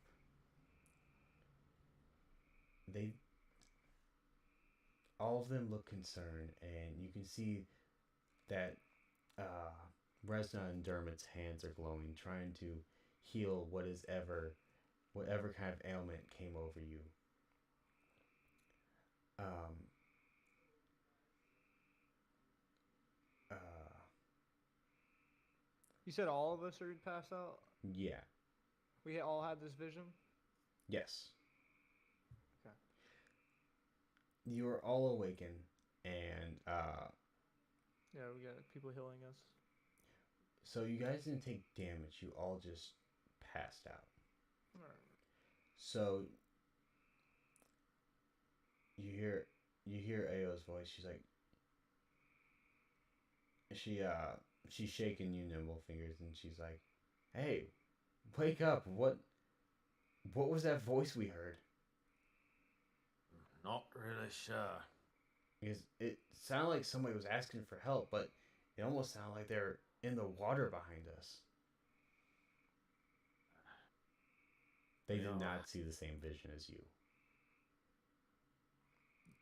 A: All of them look concerned, and you can see that Resna and Dermot's hands are glowing, trying to heal whatever kind of ailment came over you.
B: You said all of us are passed out?
A: Yeah.
B: We all had this vision?
A: Yes.
B: Okay.
A: You are all awakened, and
B: Yeah, we got people healing us.
A: so you guys didn't take damage. You all just passed out.
B: Alright.
A: So you hear Ao's voice. She's like, she's shaking you, Nimble Fingers, and she's like, "Hey, wake up! What was that voice we heard?"
C: Not really sure.
A: Because it sounded like somebody was asking for help, but it almost sounded like they're in the water behind us. They did not see the same vision as you.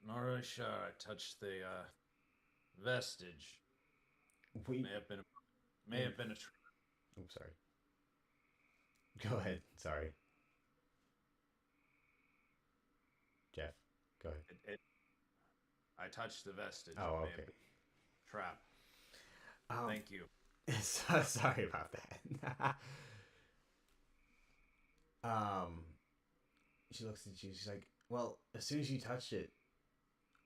C: Not really sure. I touched the vestige. May have been a tree.
A: Oops, sorry. Go ahead. Sorry. Jeff, go ahead.
C: I touched the vestige.
A: Oh,
C: It may have
A: okay.
C: been a trap. Thank you.
A: Sorry about that. She looks at you. She's like, Well, as soon as you touched it,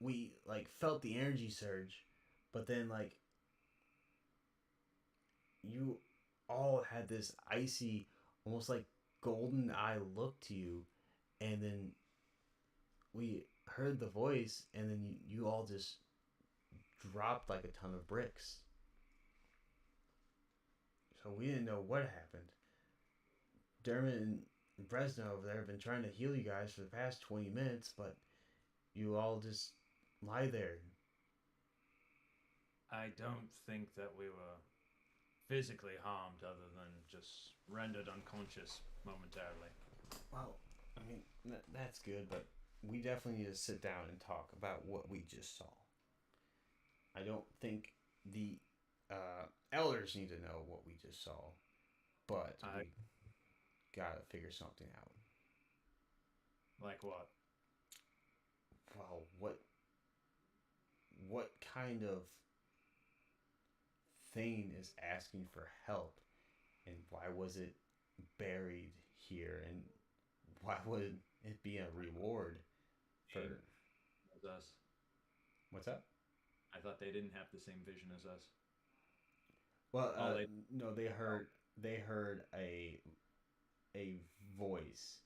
A: we like felt the energy surge, but then like you all had this icy, almost like golden eye look to you, and then we heard the voice, and then you all just dropped like a ton of bricks. So we didn't know what happened. Dermot and Bresno over there have been trying to heal you guys for the past 20 minutes, but you all just lie there.
C: I don't think that we were physically harmed other than just rendered unconscious momentarily.
A: Well, I mean, that's good, but we definitely need to sit down and talk about what we just saw. I don't think the elders need to know what we just saw, but we gotta figure something out.
C: Like what?
A: Well, what kind of thing is asking for help, and why was it buried here, and why would it be a reward for
C: As us.
A: what's up?
C: I thought they didn't have the same vision as us.
A: Well,
C: they-
A: no, they heard a voice.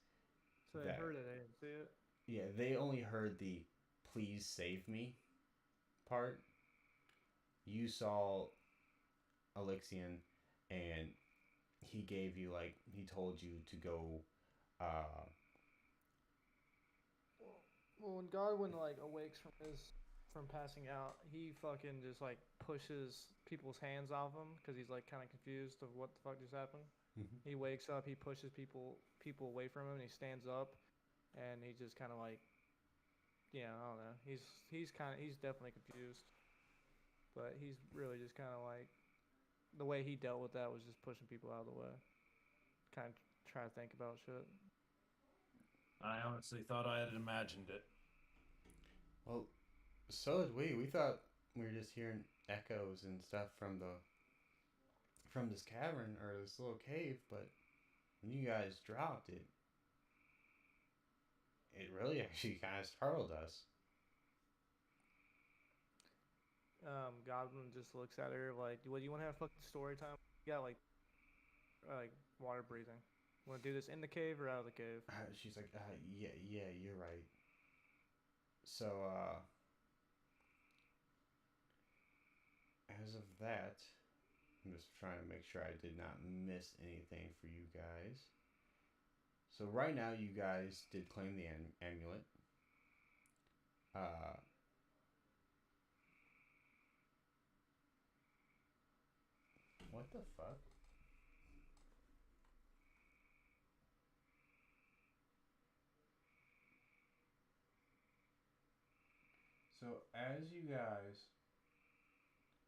B: So they
A: That-
B: heard it, they didn't see it.
A: Yeah, they only heard the "please save me" part. You saw Alexian, and he gave you he told you to go.
B: Well, when Godwin like awakes from passing out, he fucking just like pushes people's hands off him because he's like kind of confused of what the fuck just happened. He wakes up, he pushes people away from him, and he stands up, and he just kind of like, I don't know. He's definitely confused, but he's really just kind of like, the way he dealt with that was just pushing people out of the way. Kind of try to think about shit.
C: I honestly thought I had imagined it.
A: Well, so did we. We thought we were just hearing echoes and stuff from this cavern or this little cave, but when you guys dropped it, it really actually kind of startled us.
B: Godwin just looks at her like, "What do you want to have fucking story time? You got like water breathing. Want to do this in the cave or out of the cave?"
A: She's like, yeah, you're right. So, as of that, I'm just trying to make sure I did not miss anything for you guys. So right now, you guys did claim the amulet. What the fuck? So as you guys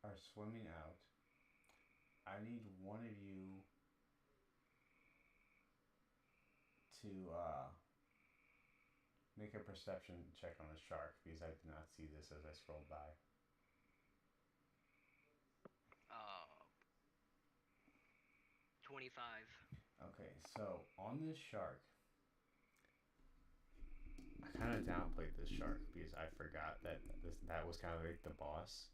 A: are swimming out, I need one of you to make a perception check on the shark because I did not see this as I scrolled by.
E: 25.
A: Okay, so on this shark, I kind of downplayed this shark because I forgot that that was kind of like the boss.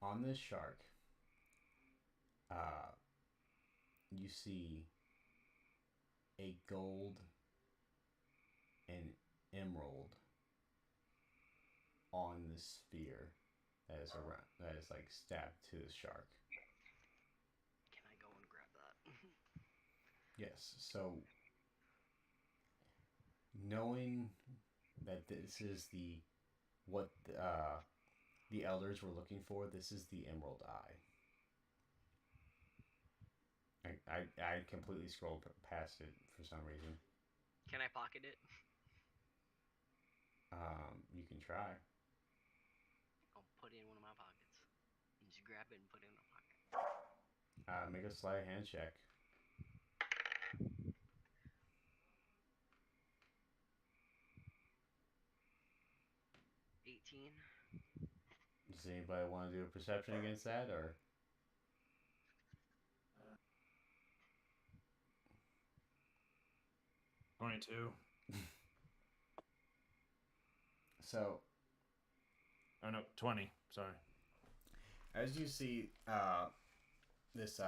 A: On this shark, you see a gold and emerald on the sphere that is around, that is like stabbed to the shark.
E: Can I go and grab that?
A: Yes, so knowing that this is what the elders were looking for, this is the Emerald Eye. I completely scrolled past it for some reason.
E: Can I pocket it?
A: You can try.
E: I'll put it in one of my pockets. You just grab it and put it in my pocket.
A: Make a sleight of hand check.
E: 18.
A: Does anybody want to do a perception against that, or?
C: 22.
A: So,
C: Oh no, 20. Sorry.
A: as you see, this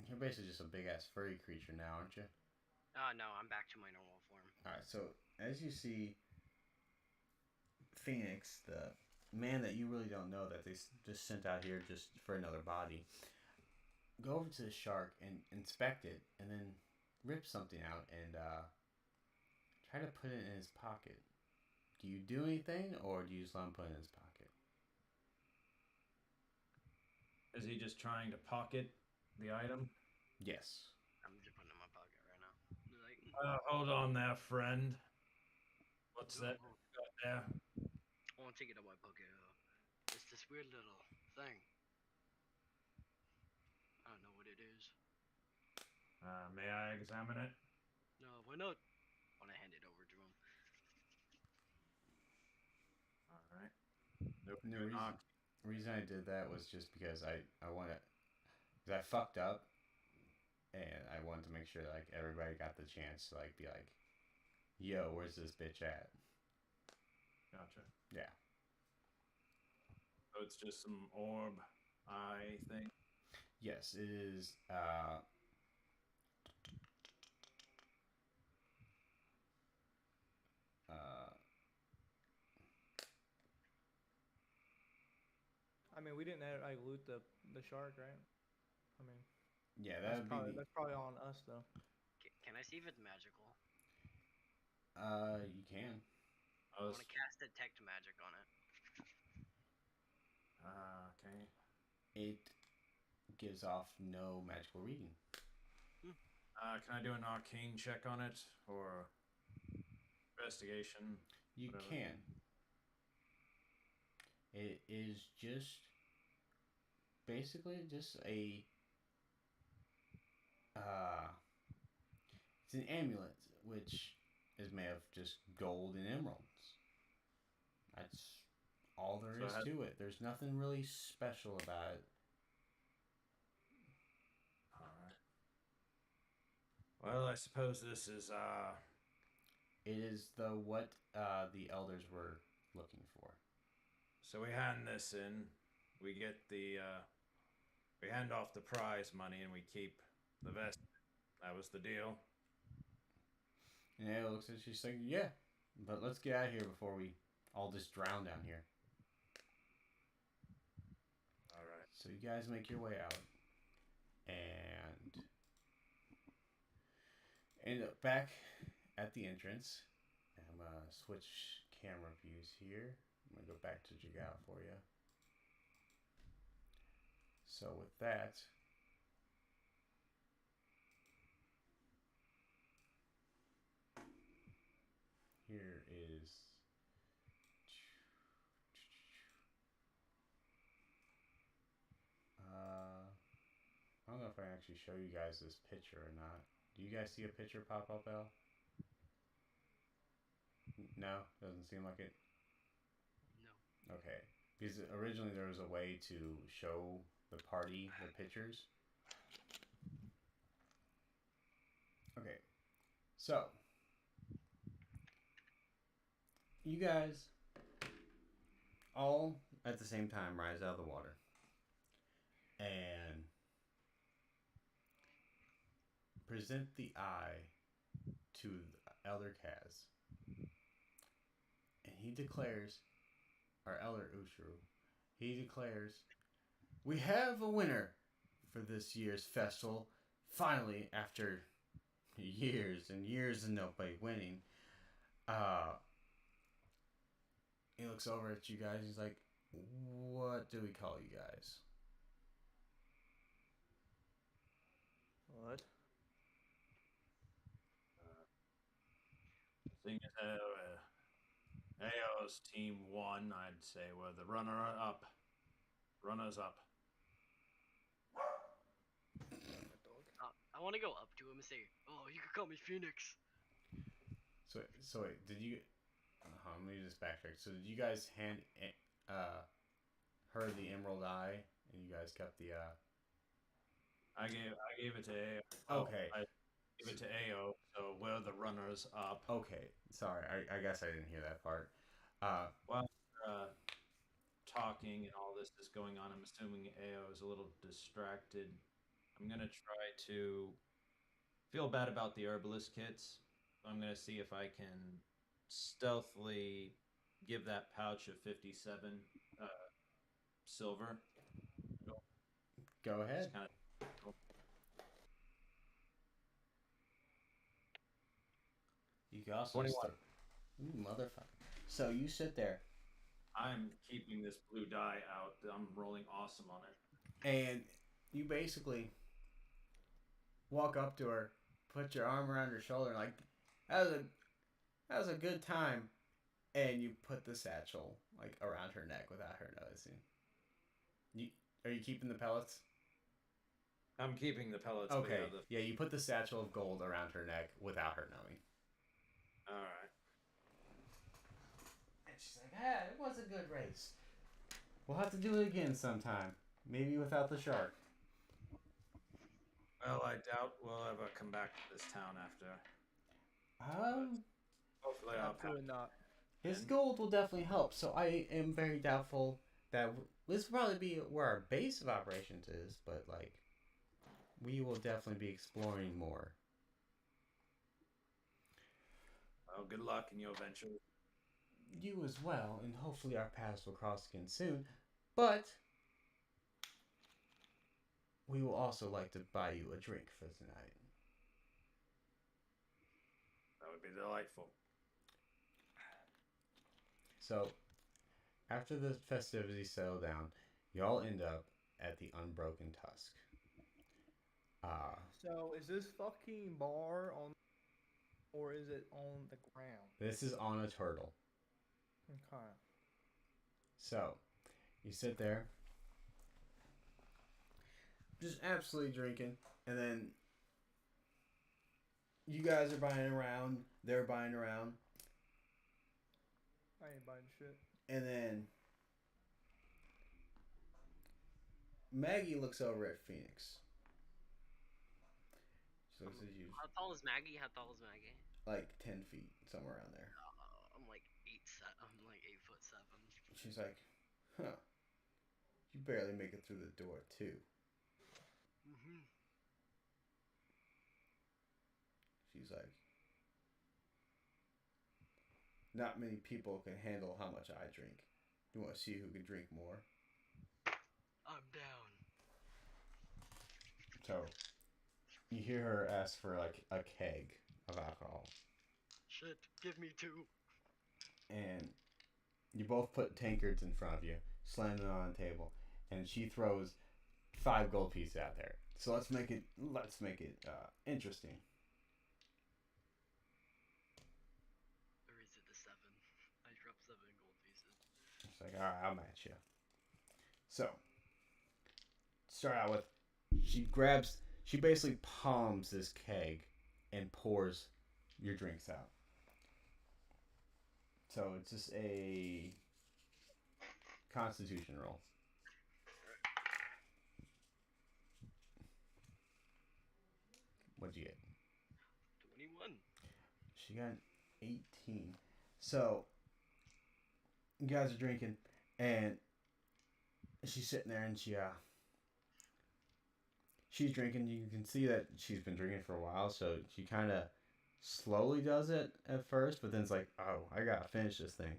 A: you're basically just a big ass furry creature now, aren't you?
E: No, I'm back to my normal form.
A: All right. So, as you see, Phoenix, the man that you really don't know that they just sent out here just for another body, go over to the shark and inspect it, and then rip something out and try to put it in his pocket. Do you do anything, or do you just let him put it in his pocket?
C: Is he just trying to pocket the item?
A: Yes.
E: I'm just putting it in my pocket right now. Like,
C: Hold on there, friend. What's that you got there?
E: I want to take it out of my pocket. It's this weird little thing. I don't know what it is.
C: May I examine it?
E: No, why not? I want to hand it over to him.
C: All right.
A: The reason I did that was just because I want to, because I fucked up, and I wanted to make sure like everybody got the chance to like be like, yo, where's this bitch at?
C: Gotcha.
A: Yeah.
C: So it's just some orb eye thing.
A: Yes, it is.
B: I mean, we didn't like loot the shark, right? I mean,
A: Yeah, that would be.
B: that's probably on us though.
E: Can I see if it's magical?
A: You can.
E: I want to cast detect magic on it.
C: Okay.
A: It gives off no magical reading.
C: Can I do an arcane check on it or investigation?
A: You
C: Whatever.
A: can. It is just basically just a it's an amulet which is made of just gold and emeralds. That's all there is to it. There's nothing really special about it.
C: All right. Well, I suppose this is
A: It is what the elders were looking for.
C: So we hand this in. We get the we hand off the prize money and we keep the vest. That was the deal.
A: And Ayla looks at it, she's like, yeah, but let's get out of here before we all just drown down here.
C: All right.
A: So you guys make your way out and end up back at the entrance. I'm going to switch camera views here. I'm going to go back to Jigao for you. So with that, here is I don't know if I can actually show you guys this picture or not. Do you guys see a picture pop up, Al? No? Doesn't seem like it?
E: No.
A: Okay. Because originally there was a way to show the party the pictures. Okay. So, you guys all at the same time rise out of the water. And present the eye to Elder Kaz. And he declares, our Elder Ushuru, he declares, we have a winner for this year's festival. Finally, after years and years of nobody winning, he looks over at you guys. He's like, what do we call you guys?
B: What?
C: Seeing as AO's team won, I'd say we're the runner-up. Runners up.
E: I want to go up to him and say, "Oh, you could call me Phoenix."
A: So wait, did you? Let me just backtrack. So did you guys hand her the emerald eye, and you guys kept the?
C: I gave it to AO.
A: Okay.
C: Give it to Ao. So we're the runners up.
A: Okay, sorry. I guess I didn't hear that part.
C: While talking and all this is going on, I'm assuming Ao is a little distracted. I'm gonna try to feel bad about the herbalist kits. I'm gonna see if I can stealthily give that pouch of 57 silver.
A: Go ahead.
C: Just kind of.
A: You can also
C: 21.
A: start. Ooh, motherfucker. So you sit there,
C: I'm keeping this blue dye out. I'm rolling awesome on it.
A: and you basically walk up to her, put your arm around her shoulder, like that was a good time, and you put the satchel like around her neck without her noticing. You are you keeping the pellets?
C: I'm keeping the pellets. but
A: Okay.
C: yeah,
A: Yeah, you put the satchel of gold around her neck without her knowing.
C: all right.
A: And she's like, "Ah, it was a good race. We'll have to do it again sometime. Maybe without the shark."
C: Well, I doubt we'll ever come back to this town after. Hopefully, I'll pass.
B: Absolutely not.
A: His gold will definitely help. So I am very doubtful that this will probably be where our base of operations is, but like, we will definitely be exploring more.
C: Well, good luck in your venture.
A: You as well, and hopefully our paths will cross again soon. But we will also like to buy you a drink for tonight.
C: That would be delightful.
A: So, after the festivities settle down, y'all end up at the Unbroken Tusk.
B: So is this fucking bar on, or is it on the ground?
A: This is on a turtle.
B: Okay.
A: So, you sit there, just absolutely drinking, and then you guys are buying around, they're buying around,
B: I ain't buying shit.
A: and then Maggie looks over at Phoenix. She looks at you,
E: How tall is Maggie? How tall is Maggie?
A: like 10 feet, somewhere around there.
E: I'm like 8'7".
A: She's like, huh, you barely make it through the door, too.
E: Mm-hmm.
A: She's like, not many people can handle how much I drink. You want to see who can drink more?
E: I'm down.
A: So, you hear her ask for like a keg of alcohol.
E: Shit, give me 2.
A: And you both put tankards in front of you, slam them on the table, and she throws 5 gold pieces out there. So let's make it interesting.
E: Or is it the 7? I dropped 7 gold pieces.
A: It's like, all right, I'll match you. So, start out with, she basically palms this keg and pours your drinks out. So it's just a Constitution roll. What'd you get?
E: 21.
A: She got an 18. So you guys are drinking, and she's sitting there, and she's drinking. You can see that she's been drinking for a while, so she kind of slowly does it at first, but then it's like, oh, I gotta finish this thing.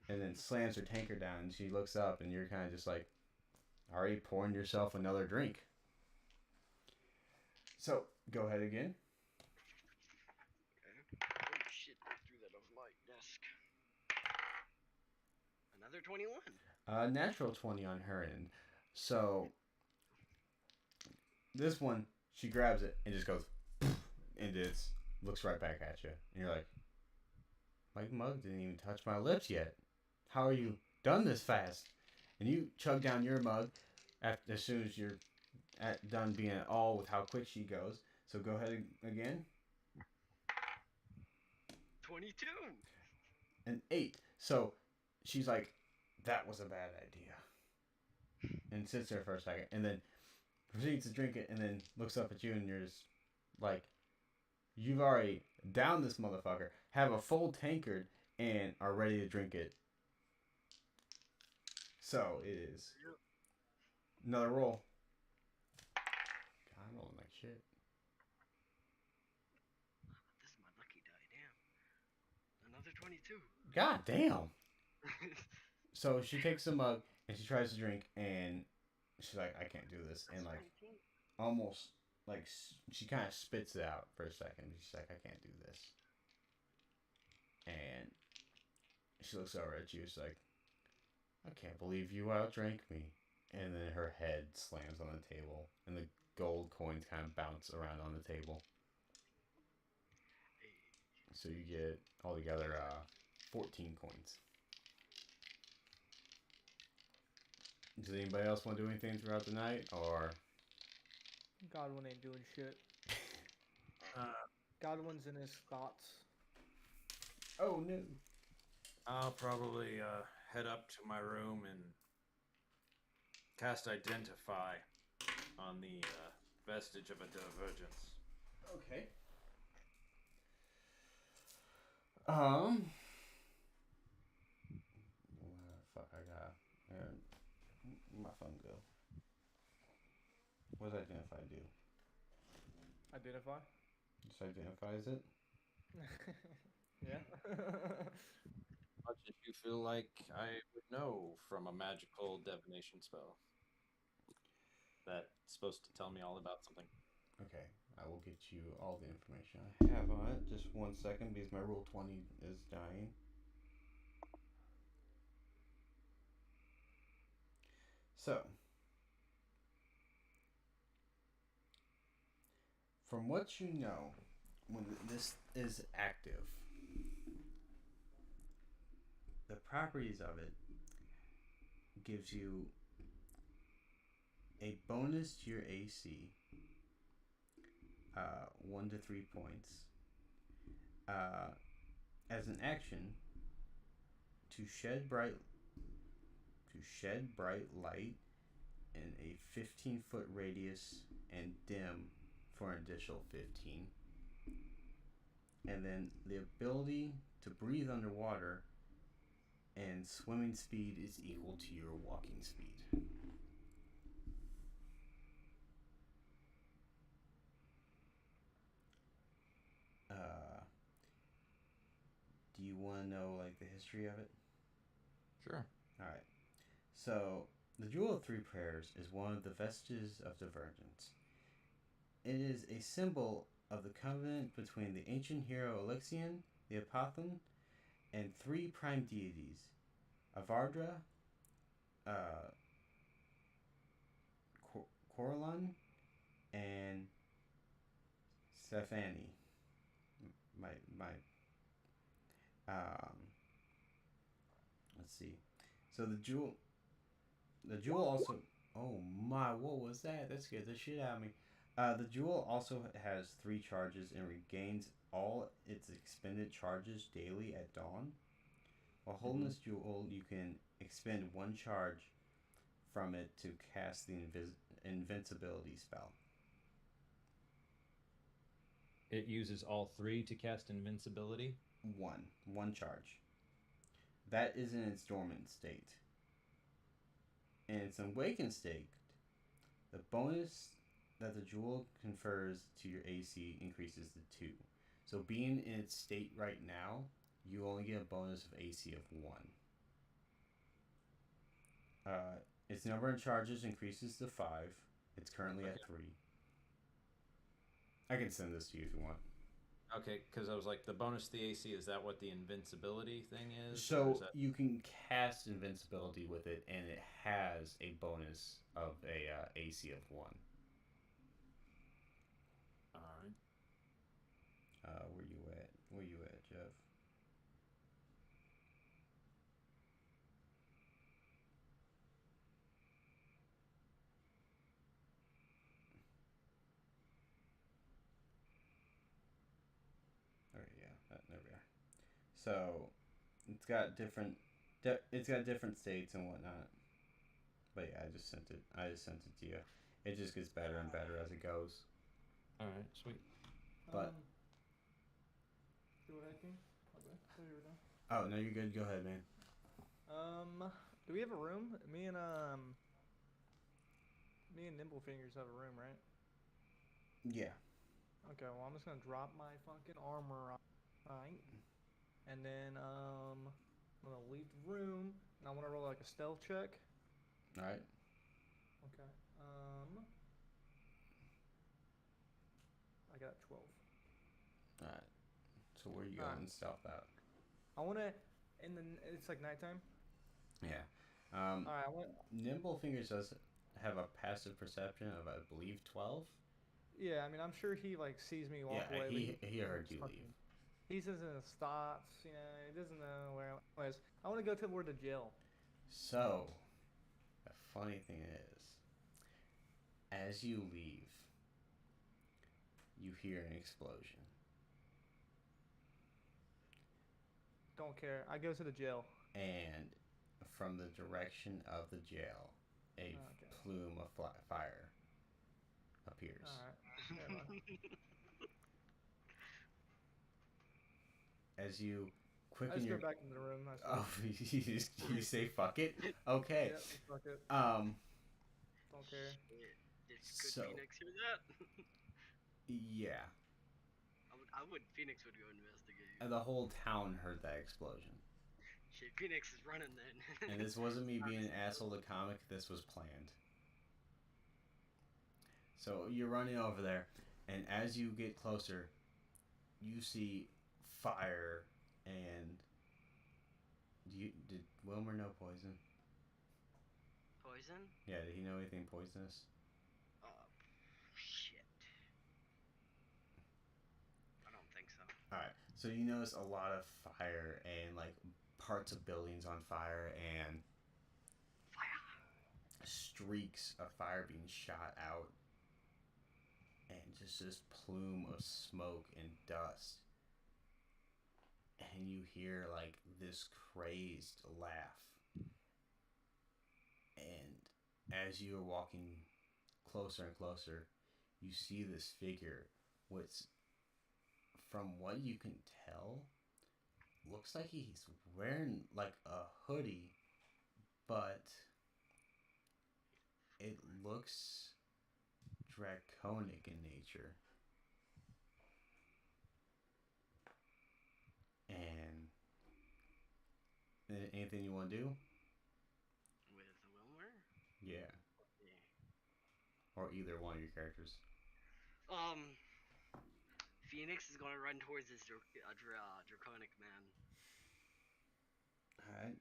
A: And then slams her tankard down, and she looks up, and you're kind of just like, already pouring yourself another drink. So, go ahead again.
E: Okay. Oh shit, I threw that over my desk. Another 21.
A: Natural 20 on her end. So, this one, she grabs it and just goes, and it looks right back at you. And you're like, my mug didn't even touch my lips yet. How are you done this fast? And you chug down your mug as soon as you're done being at all with how quick she goes. So go ahead again.
E: 22.
A: An 8. So she's like, that was a bad idea. And sits there for a second. And then proceeds to drink it and then looks up at you and you're just like, You've already downed this motherfucker, have a full tankard, and are ready to drink it. So it is. Another roll. God, I'm rolling like shit.
E: This is my lucky die. Damn. Another 22.
A: God damn. So she takes a mug and she tries to drink, and she's like, I can't do this. And like, almost like she kind of spits it out for a second. She's like, I can't do this. And she looks over at you. She's like, I can't believe you outdrank me. And then her head slams on the table, and the gold coins kind of bounce around on the table. So you get altogether 14 coins. Does anybody else want to do anything throughout the night, or?
B: Godwin ain't doing shit. Godwin's in his thoughts.
A: Oh no.
C: I'll probably head up to my room and cast Identify on the vestige of a divergence.
A: Okay. Fuck, I got. My phone go. What does Identify do?
B: Identify?
A: Just identifies it?
B: Yeah.
C: Much as you feel like I would know from a magical divination spell that's supposed to tell me all about something.
A: Okay, I will get you all the information I have on it. Just 1 second, because my roll 20 is dying. So, from what you know, when this is active, the properties of it gives you a bonus to your AC, 1 to 3 points. As an action, to shed bright light in a 15-foot radius and dim for an additional 15. And then the ability to breathe underwater, and swimming speed is equal to your walking speed. Do you want to know like the history of it?
C: Sure.
A: All right. So the Jewel of Three Prayers is one of the vestiges of divergence. It is a symbol of the covenant between the ancient hero Elixion, the Apothon, and three prime deities, Avardra, Coralon, and Stephanie. Let's see. So the jewel also. Oh my! What was that? That scared the shit out of me. The jewel also has 3 charges and regains all its expended charges daily at dawn. While holding this jewel, you can expend 1 charge from it to cast the invincibility spell.
G: It uses all 3 to cast invincibility?
A: One charge. That is in its dormant state. In its awakened state, the bonus that the jewel confers to your AC increases to 2. So being in its state right now, you only get a bonus of AC of 1. Its number of charges increases to 5. It's currently at 3. I can send this to you if you want.
C: Okay, because I was like, the bonus to the AC, is that what the invincibility thing is?
A: So you can cast invincibility with it, and it has a bonus of a AC of 1.
C: Alright.
A: Where you at, Jeff? Alright, yeah, there we are. So it's got different states and whatnot. But yeah, I just sent it to you. It just gets better and better as it goes.
G: Alright, sweet.
A: But
B: Go ahead, King. Okay, so you were done.
A: Oh no, you're good. Go ahead, man.
B: Do we have a room? Me and Nimble Fingers have a room, right?
A: Yeah.
B: Okay, well I'm just gonna drop my fucking armor on, right? And then I'm gonna leave the room, and I want to roll like a stealth check.
A: All right.
B: Okay. I got 12.
A: All right. So where you
B: All
A: going
B: right.
A: stealth out?
B: I wanna, it's like nighttime.
A: Yeah.
B: All right, I want.
A: Nimble Fingers does have a passive perception of, I believe, 12.
B: Yeah, I mean, I'm sure he like sees me walk
A: Yeah,
B: away.
A: he heard you leave.
B: He says in his thoughts, you know, he doesn't know where. Anyways, I want to go toward the jail.
A: So, the funny thing is, as you leave, you hear an explosion.
B: Don't care. I go to the jail.
A: And from the direction of the jail, a plume of fire appears.
B: All right.
A: As you
B: I
A: quicken
B: just
A: your...
B: go back into the room.
A: You say fuck it? Okay.
B: Yep, fuck it.
A: Um.
B: Don't care.
E: Could Phoenix hear that?
A: Yeah.
E: I would. Phoenix would go investigate.
A: And the whole town heard that explosion.
E: Shit, Phoenix is running then.
A: And this wasn't me being an asshole to comic. This was planned. So you're running over there, and as you get closer, you see fire. And did Wilmer know poison?
E: Poison?
A: Yeah, did he know anything poisonous?
E: Shit. I don't think so.
A: Alright, so you notice a lot of fire and like parts of buildings on fire and streaks of fire being shot out and just this plume of smoke and dust. And you hear like this crazed laugh. And as you are walking closer and closer, you see this figure, which, from what you can tell, looks like he's wearing like a hoodie, but it looks draconic in nature. And anything you want to do?
E: With Wilmer?
A: Yeah. Or either one of your characters.
E: Phoenix is going to run towards this draconic man.
A: Alright.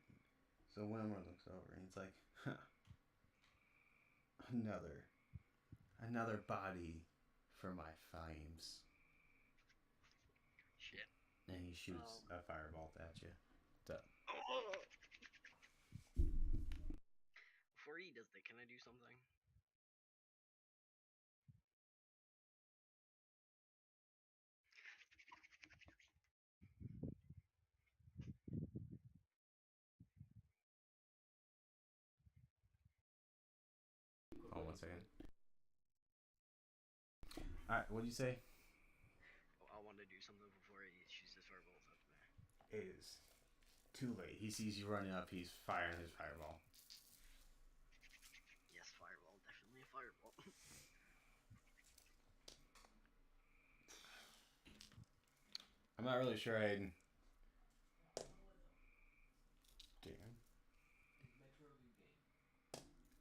A: So Wilmer looks over and he's like, huh. Another body for my flames.
E: Shit.
A: And he shoots a firebolt at you.
E: Before he does that, can I do something?
A: Oh, 1 second. Alright, what'd you say?
E: I want to do something before he shoots his fireballs at me.
A: It is too late. He sees you running up, he's firing his fireball.
E: Yes, fireball. Definitely a fireball.
A: I'm not really sure I'd... Damn.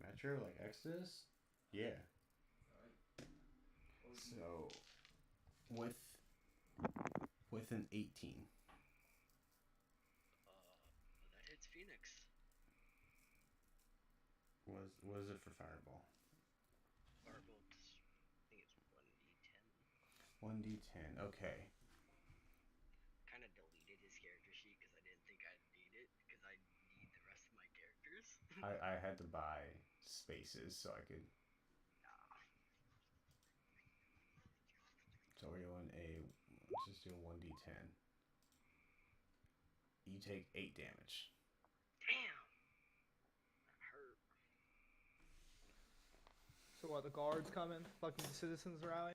A: Metro, like Exodus? Yeah. So, with an 18.
E: That hits Phoenix.
A: Was it for fireball?
E: Fireball, I think it's 1d10.
A: 1d10, okay.
E: Kind of deleted his character sheet because I didn't think I'd need it because I need the rest of my characters.
A: I had to buy spaces so I could... So we're doing let's just do a 1d10. You take 8 damage.
E: Damn! That hurt.
B: So what? The guards coming? Fucking citizens rally.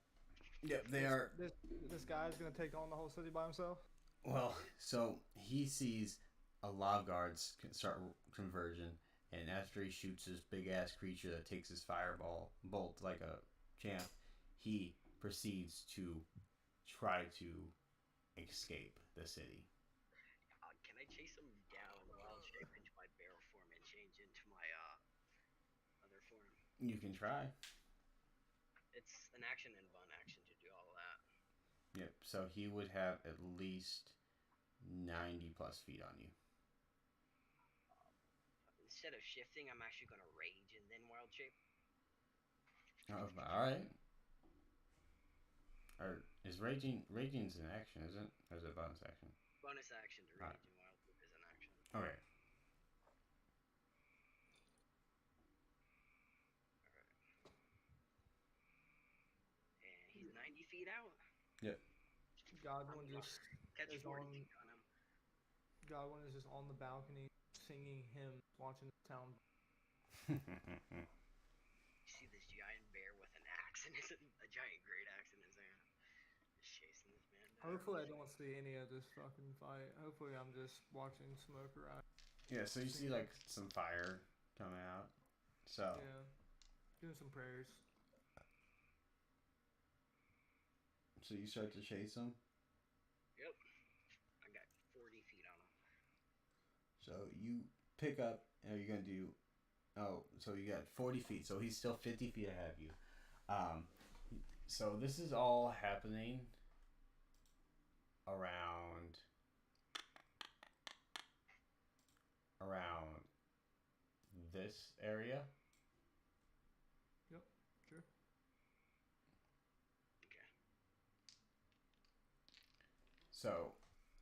A: Yep, they are.
B: This guy's gonna take on the whole city by himself.
A: Well, so he sees a lot of guards start conversion, and after he shoots this big ass creature that takes his fireball bolt like a champ, he proceeds to try to escape the city.
E: Can I chase him down wild shape into my bear form and change into my other form?
A: You can try.
E: It's an action and one action to do all that.
A: Yep. So he would have at least 90 plus feet on you.
E: Instead of shifting, I'm actually gonna rage and then wild shape.
A: Oh, all right. Or is raging? Raging's an action, isn't it? Or is it a bonus action?
E: Bonus action to rage
A: Alright.
E: and wild shape is an action.
A: Okay.
E: And he's 90 feet out.
B: Godwin just
E: Catch
B: is
E: 40
B: on.
E: feet on him.
B: Godwin is just on the balcony singing hymns, watching the town.
E: You see this giant bear with an axe and a giant great axe in his hand. Just chasing this man down.
B: Hopefully, I don't see any of this fucking fight. Hopefully, I'm just watching smoke around.
A: Yeah. So you see like some fire coming out. So
B: Yeah, doing some prayers.
A: so you start to chase him.
E: Yep. I got 40 feet on him.
A: So you pick up. Are you gonna do? Oh, so you got 40 feet. So he's still 50 feet ahead of you. So this is all happening around this area.
B: Yep, sure.
E: Okay.
A: So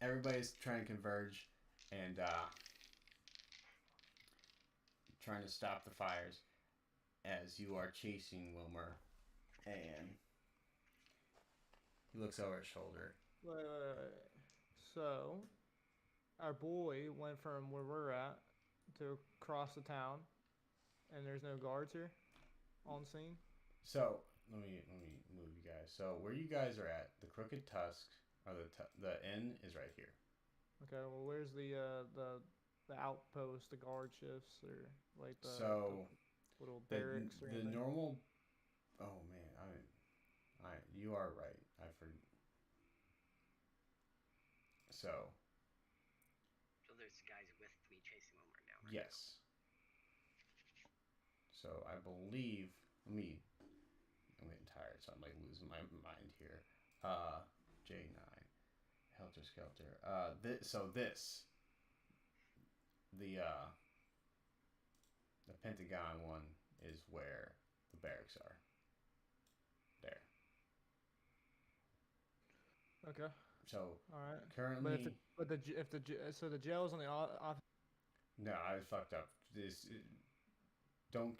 A: everybody's trying to converge and trying to stop the fires as you are chasing Wilmer, and he looks over his shoulder.
B: Wait. So, our boy went from where we're at to across the town, and there's no guards here on scene.
A: So let me move you guys. So where you guys are at, the Crooked Tusk, or the inn is right here.
B: Okay, well, where's the outpost, the guard shifts, or like the little barracks or
A: the
B: anything?
A: normal. Oh man, you are right. I forgot. So
E: So there's guys with me chasing Wilmer down. Right
A: yes. So I believe. I'm getting tired, so I'm like losing my mind here. J9, Helter Skelter. The Pentagon one is where the barracks are. There.
B: Okay,
A: So
B: all right.
A: currently,
B: But so the jail's on the off.
A: no, I fucked up. Don't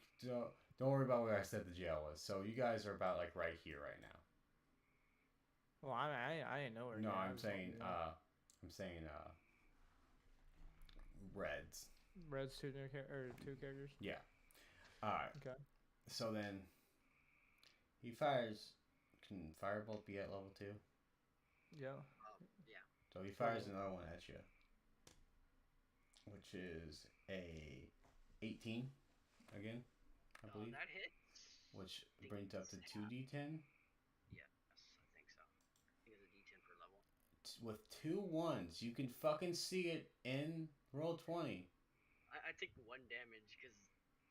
A: worry about where I said the jail was. So you guys are about like right here right now.
B: Well, I ain't nowhere.
A: No,
B: near. I
A: I'm
B: was
A: saying
B: on
A: Reds.
B: the Red's two characters.
A: Yeah. Alright.
B: Okay.
A: So then he fires. Can Firebolt be at level 2?
B: Yeah.
E: Yeah.
A: So he fires another one at you. Which is a 18 again, I believe.
E: That hits.
A: Which brings up to 2d10.
E: Yes, I think so. I think it's a D10 per level.
A: With 2 1s, you can fucking see it in roll 20.
E: I take 1 damage because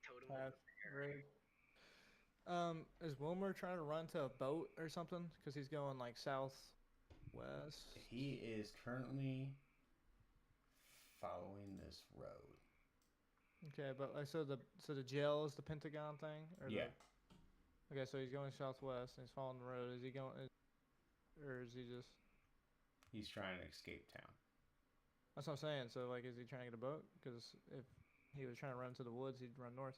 E: totem
B: Pass,
E: of the bear.
B: right. Is Wilmer trying to run to a boat or something? Because he's going like southwest.
A: He is currently following this road.
B: Okay, but so the jail is the Pentagon thing, or
A: Yeah.
B: Okay, so he's going southwest and he's following the road. Is he going, or is he just?
A: He's trying to escape town.
B: That's what I'm saying. So like, is he trying to get a boat? Because if he was trying to run to the woods, he'd run north.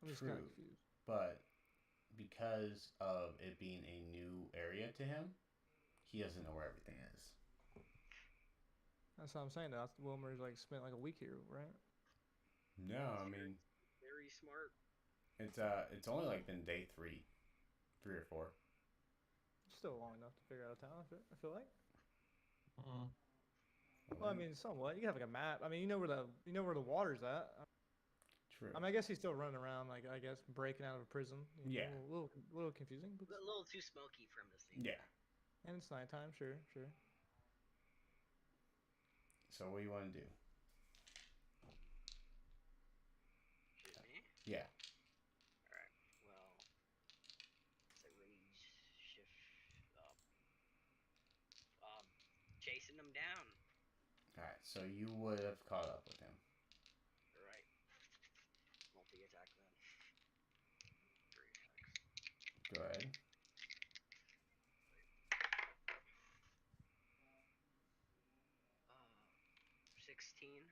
B: I'm just kind of
A: True.
B: confused.
A: But because of it being a new area to him, he doesn't know where everything is.
B: That's what I'm saying. That's Wilmer's like spent like a week here, right?
A: No, I mean
E: Very smart.
A: it's only like been day 3 or 4.
B: still long enough to figure out a town. I feel like.
C: Mm.
B: Well, I mean, somewhat. You have like a map. I mean, you know where the water's at.
A: True.
B: I mean, I guess he's still running around, like I guess breaking out of a prison.
A: Yeah.
B: A little confusing, but
E: A little too smoky from the scene.
A: Yeah.
B: and it's nighttime. Sure.
A: So what do you want to do?
E: Shoot me?
A: Yeah.
E: Alright, well, so rage shift up. Chasing them down.
A: Alright, so you would have caught up with him.
E: Right. Multi-attack then. 3 attacks.
A: Go ahead.
E: 16.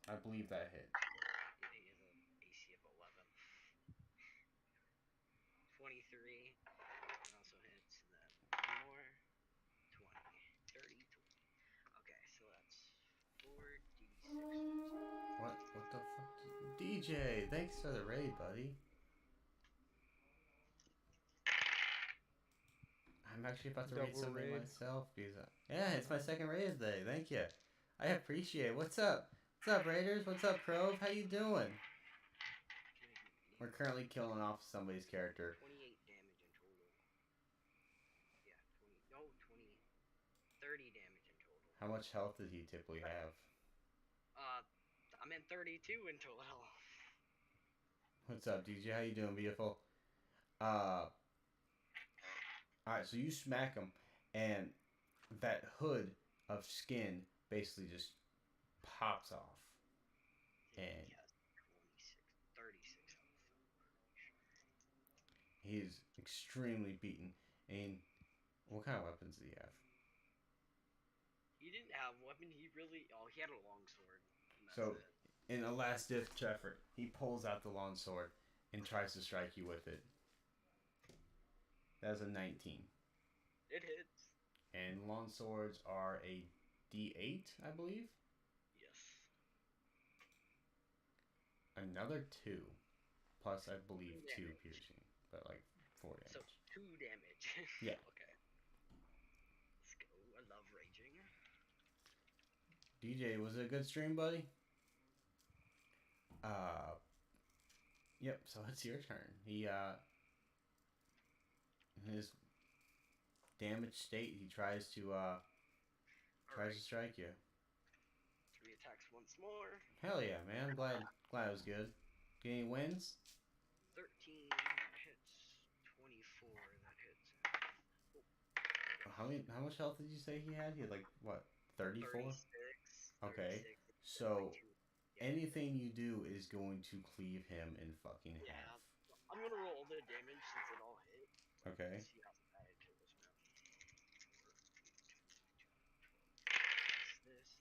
A: I believe that hit.
E: Yeah, he has an AC of 11. 23. That also hits. And then one more. 20. 30. 20. Okay, so that's 4d6.
A: What the fuck? DJ, thanks for the raid, buddy. I'm actually about to read
B: Double
A: something
B: raid.
A: myself because yeah, it's my second raid of the day. Thank you. I appreciate it. What's up? What's up, Raiders? What's up, Prove? How you doing? We're currently killing off somebody's character.
E: 28 damage in total. Yeah, 30 damage in total.
A: How much health does he typically have?
E: I'm at 32 in total.
A: What's up, DJ? How you doing, beautiful? Alright, so you smack him, and that hood of skin basically just pops off. And
E: He has 36 health.
A: he's extremely beaten. And what kind of weapons does he have?
E: He didn't have a weapon. He had a long sword.
A: So, in a last ditch effort, he pulls out the long sword and tries to strike you with it. That's a 19.
E: It hits.
A: And long swords are a D8, I believe.
E: Yes.
A: Another 2. Plus, I believe, 2
E: Damage.
A: piercing. But, like, 4 damage.
E: So 2 damage.
A: Yeah.
E: Okay. Let's go. I love raging.
A: DJ, was it a good stream, buddy? Yep, so it's your turn. He, in his damaged state, he tries to strike you.
E: 3 attacks once more.
A: Hell yeah, man. Glad it was good. Get any wins?
E: 13 hits. 24 that hits.
A: How much health did you say he had? He had like what, 34?
E: 36.
A: Okay.
E: 36,
A: So
E: 32.
A: anything you do is going to cleave him in fucking
E: Yeah.
A: half.
E: I'm gonna roll the damage since it all hit.
A: Okay.
E: See how bad it was now. This.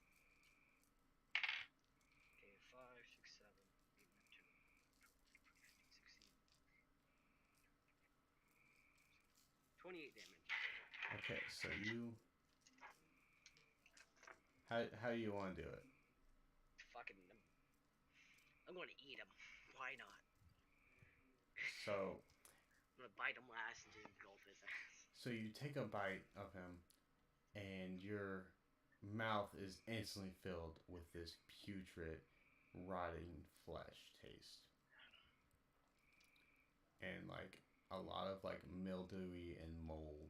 E: Okay, 5, 6, 7, 8, 9, 10, 28 damage.
A: Okay, so you. How do you want to do it?
E: Fucking. I'm gonna eat him. Why not?
A: So.
E: I'm gonna bite him last and just engulf his ass.
A: So you take a bite of him, and your mouth is instantly filled with this putrid, rotting flesh taste. And like a lot of like mildewy and mold.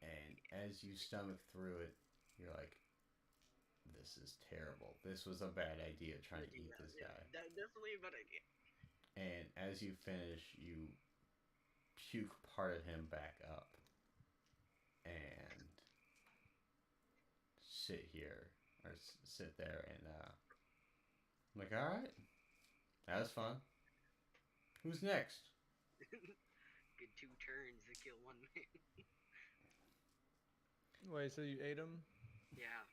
A: And as you stomach through it, you're like, this is terrible. This was a bad idea trying to eat this guy.
E: Definitely a bad idea.
A: And as you finish, you puke part of him back up. And sit there and I'm like, alright. That was fun. Who's next?
E: Good 2 turns to kill one man.
B: Wait, so you ate him?
E: Yeah.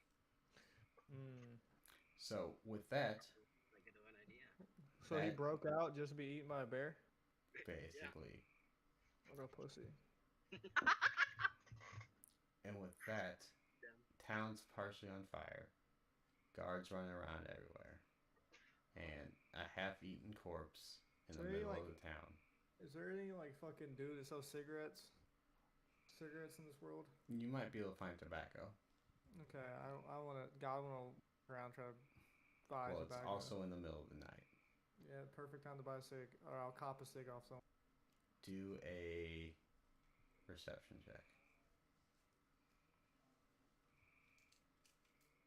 A: So with that,
E: Like a good idea.
B: So he
A: That-
B: broke out just to be eaten by a bear?
A: basically.
B: What a pussy.
A: And with that, town's partially on fire. Guards running around everywhere. And a half-eaten corpse in the
B: So he,
A: middle
B: like-
A: of the town.
B: Is there any like fucking dude that sells cigarettes? Cigarettes in this world?
A: You might be able to find tobacco.
B: Okay, I wanna God wanna walk around try to buy
A: Well, it's
B: tobacco.
A: also in the middle of the night.
B: Yeah, perfect time to buy a cig, or I'll cop a cig off someone.
A: Do a perception check.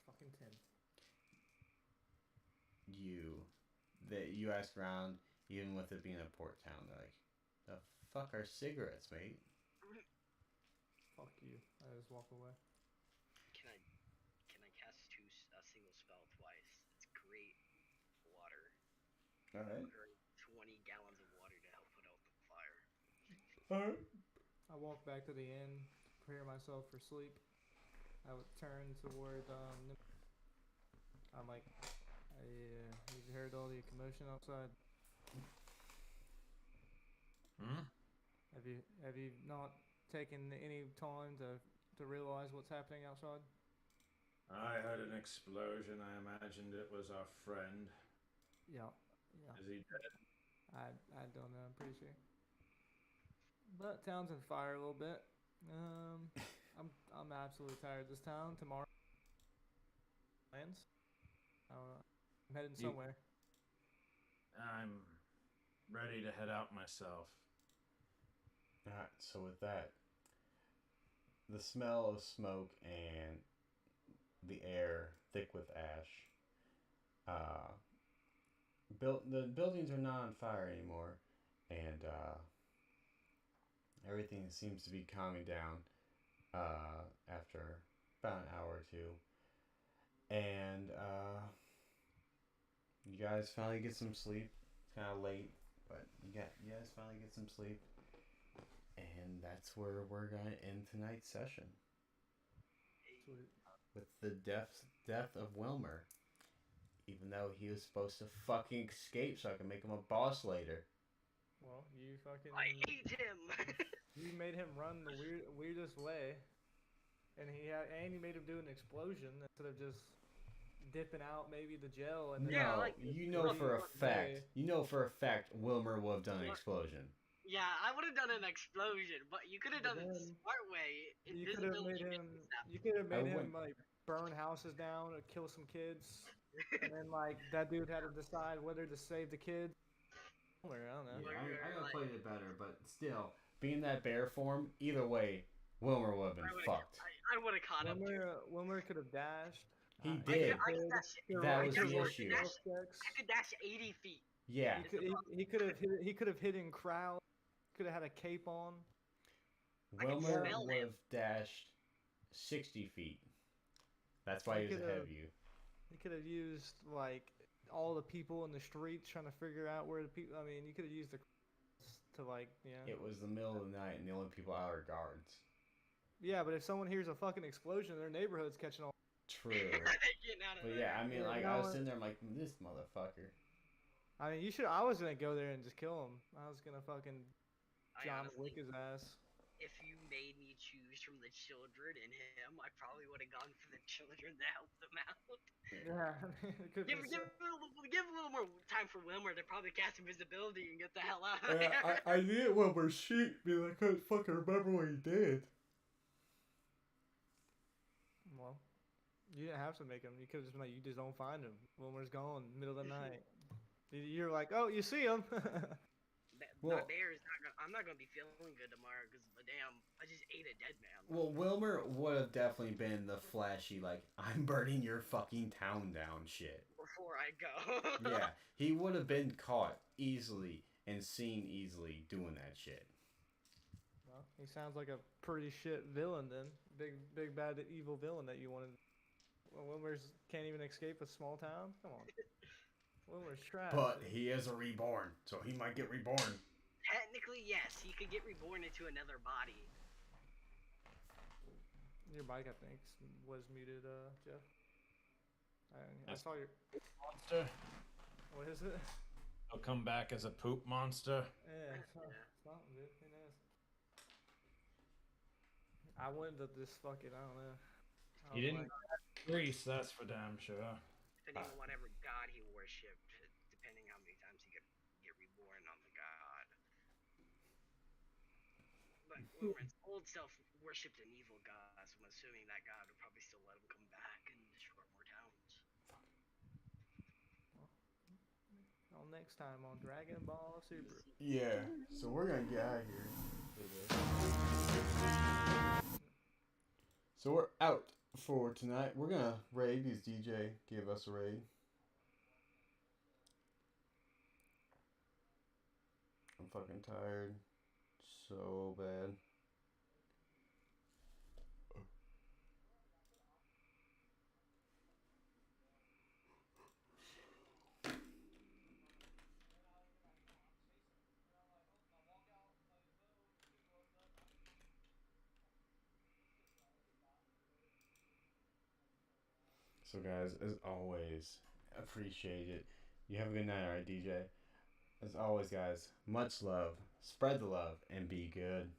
B: Fucking 10.
A: You ask around, even with it being a port town, they're like, the fuck are cigarettes, mate?
B: Fuck you. I just walk away.
E: Can I cast a single spell twice? It's great water.
A: Alright.
E: Or 20 gallons of water to help put out the fire.
A: Alright.
B: I walk back to the inn, prepare myself for sleep. I would turn toward I'm like, you heard all the commotion outside?
C: Hmm?
B: Have you not taken any time to realize what's happening outside?
C: I heard an explosion. I imagined it was our friend.
B: Yeah.
C: Is he dead?
B: I don't know. I'm pretty sure. But town's on fire a little bit. I'm absolutely tired of this town. Tomorrow, plans. I don't know. I'm heading somewhere.
C: I'm ready to head out myself.
A: Alright, so with that, the smell of smoke and the air thick with ash, the buildings are not on fire anymore, and everything seems to be calming down after about an hour or two. And you guys finally get some sleep. It's kind of late, but you guys finally get some sleep. And that's where we're gonna end tonight's session.
B: Sweet.
A: With the death of Wilmer. Even though he was supposed to fucking escape so I can make him a boss later.
B: Well, you fucking.
E: I hate him.
B: You made him run the weirdest way, and you made him do an explosion instead of just dipping out maybe the gel and then.
E: Yeah,
A: No,
E: like,
A: you know for a fact.
B: way.
A: You know for a fact Wilmer would have done an explosion.
E: Yeah, I would have done an explosion, but you could have
B: But
E: done it the
B: then
E: smart way.
B: You could have made
E: Invisibility
B: him.
E: stuff.
B: You could have made him
A: wouldn't-
B: like burn houses down or kill some kids, and then like that dude had to decide whether to save the kid. I don't know.
A: Yeah, I gotta play it better, but still, being that bear form, either way, Wilmer would have been fucked.
E: I would have caught up to him.
B: Wilmer could have dashed.
A: He did.
E: I could dash,
A: That was
E: I
A: the
E: could
A: issue.
E: dash- I could dash 80 feet.
A: Yeah.
B: He could have hidden crowd. Could have had a cape on.
E: I can
A: Wilmer
E: smell
A: would
E: him.
A: have dashed 60 feet. That's why he was ahead of you.
B: He could have used like all the people in the streets trying to figure out where the people. I mean, you could have used the to like
A: It was the middle of the night, and the only people out are guards.
B: Yeah, but if someone hears a fucking explosion, their neighborhood's catching on.
A: True.
E: Getting out of
A: But
E: there.
A: yeah, I mean,
B: Yeah,
A: like,
B: no,
A: I was sitting there, I'm like, this motherfucker.
B: I mean, you should. I was gonna go there and just kill him. I was gonna fucking
E: I
B: John
E: honestly-
B: Wick his ass.
E: If you made me choose from the children and him, I probably would have gone for the children to help them out.
B: Yeah. it could've
E: Give,
B: been
E: give,
B: so-
E: give a little more time for Wilmer to probably cast invisibility and get the hell out of there.
A: I knew it Wilmer sheep, but I couldn't fucking remember what he did.
B: Well, you didn't have to make him. You could have just been like, you just don't find him. Wilmer's gone, middle of the night. You're like, oh, you see him.
A: Well-
E: My bear is not gonna, I'm not gonna be feeling good tomorrow because damn, I just ate a dead man.
A: Well, Wilmer would have definitely been the flashy, like, I'm burning your fucking town down shit.
E: Before I go.
A: Yeah, he would have been caught easily and seen easily doing that shit.
B: Well, he sounds like a pretty shit villain then. Big bad evil villain that you wanted. Well, Wilmer's can't even escape a small town. Come on. Wilmer's trash.
A: But he is a reborn, so he might get reborn.
E: Technically, yes, he could get reborn into another body.
B: Your mic, I think, was muted, Jeff. I saw your.
C: Monster.
B: What is it?
C: He'll come back as a poop monster.
B: Yeah, it's something, dude. Who knows? I wanted to just fucking, I don't know. I
C: He
B: was
C: didn't
B: like,
C: Grease, that's for damn sure.
E: Depending on whatever god he worshipped, depending how many times he could get reborn on the god. But Lawrence, old self worshipped an evil god, so I'm assuming that god would probably still let him come back and destroy more towns.
B: On next time on Dragon Ball Super.
A: Yeah. So we're gonna get out of here. So we're out for tonight. We're gonna raid because DJ gave us a raid. I'm fucking tired. So bad. So guys, as always, appreciate it. You have a good night, alright, DJ? As always, guys, much love. Spread the love and be good.